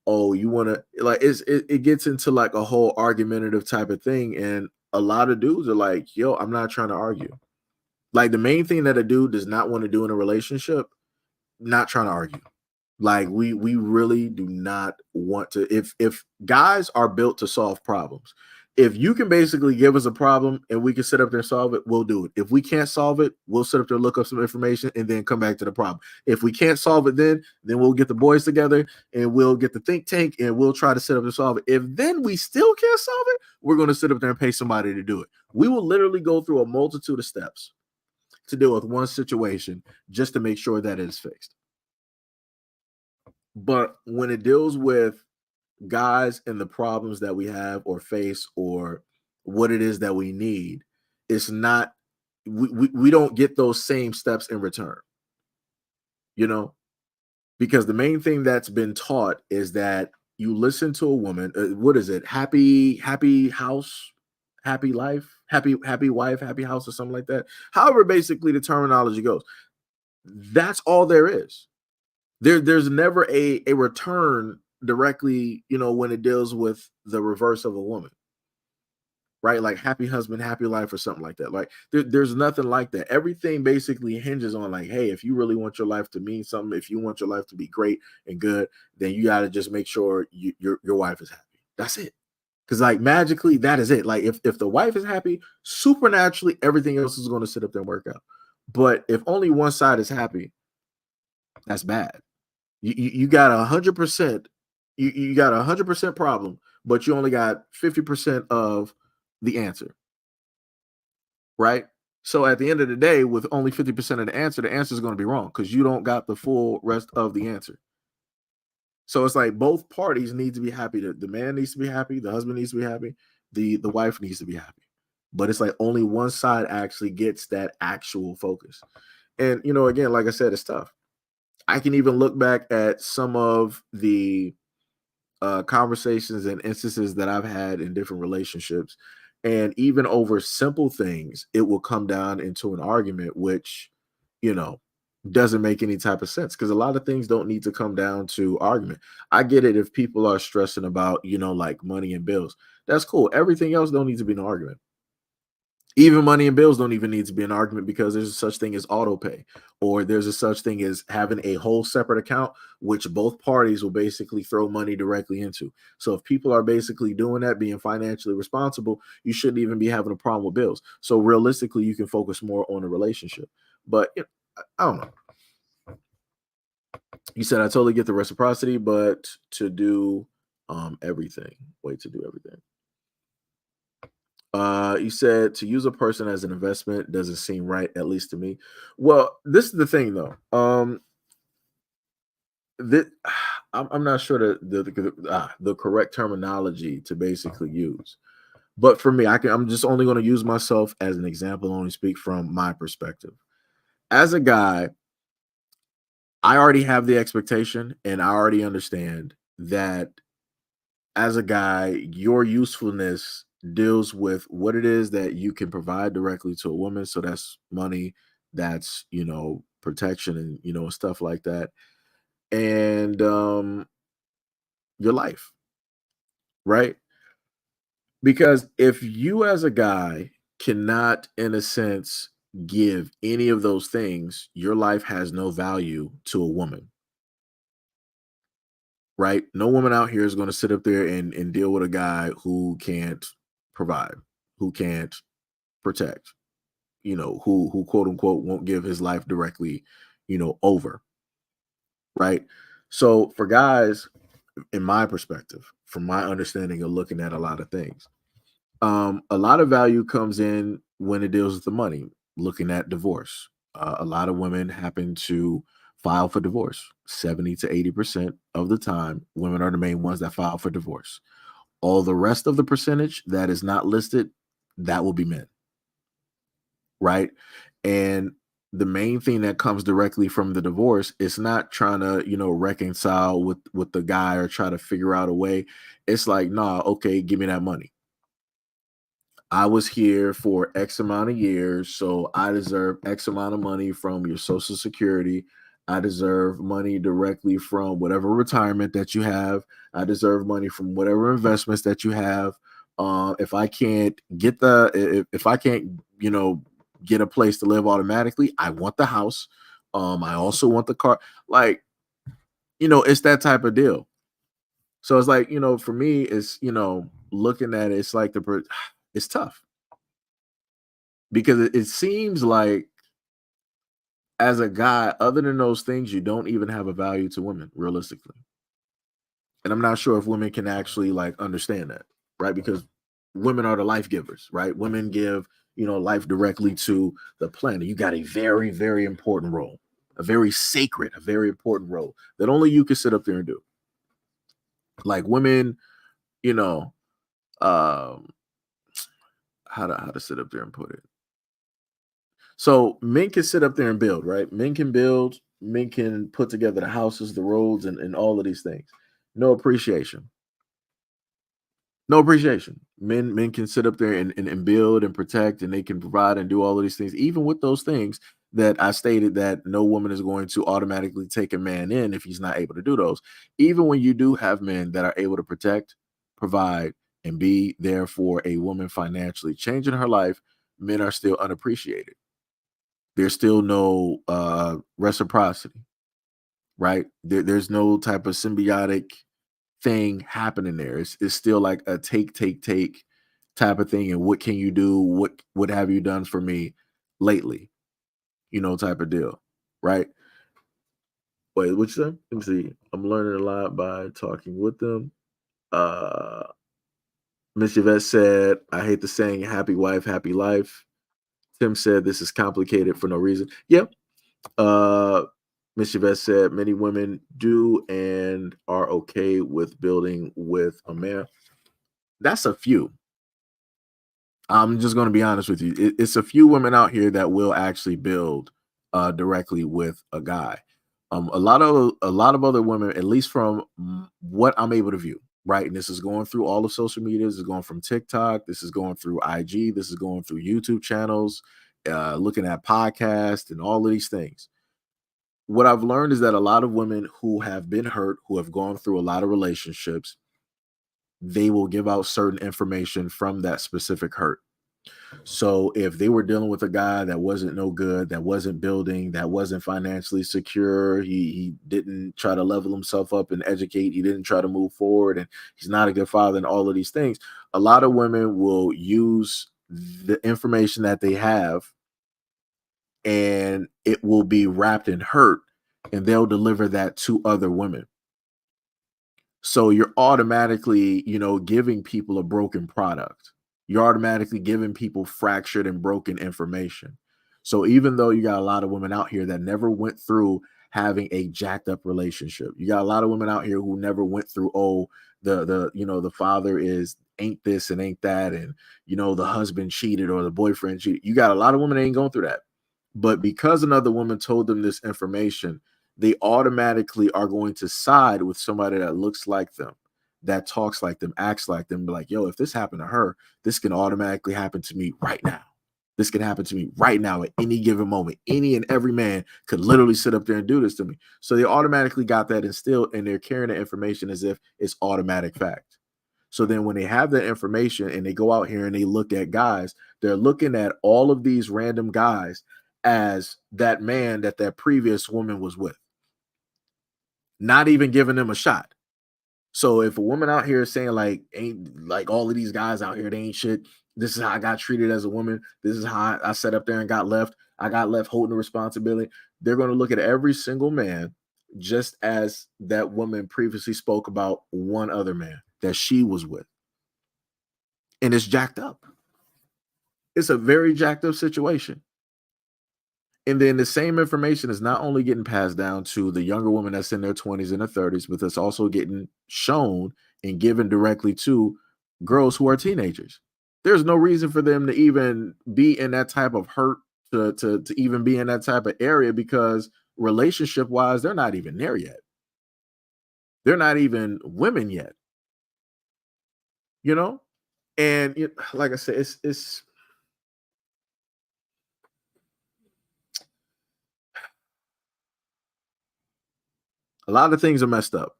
Oh, you want to, like, it gets into like a whole argumentative type of thing. And a lot of dudes are like, yo, I'm not trying to argue. Like the main thing that a dude does not want to do in a relationship, not trying to argue. Like we really do not want to. If guys are built to solve problems, if you can basically give us a problem and we can sit up there and solve it, we'll do it. If we can't solve it, we'll sit up there, look up some information, and then come back to the problem. If we can't solve it, then we'll get the boys together and we'll get the think tank and we'll try to sit up and solve it. If then we still can't solve it, we're going to sit up there and pay somebody to do it. We will literally go through a multitude of steps to deal with one situation just to make sure that it is fixed. But when it deals with guys and the problems that we have or face or what it is that we need, it's not, we don't get those same steps in return, because the main thing that's been taught is that you listen to a woman. What is it? Happy house, happy life, happy wife, happy house, or something like that. However, basically the terminology goes. That's all there is. There's never a return directly, when it deals with the reverse of a woman, right? Like happy husband, happy life, or something like that. Like there's nothing like that. Everything basically hinges on like, hey, if you really want your life to mean something, if you want your life to be great and good, then you got to just make sure your wife is happy. That's it. Because like magically, that is it. Like if the wife is happy, supernaturally, everything else is going to sit up there and work out. But if only one side is happy, that's bad. You got 100%. You got 100% problem, but you only got 50% of the answer, right? So at the end of the day, with only 50% of the answer is going to be wrong because you don't got the full rest of the answer. So it's like both parties need to be happy. The man needs to be happy. The husband needs to be happy. The wife needs to be happy. But it's like only one side actually gets that actual focus. And again, like I said, it's tough. I can even look back at some of the conversations and instances that I've had in different relationships. And even over simple things, it will come down into an argument, which, doesn't make any type of sense because a lot of things don't need to come down to argument. I get it if people are stressing about, like money and bills. That's cool. Everything else don't need to be an argument. Even money and bills don't even need to be an argument because there's a such thing as auto pay, or there's a such thing as having a whole separate account, which both parties will basically throw money directly into. So if people are basically doing that, being financially responsible, you shouldn't even be having a problem with bills. So realistically, you can focus more on a relationship. But I don't know. You said I totally get the reciprocity, but to do everything. Wait, to do everything. You said to use a person as an investment doesn't seem right, at least to me. Well, this is the thing though. That I'm not sure the correct terminology to basically use. But for me, I'm just only going to use myself as an example, only speak from my perspective. As a guy, I already have the expectation and I already understand that as a guy, your usefulness deals with what it is that you can provide directly to a woman. So that's money, that's, protection and, stuff like that. And your life, right? Because if you as a guy cannot, in a sense, give any of those things, your life has no value to a woman. Right? No woman out here is going to sit up there and deal with a guy who can't provide, who can't protect, who quote unquote won't give his life directly, over, right? So for guys, in my perspective, from my understanding of looking at a lot of things, a lot of value comes in when it deals with the money. Looking at divorce, a lot of women happen to file for divorce. 70 to 80% of the time, women are the main ones that file for divorce. All the rest of the percentage that is not listed, that will be men, right? And the main thing that comes directly from the divorce is not trying to, reconcile with the guy or try to figure out a way. It's like, nah, okay, give me that money. I was here for X amount of years, so I deserve X amount of money from your Social Security. I deserve money directly from whatever retirement that you have. I deserve money from whatever investments that you have. If I can't get if I can't, get a place to live automatically, I want the house. I also want the car. Like, it's that type of deal. So it's like, for me, it's, looking at it, it's like it's tough because it seems like as a guy, other than those things, you don't even have a value to women realistically. And I'm not sure if women can actually like understand that, right? Because women are the life givers, right? Women give, life directly to the planet. You got a very, very important role, a very sacred, a very important role that only you can sit up there and do. Like women, you know, um, how to sit up there and put it. So men can sit up there and build, right? Men can build, men can put together the houses, the roads, and all of these things. No appreciation. No appreciation. Men can sit up there and build and protect, and they can provide and do all of these things, even with those things that I stated that no woman is going to automatically take a man in if he's not able to do those. Even when you do have men that are able to protect, provide, and be there for a woman financially, changing her life, men are still unappreciated. There's still no reciprocity, right? There's no type of symbiotic thing happening there. It's still like a take type of thing. And what can you do? What have you done for me lately? Type of deal, right? Wait, which them? Let me see. I'm learning a lot by talking with them. Uh Miss Yvette said, I hate the saying happy wife, happy life. Tim said this is complicated for no reason. Yep. Miss Yvette said many women do and are okay with building with a man. That's a few. I'm just going to be honest with you. It's a few women out here that will actually build directly with a guy. A lot of other women, at least from what I'm able to view, right? And this is going through all of social media. This is going from TikTok. This is going through IG. This is going through YouTube channels, looking at podcasts and all of these things. What I've learned is that a lot of women who have been hurt, who have gone through a lot of relationships, they will give out certain information from that specific hurt. So if they were dealing with a guy that wasn't no good, that wasn't building, that wasn't financially secure, he didn't try to level himself up and educate, he didn't try to move forward, and he's not a good father and all of these things, a lot of women will use the information that they have and it will be wrapped in hurt and they'll deliver that to other women. So you're automatically, giving people a broken product. You're automatically giving people fractured and broken information. So even though you got a lot of women out here that never went through having a jacked up relationship, you got a lot of women out here who never went through, the father ain't this and ain't that, and the husband cheated or the boyfriend cheated. You got a lot of women that ain't going through that. But because another woman told them this information, they automatically are going to side with somebody that looks like them, that talks like them, acts like them, be like, yo, if this happened to her, this can automatically happen to me right now. This can happen to me right now at any given moment. Any and every man could literally sit up there and do this to me. So they automatically got that instilled and they're carrying the information as if it's automatic fact. So then when they have that information and they go out here and they look at guys, they're looking at all of these random guys as that man that previous woman was with, not even giving them a shot. So if a woman out here is saying like, ain't like all of these guys out here, they ain't shit, This is how I got treated as a woman. This is how I sat up there and got left. I got left holding the responsibility. They're going to look at every single man just as that woman previously spoke about one other man that she was with. And it's jacked up. It's a very jacked up situation. And then the same information is not only getting passed down to the younger woman that's in their 20s and their 30s, but it's also getting shown and given directly to girls who are teenagers. There's no reason for them to even be in that type of hurt, to even be in that type of area, because relationship wise, they're not even there yet. They're not even women yet, you know? And like I said, it's a lot of things are messed up.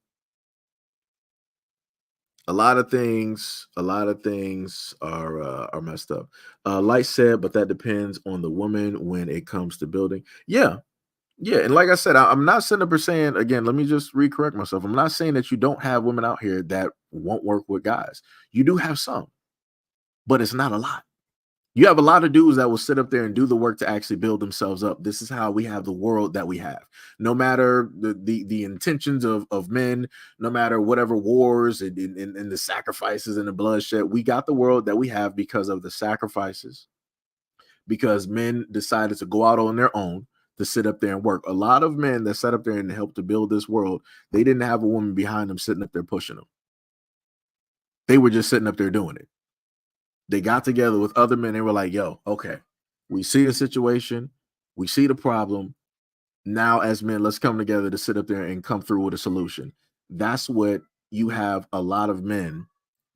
A lot of things are messed up. Light said, but that depends on the woman when it comes to building. Yeah, yeah. And like I said, I'm not sitting up saying, again, let me just recorrect myself. I'm not saying that you don't have women out here that won't work with guys. You do have some, but it's not a lot. You have a lot of dudes that will sit up there and do the work to actually build themselves up. This is how we have the world that we have. No matter the intentions of men, no matter whatever wars and the sacrifices and the bloodshed, we got the world that we have because of the sacrifices, because men decided to go out on their own to sit up there and work. A lot of men that sat up there and helped to build this world, they didn't have a woman behind them sitting up there pushing them. They were just sitting up there doing it. They got together with other men. They were like, yo, okay, we see the situation. We see the problem. Now, as men, let's come together to sit up there and come through with a solution. That's what you have a lot of men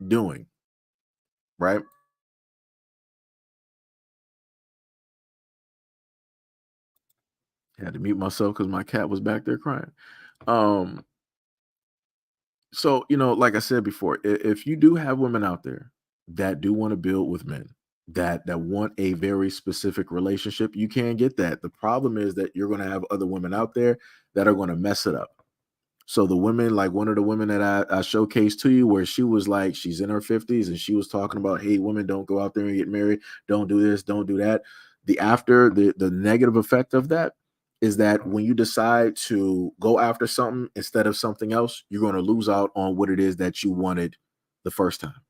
doing, right? I had to mute myself because my cat was back there crying. So, like I said before, if you do have women out there that do want to build with men, that want a very specific relationship, you can get that. The problem is that you're going to have other women out there that are going to mess it up. So the women, like one of the women that I showcased to you, where she was like, she's in her 50s and she was talking about, hey, women, don't go out there and get married. Don't do this, don't do that. The negative effect of that is that when you decide to go after something instead of something else, you're going to lose out on what it is that you wanted the first time,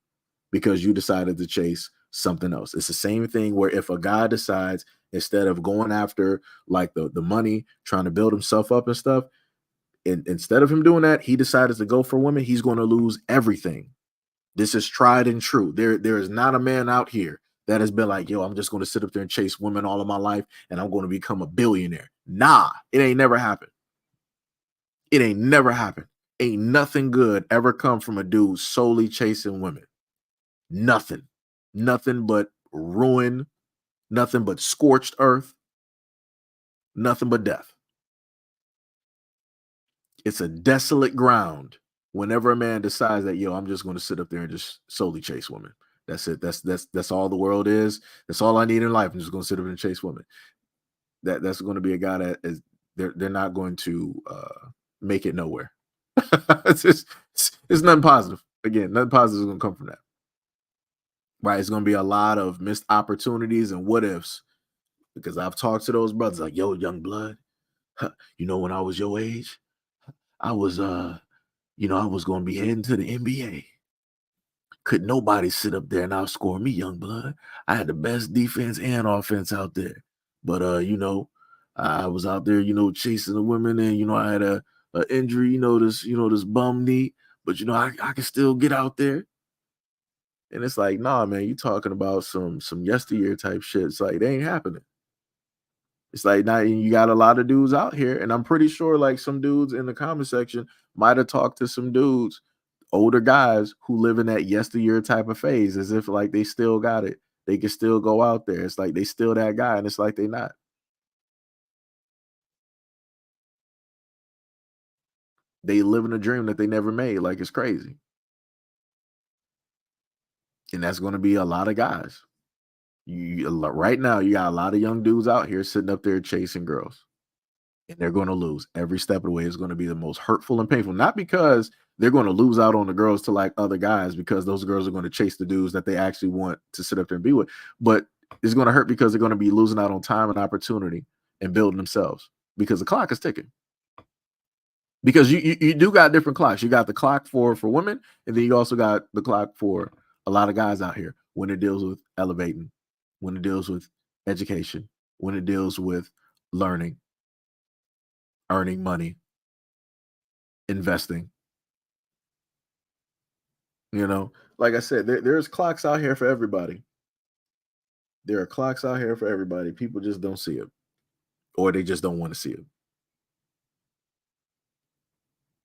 because you decided to chase something else. It's the same thing where if a guy decides, instead of going after like the money, trying to build himself up and stuff, instead of him doing that, he decided to go for women, he's going to lose everything. This is tried and true. There is not a man out here that has been like, yo, I'm just going to sit up there and chase women all of my life and I'm going to become a billionaire. Nah, it ain't never happened. It ain't never happened. Ain't nothing good ever come from a dude solely chasing women. Nothing. Nothing but ruin, nothing but scorched earth, nothing but death. It's a desolate ground whenever a man decides that, yo, I'm just going to sit up there and just solely chase women. That's it. That's all the world is. That's all I need in life. I'm just going to sit up and chase women. That's going to be a guy that is, they're not going to make it nowhere. it's nothing positive. Again, nothing positive is going to come from that. Right? It's going to be a lot of missed opportunities and what ifs, because I've talked to those brothers like, yo, young blood, when I was your age, I was I was going to be heading to the NBA. Could nobody sit up there and outscore me, young blood. I had the best defense and offense out there. But I was out there, chasing the women, and I had a injury, this bum knee, but I can still get out there. And it's like, nah, man, you talking about some yesteryear type shit. It's like, they ain't happening. It's like, now you got a lot of dudes out here, and I'm pretty sure like some dudes in the comment section might have talked to some dudes, older guys who live in that yesteryear type of phase, as if like they still got it. They can still go out there. It's like they still that guy, and it's like they not. They live in a dream that they never made. Like, it's crazy. And that's going to be a lot of guys. Right now, you got a lot of young dudes out here sitting up there chasing girls. and they're going to lose every step of the way. Is going to be the most hurtful and painful, not because they're going to lose out on the girls to like other guys, because those girls are going to chase the dudes that they actually want to sit up there and be with, but it's going to hurt because they're going to be losing out on time and opportunity and building themselves, because the clock is ticking. Because you do got different clocks. You got the clock for women, and then you also got the clock for a lot of guys out here when it deals with elevating, when it deals with education, when it deals with learning, earning money, investing. You know, like I said, there's clocks out here for everybody. There are clocks out here for everybody. People just don't see it, or they just don't want to see it.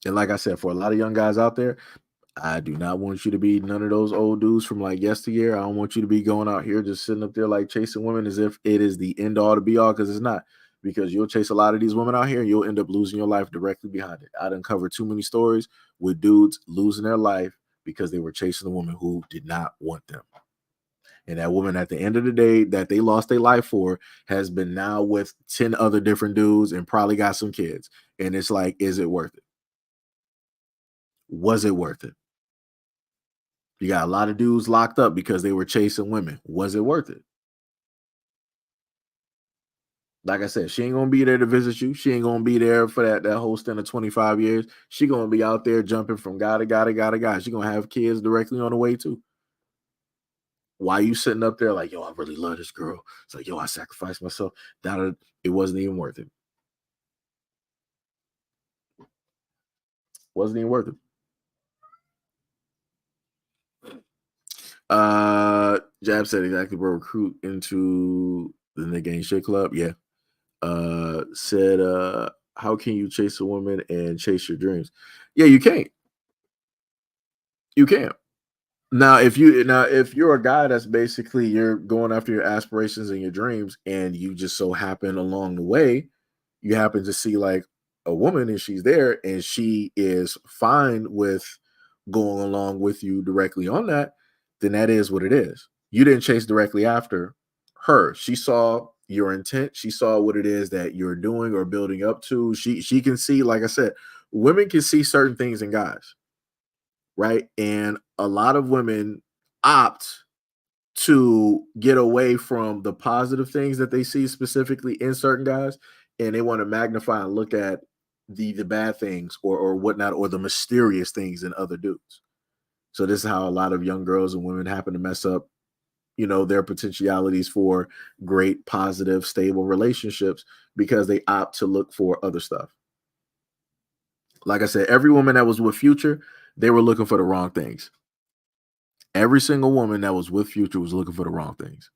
And like I said, for a lot of young guys out there, I do not want you to be none of those old dudes from like yesteryear. I don't want you to be going out here just sitting up there like chasing women as if it is the end all to be all, because it's not. Because you'll chase a lot of these women out here and you'll end up losing your life directly behind it. I done covered too many stories with dudes losing their life because they were chasing a woman who did not want them. And that woman at the end of the day that they lost their life for has been now with 10 other different dudes and probably got some kids. And it's like, is it worth it? Was it worth it? You got a lot of dudes locked up because they were chasing women. Was it worth it? Like I said, she ain't gonna be there to visit you. She ain't gonna be there for that whole stint of 25 years. She gonna be out there jumping from guy to guy to guy to guy. She gonna have kids directly on the way too. Why you sitting up there like, yo, I really love this girl? It's like, yo, I sacrificed myself. It wasn't even worth it. Wasn't even worth it. Jab said exactly, bro. Recruit into the nigga ain't shit club. Yeah. Said, how can you chase a woman and chase your dreams? Yeah, you can't. You can't. Now, if you're a guy that's basically you're going after your aspirations and your dreams, and you just so happen along the way, you happen to see like a woman and she's there and she is fine with going along with you directly on that, then that is what it is. You didn't chase directly after her. She saw your intent. She saw what it is that you're doing or building up to. She can see, like I said, women can see certain things in guys, right? And a lot of women opt to get away from the positive things that they see specifically in certain guys, and they want to magnify and look at the bad things or whatnot, or the mysterious things in other dudes. So this is how a lot of young girls and women happen to mess up, their potentialities for great, positive, stable relationships, because they opt to look for other stuff. Like I said, every woman that was with Future, they were looking for the wrong things. Every single woman that was with Future was looking for the wrong things.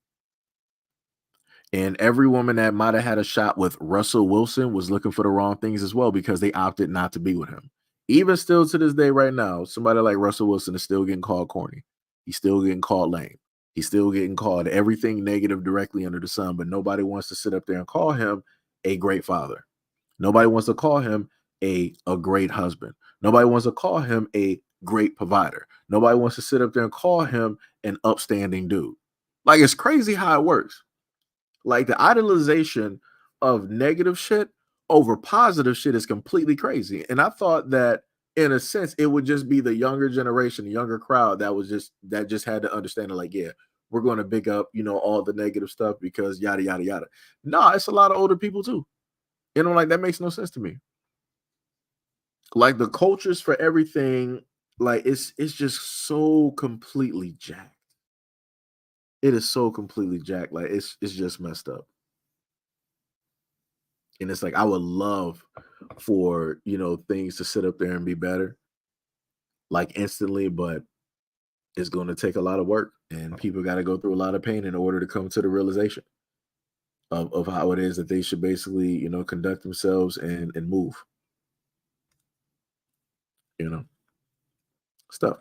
And every woman that might have had a shot with Russell Wilson was looking for the wrong things as well, because they opted not to be with him. Even still to this day right now, somebody like Russell Wilson is still getting called corny. He's still getting called lame. He's still getting called everything negative directly under the sun, but nobody wants to sit up there and call him a great father. Nobody wants to call him a great husband. Nobody wants to call him a great provider. Nobody wants to sit up there and call him an upstanding dude. Like, it's crazy how it works. Like, the idolization of negative shit over positive shit is completely crazy. And I thought that in a sense it would just be the younger generation, the younger crowd that just had to understand it, like, yeah, we're going to big up, all the negative stuff because yada yada yada. No, it's a lot of older people too. Like, that makes no sense to me. Like, the cultures for everything, like, it's just so completely jacked. It is so completely jacked. Like, it's just messed up. And it's like, I would love for, things to sit up there and be better, like, instantly, but it's going to take a lot of work, and people got to go through a lot of pain in order to come to the realization of how it is that they should basically, conduct themselves and move, stuff.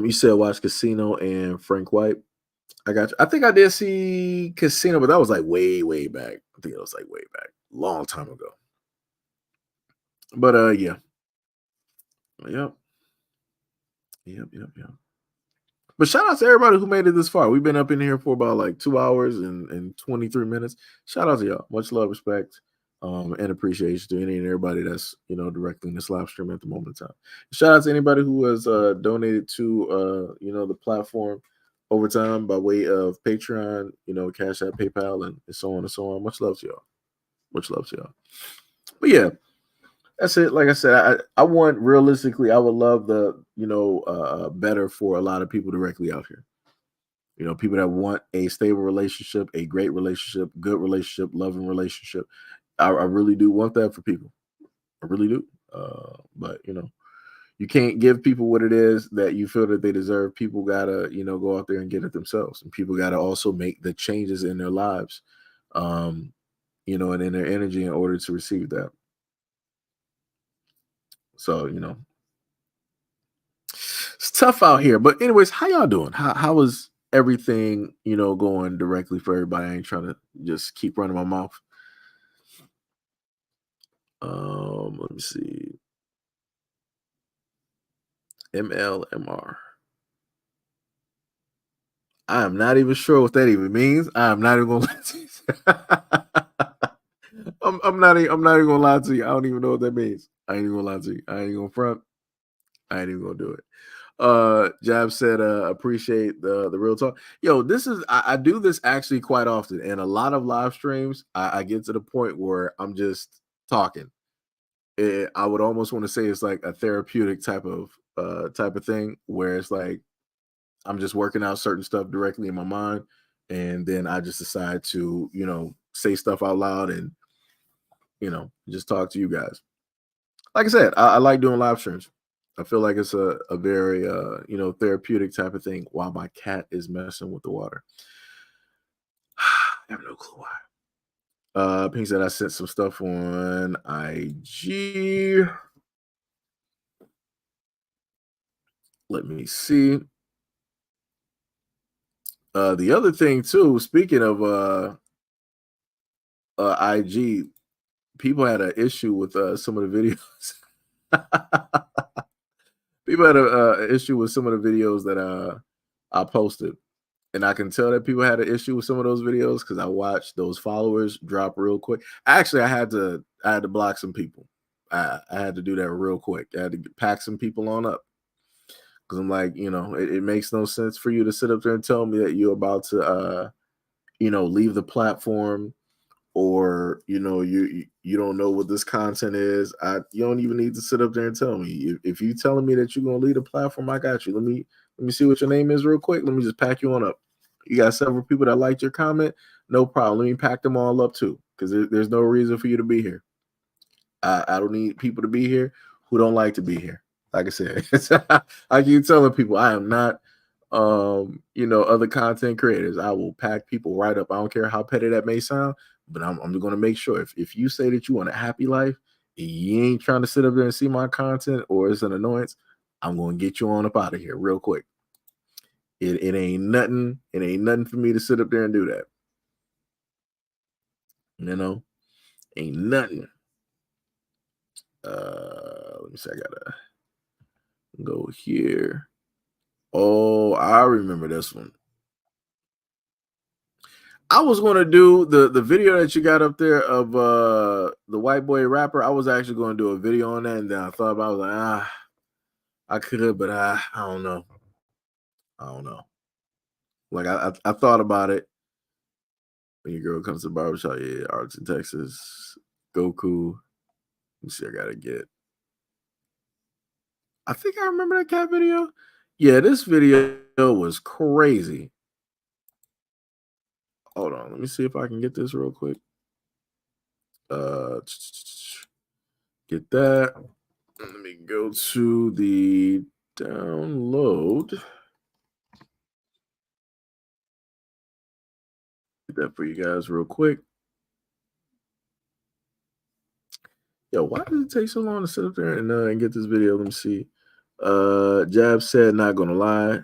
You said watch Casino and Frank White. I got you. I think I did see Casino, but that was like way, way back. I think it was like way back, long time ago. But yeah. Yep. But shout out to everybody who made it this far. We've been up in here for about like 2 hours and 23 minutes. Shout out to y'all. Much love, respect, and appreciation to any and everybody that's, directly in this live stream at the moment in time. Shout out to anybody who has donated to the platform over time by way of Patreon, Cash App, PayPal, and so on and so on. Much love to y'all. Much love to y'all. But yeah, that's it. Like I said, I want, realistically, I would love the, better for a lot of people directly out here. People that want a stable relationship, a great relationship, good relationship, loving relationship. I really do want that for people. I really do. But you can't give people what it is that you feel that they deserve. People gotta, go out there and get it themselves. And people gotta also make the changes in their lives, and in their energy in order to receive that. So, it's tough out here. But anyways, how y'all doing? How is everything, going directly for everybody? I ain't trying to just keep running my mouth. Let me see. MLMR. I am not even sure what that even means. I am not even gonna lie to you. I'm not even gonna lie to you. I don't even know what that means. I ain't even gonna lie to you. I ain't gonna front. I ain't even gonna do it. Jab said, appreciate the real talk. Yo, I do this actually quite often, and a lot of live streams, I get to the point where I'm just talking. I would almost want to say it's like a therapeutic type of thing, where it's like I'm just working out certain stuff directly in my mind, and then I just decide to, say stuff out loud and, just talk to you guys. Like I said, I like doing live streams. I feel like it's a very, therapeutic type of thing while my cat is messing with the water. I have no clue why. Pink said I sent some stuff on IG. Let me see. The other thing too, speaking of IG, people had an issue with some of the videos. People had an issue with some of the videos that I posted, and I can tell that people had an issue with some of those videos because I watched those followers drop real quick. Actually, I had to block some people. I had to do that real quick. I had to pack some people on up because I'm like, it makes no sense for you to sit up there and tell me that you're about to, leave the platform, or you don't know what this content is. You don't even need to sit up there and tell me. If you telling me that you're gonna leave the platform, I got you. Let me see what your name is real quick. Let me just pack you on up. You got several people that liked your comment, no problem. Let me pack them all up too, because there's no reason for you to be here. I don't need people to be here who don't like to be here. Like I said, I keep telling people I am not other content creators. I will pack people right up. I don't care how petty that may sound, but I'm going to make sure if you say that you want a happy life, and you ain't trying to sit up there and see my content, or it's an annoyance, I'm going to get you on up out of here real quick. It ain't nothing. It ain't nothing for me to sit up there and do that. Ain't nothing. Let me see. I gotta go here. Oh, I remember this one. I was going to do the video that you got up there of the white boy rapper. I was actually going to do a video on that, and then I thought about it. I was like, I could, but I don't know. I don't know. Like I thought about it. When your girl comes to the barbershop, yeah, Arts in Texas, Goku. Let me see, I gotta get. I think I remember that cat video. Yeah, this video was crazy. Hold on, let me see if I can get this real quick. Get that. Let me go to the download. Get that for you guys real quick. Yo, why does it take so long to sit up there and get this video? Let me see. Jab said, not gonna lie.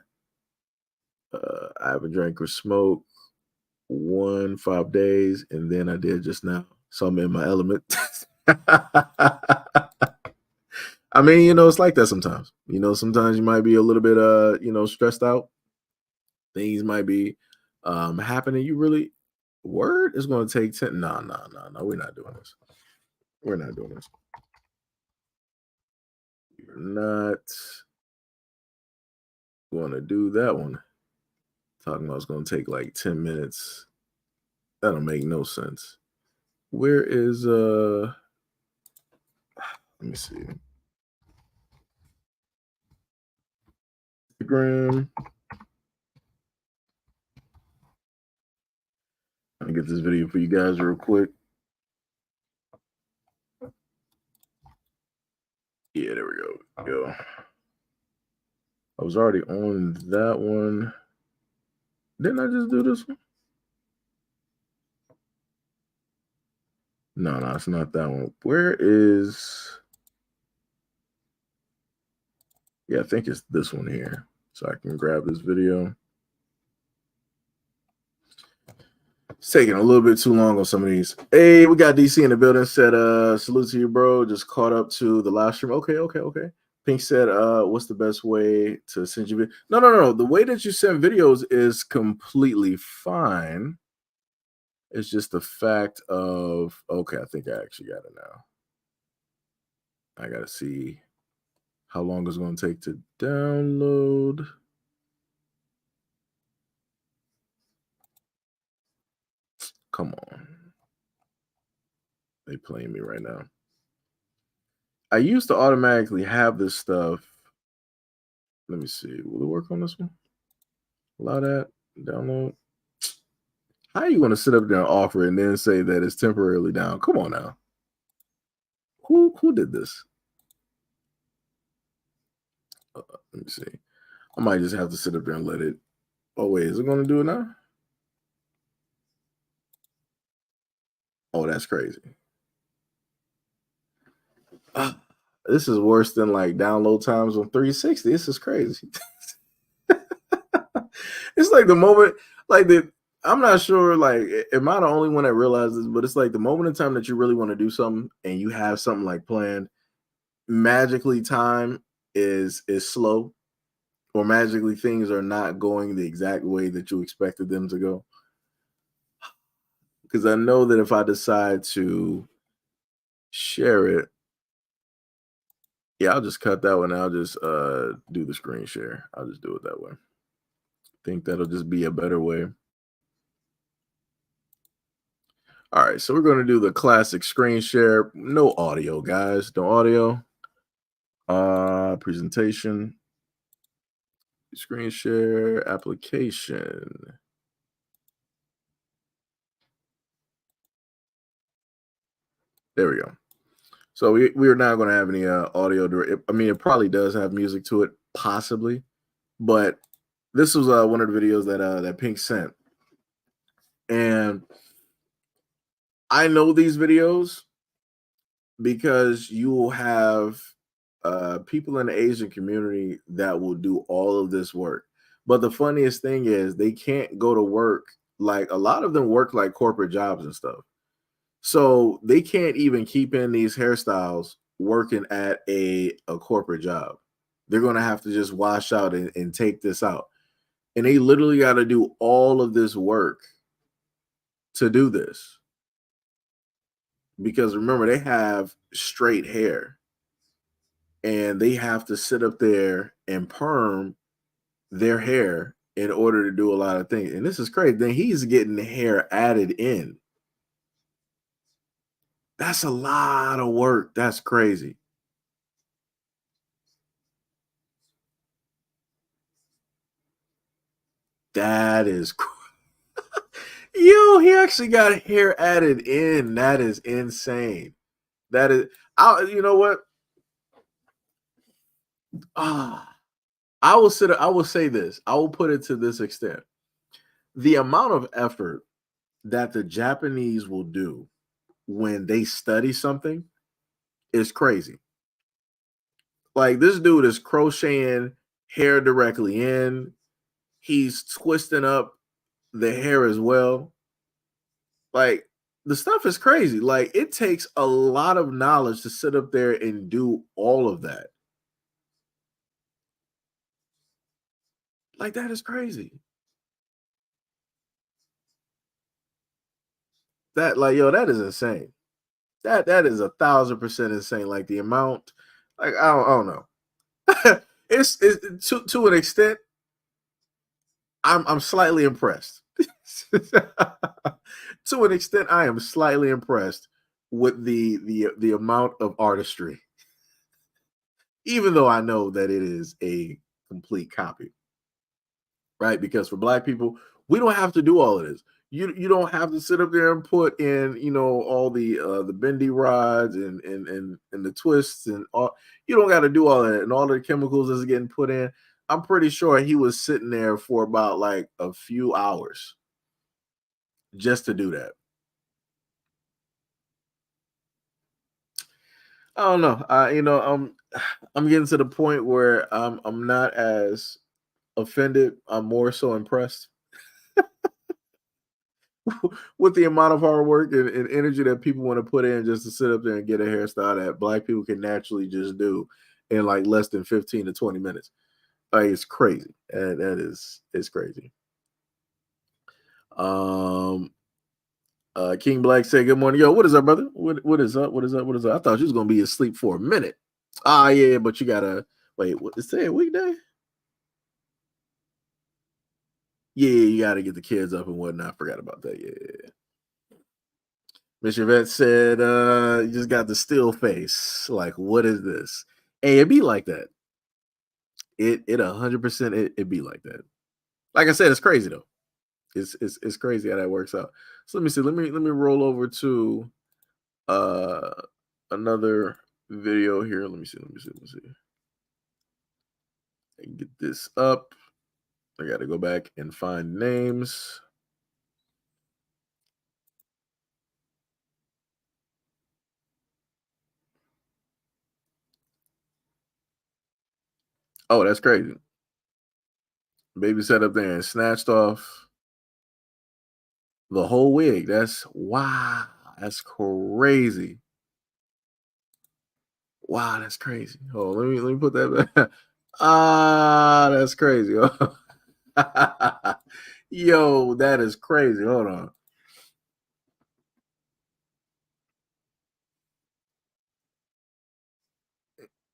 I haven't drank or smoked 5 days, and then I did just now. So I'm in my element. I mean, it's like that sometimes. Sometimes you might be a little bit stressed out, things might be happening. You really word is going to take 10. No. We're not doing this. We're not doing this. You're not going to do that one. Talking about it's going to take like 10 minutes. That'll make no sense. Where is let me see. Instagram. Let me get this video for you guys real quick. Yeah, there we go. I was already on that one. Didn't I just do this one? No, it's not that one. Where is... Yeah, I think it's this one here. So I can grab this video. It's taking a little bit too long on some of these. Hey, we got DC in the building. Said, salute to you, bro. Just caught up to the live stream. Okay. Pink said, what's the best way to send you video? No. The way that you send videos is completely fine. It's just the fact of, okay, I think I actually got it now. I got to see how long it's going to take to download. Come on. They playing me right now. I used to automatically have this stuff. Let me see. Will it work on this one? Allow that. Download. How are you going to sit up there and offer it and then say that it's temporarily down? Come on now. Who did this? Let me see. I might just have to sit up there and let it. Oh, wait. Is it going to do it now? Oh, that's crazy. This is worse than like download times on 360. This is crazy. It's like the moment, like I'm not sure, like, am I the only one that realizes this, but it's like the moment in time that you really want to do something and you have something like planned, magically time is slow, or magically things are not going the exact way that you expected them to go. Because I know that if I decide to share it, yeah, I'll just cut that one. I'll just do the screen share. I'll just do it that way. I think that'll just be a better way. All right, so we're going to do the classic screen share. No audio, guys. No audio. Presentation. Screen share application. There we go. So we are not going to have any audio. I mean, it probably does have music to it, possibly. But this was one of the videos that Pink sent. And I know these videos because you will have people in the Asian community that will do all of this work. But the funniest thing is they can't go to work. Like, a lot of them work like corporate jobs and stuff. So they can't even keep in these hairstyles working at a corporate job. They're going to have to just wash out and take this out. And they literally got to do all of this work to do this. Because remember, they have straight hair. And they have to sit up there and perm their hair in order to do a lot of things. And this is crazy. Then he's getting the hair added in. That's a lot of work. That's crazy. That is yo, he actually got hair added in. That is insane. That is, you know what? I will say this. I will put it to this extent. The amount of effort that the Japanese will do when they study something is crazy. Like, this dude is crocheting hair directly in. He's twisting up the hair as well. Like, the stuff is crazy. Like, it takes a lot of knowledge to sit up there and do all of that. Like, that is crazy. That like yo, that is insane. That is 1,000% insane. Like the amount, like I don't know. it's to an extent. I'm slightly impressed. To an extent, I am slightly impressed with the amount of artistry, even though I know that it is a complete copy, right? Because for Black people, we don't have to do all of this. You don't have to sit up there and put in, you know, all the bendy rods and the twists and all. You don't got to do all that and all the chemicals that's getting put in. I'm pretty sure he was sitting there for about like a few hours just to do that. I don't know. I'm getting to the point where I'm not as offended. I'm more so impressed with the amount of hard work and energy that people want to put in just to sit up there and get a hairstyle that Black people can naturally just do in like less than 15 to 20 minutes. Like it's crazy. And it's crazy. King Black said, "Good morning, yo. What is up, brother? What is up? What is up? What is up? I thought you was gonna be asleep for a minute. Ah, yeah, but you gotta wait. What is today? A weekday? Yeah, you gotta get the kids up and whatnot. I forgot about that. Yeah. Miss Yvette said, you just got the still face. Like, what is this? Hey, it be like that. It 100% it be like that. Like I said, it's crazy though. It's crazy how that works out. So let me see. Let me roll over to another video here. Let me see. I can get this up. I gotta go back and find names. Oh, that's crazy. Baby sat up there and snatched off the whole wig. That's wow. That's crazy. Wow, that's crazy. Oh, let me put that back. Ah, that's crazy. Yo, that is crazy. Hold on.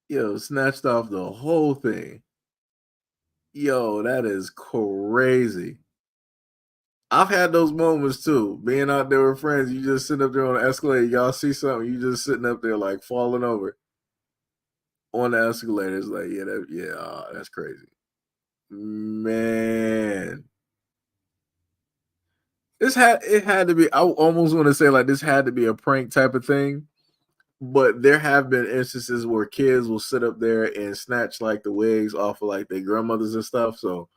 Yo, snatched off the whole thing. Yo, that is crazy. I've had those moments too. Being out there with friends, you just sit up there on the escalator, y'all see something, you just sitting up there like falling over on the escalator. It's like, that's crazy. Man. It had to be, I almost want to say like this had to be a prank type of thing. But there have been instances where kids will sit up there and snatch like the wigs off of like their grandmothers and stuff. So,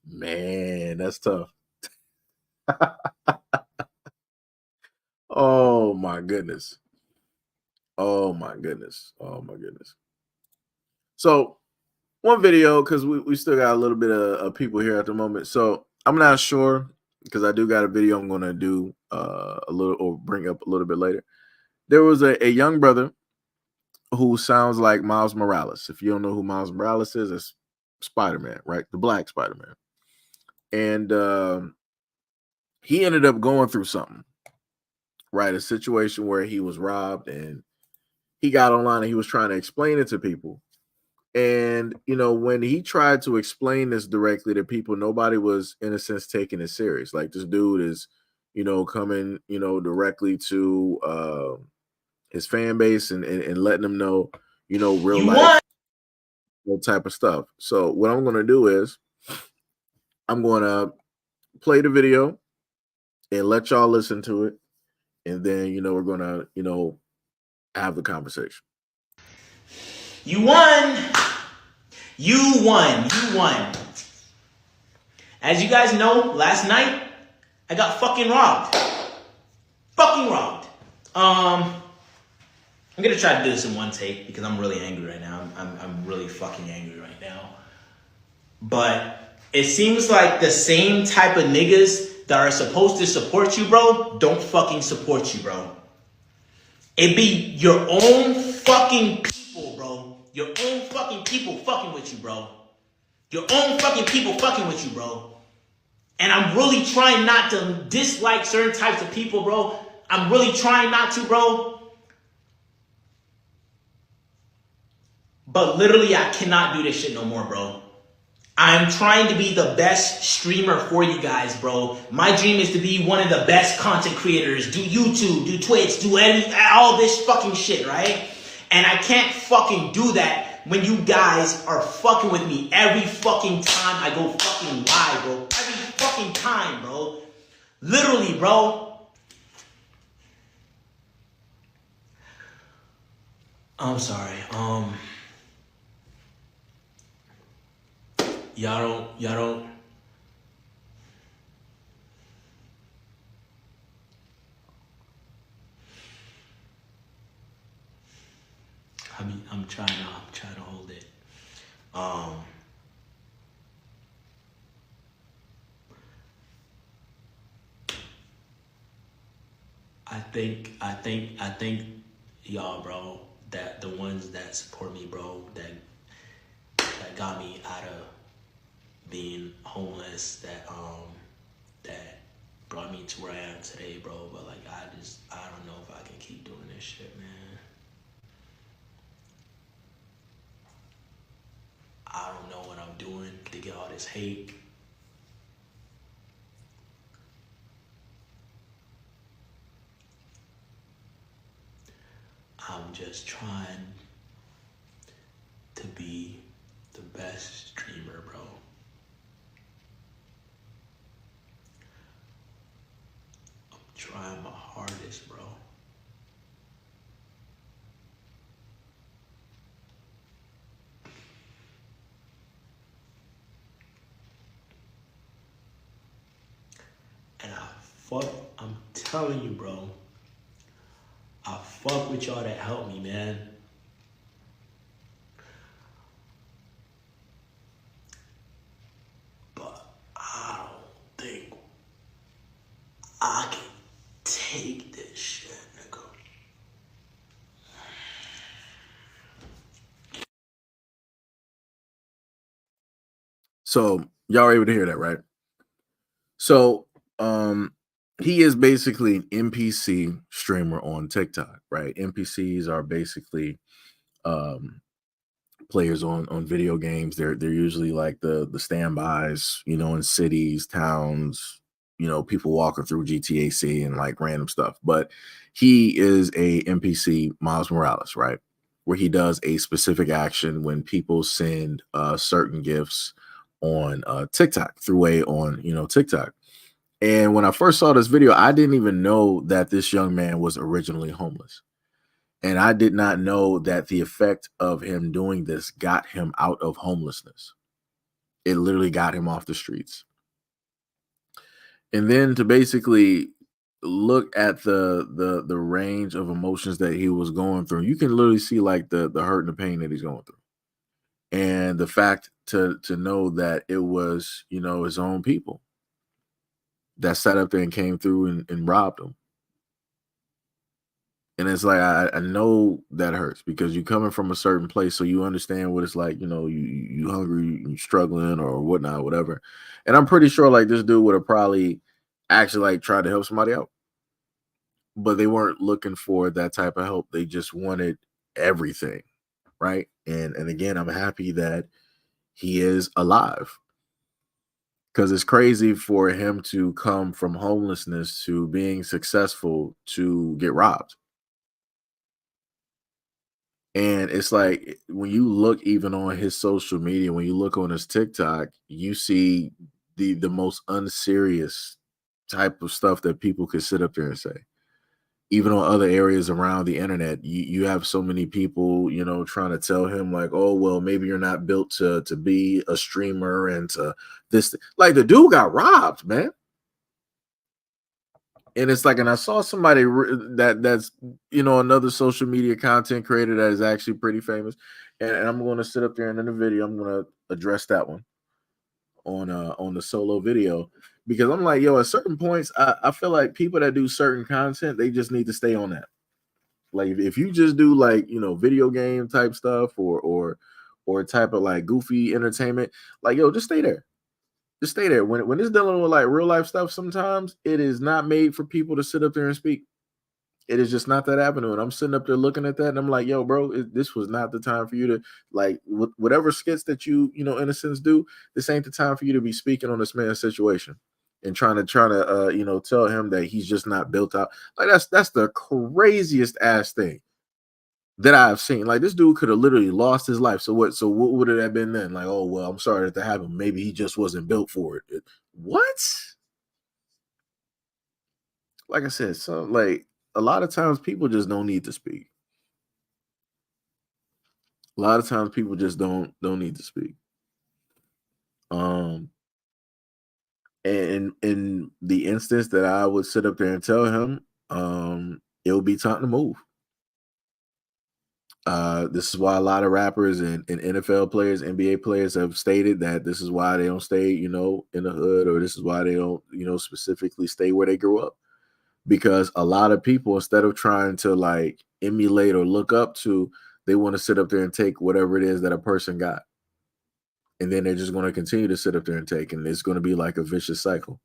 man, that's tough. Oh my goodness. Oh my goodness. Oh my goodness. So, one video, because we still got a little bit of people here at the moment. So, I'm not sure because I do got a video I'm going to do a little or bring up a little bit later. There was a young brother who sounds like Miles Morales. If you don't know who Miles Morales is, it's Spider-Man, right? The Black Spider-Man. And he ended up going through something, right? A situation where he was robbed and he got online and he was trying to explain it to people. And, you know, when he tried to explain this directly to people, nobody was, in a sense, taking it serious. Like this dude is, you know, coming, you know, directly to his fan base and letting them know, you know, real life type of stuff. So what I'm going to do is I'm going to play the video and let y'all listen to it. And then, you know, we're going to, you know, have the conversation. You won. You won. You won. As you guys know, last night, I got fucking robbed. Fucking robbed. I'm gonna try to do this in one take because I'm really angry right now. I'm really fucking angry right now. But it seems like the same type of niggas that are supposed to support you, bro, don't fucking support you, bro. It be your own fucking people, bro. Your own fucking people fucking with you, bro. Your own fucking people fucking with you, bro. And I'm really trying not to dislike certain types of people, bro. I'm really trying not to, bro. But literally, I cannot do this shit no more, bro. I'm trying to be the best streamer for you guys, bro. My dream is to be one of the best content creators. Do YouTube, do Twitch, do all this fucking shit, right? And I can't fucking do that when you guys are fucking with me every fucking time I go fucking live, bro. Every fucking time, bro. Literally, bro. I'm sorry. Y'all don't. I mean, I'm trying to hold it. I think y'all, bro, that the ones that support me, bro, that got me out of being homeless, that brought me to where I am today, bro. But like, I don't know if I can keep doing this shit, man. I don't know what I'm doing to get all this hate. I'm just trying to be the best streamer, bro. I'm trying my hardest, bro. And I'm telling you, bro, I fuck with y'all that help me, man. But I don't think I can take this shit, nigga. So y'all are able to hear that, right? So he is basically an NPC streamer on TikTok, right? NPCs are basically players on video games. They're usually like the standbys, you know, in cities, towns, you know, people walking through GTAC and like random stuff. But he is a NPC, Miles Morales, right? Where he does a specific action when people send certain gifts on TikTok on TikTok. And when I first saw this video, I didn't even know that this young man was originally homeless. And I did not know that the effect of him doing this got him out of homelessness. It literally got him off the streets. And then to basically look at the range of emotions that he was going through, you can literally see like the hurt and the pain that he's going through. And the fact to know that it was, you know, his own people that sat up there and came through and robbed him. And it's like, I know that hurts because you're coming from a certain place, so you understand what it's like, you know, you hungry, you struggling or whatnot, whatever. And I'm pretty sure like this dude would have probably actually like tried to help somebody out. But they weren't looking for that type of help. They just wanted everything, right? And again, I'm happy that he is alive. Because it's crazy for him to come from homelessness to being successful to get robbed. And it's like when you look even on his social media, when you look on his TikTok, you see the most unserious type of stuff that people could sit up there and say. Even on other areas around the internet, you have so many people, you know, trying to tell him like, oh, well, maybe you're not built to be a streamer and to this. Like the dude got robbed, man. And it's like, and I saw somebody that's, you know, another social media content creator that is actually pretty famous. And I'm going to sit up there and in the video, I'm going to address that one on the solo video, because I'm like, yo, at certain points, I feel like people that do certain content, they just need to stay on that. Like if you just do like, you know, video game type stuff or type of like goofy entertainment, like, yo, just stay there. Just stay there. When it's dealing with like real life stuff, sometimes it is not made for people to sit up there and speak. It is just not that avenue. And I'm sitting up there looking at that, and I'm like, yo, bro, this was not the time for you to like whatever skits that you in a sense do. This ain't the time for you to be speaking on this man's situation and trying to tell him that he's just not built out. Like that's the craziest ass thing that I've seen. Like this dude could have literally lost his life. So what would it have been then? Like, oh well, I'm sorry that happened. Maybe he just wasn't built for it. What? Like I said, so like a lot of times people just don't need to speak. A lot of times people just don't need to speak. And in the instance that I would sit up there and tell him, it would be time to move. This is why a lot of rappers and NFL players, NBA players have stated that this is why they don't stay, in the hood, or this is why they don't, specifically stay where they grew up. Because a lot of people, instead of trying to like emulate or look up to, they want to sit up there and take whatever it is that a person got. And then they're just going to continue to sit up there and take, and it's going to be like a vicious cycle.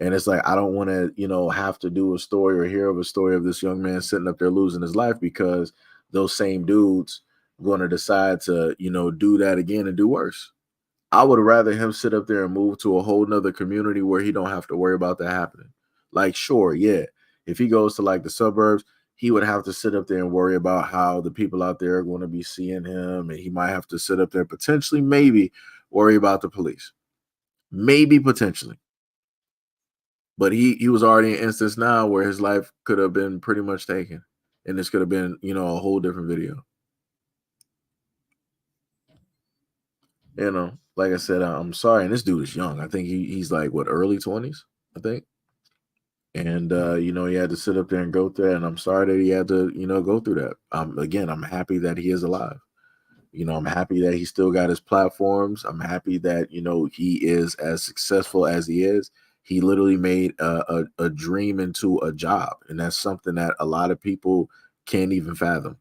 And it's like, I don't want to, have to do a story or hear of a story of this young man sitting up there losing his life because those same dudes going to decide to, do that again and do worse. I would rather him sit up there and move to a whole nother community where he don't have to worry about that happening. Like, sure, yeah. If he goes to like the suburbs, he would have to sit up there and worry about how the people out there are going to be seeing him. And he might have to sit up there, potentially, maybe worry about the police. Maybe potentially. But he was already in an instance now where his life could have been pretty much taken. And this could have been, a whole different video. Like I said, I'm sorry. And this dude is young. I think he's like, what, early 20s, I think. And, he had to sit up there and go through that. And I'm sorry that he had to, go through that. Again, I'm happy that he is alive. I'm happy that he still got his platforms. I'm happy that, he is as successful as he is. He literally made a dream into a job. And that's something that a lot of people can't even fathom.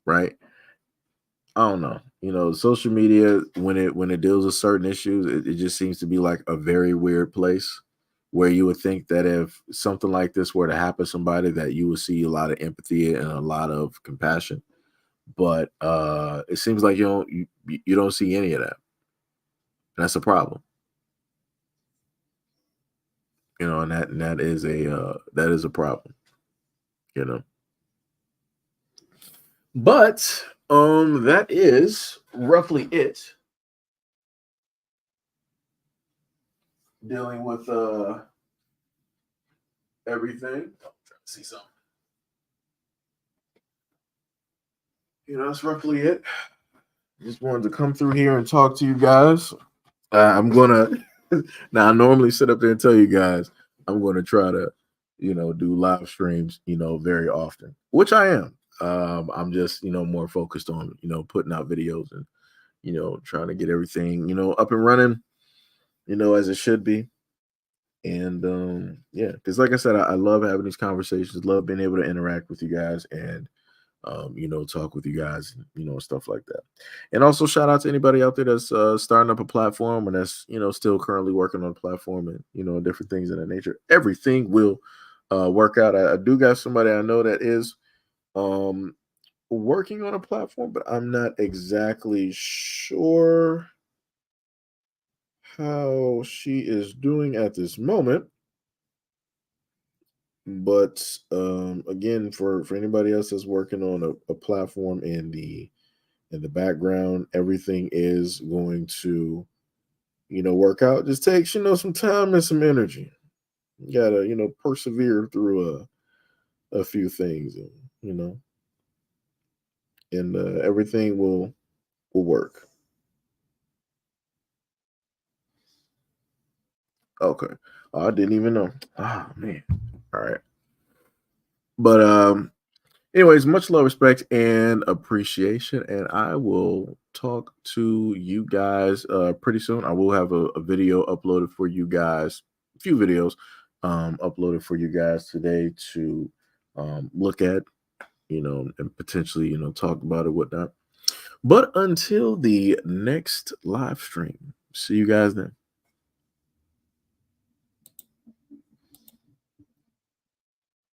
Right? I don't know. Social media, when it deals with certain issues, it just seems to be like a very weird place where you would think that if something like this were to happen to somebody, that you would see a lot of empathy and a lot of compassion. But it seems like you don't see any of that. And that's a problem. And that is a problem. But that is roughly it. Dealing with everything. I'm trying to see something. That's roughly it. Just wanted to come through here and talk to you guys. I'm gonna now I normally sit up there and tell you guys I'm gonna try to, do live streams, very often, which I am. I'm just, more focused on, putting out videos and, trying to get everything, up and running, as it should be. And yeah, because like I said, I love having these conversations, love being able to interact with you guys and talk with you guys, stuff like that. And also shout out to anybody out there that's starting up a platform and that's, still currently working on a platform and, different things of that nature. Everything will work out. I do got somebody I know that is working on a platform, but I'm not exactly sure how she is doing at this moment. But again, for anybody else that's working on a platform in the background, everything is going to work out. Just takes some time and some energy. You gotta persevere through a few things, and everything will work. Okay. I didn't even know. Ah, man. All right. But anyways, much love, respect, and appreciation. And I will talk to you guys pretty soon. I will have a video uploaded for you guys, a few videos uploaded for you guys today to look at, and potentially, talk about it, whatnot. But until the next live stream, See you guys then.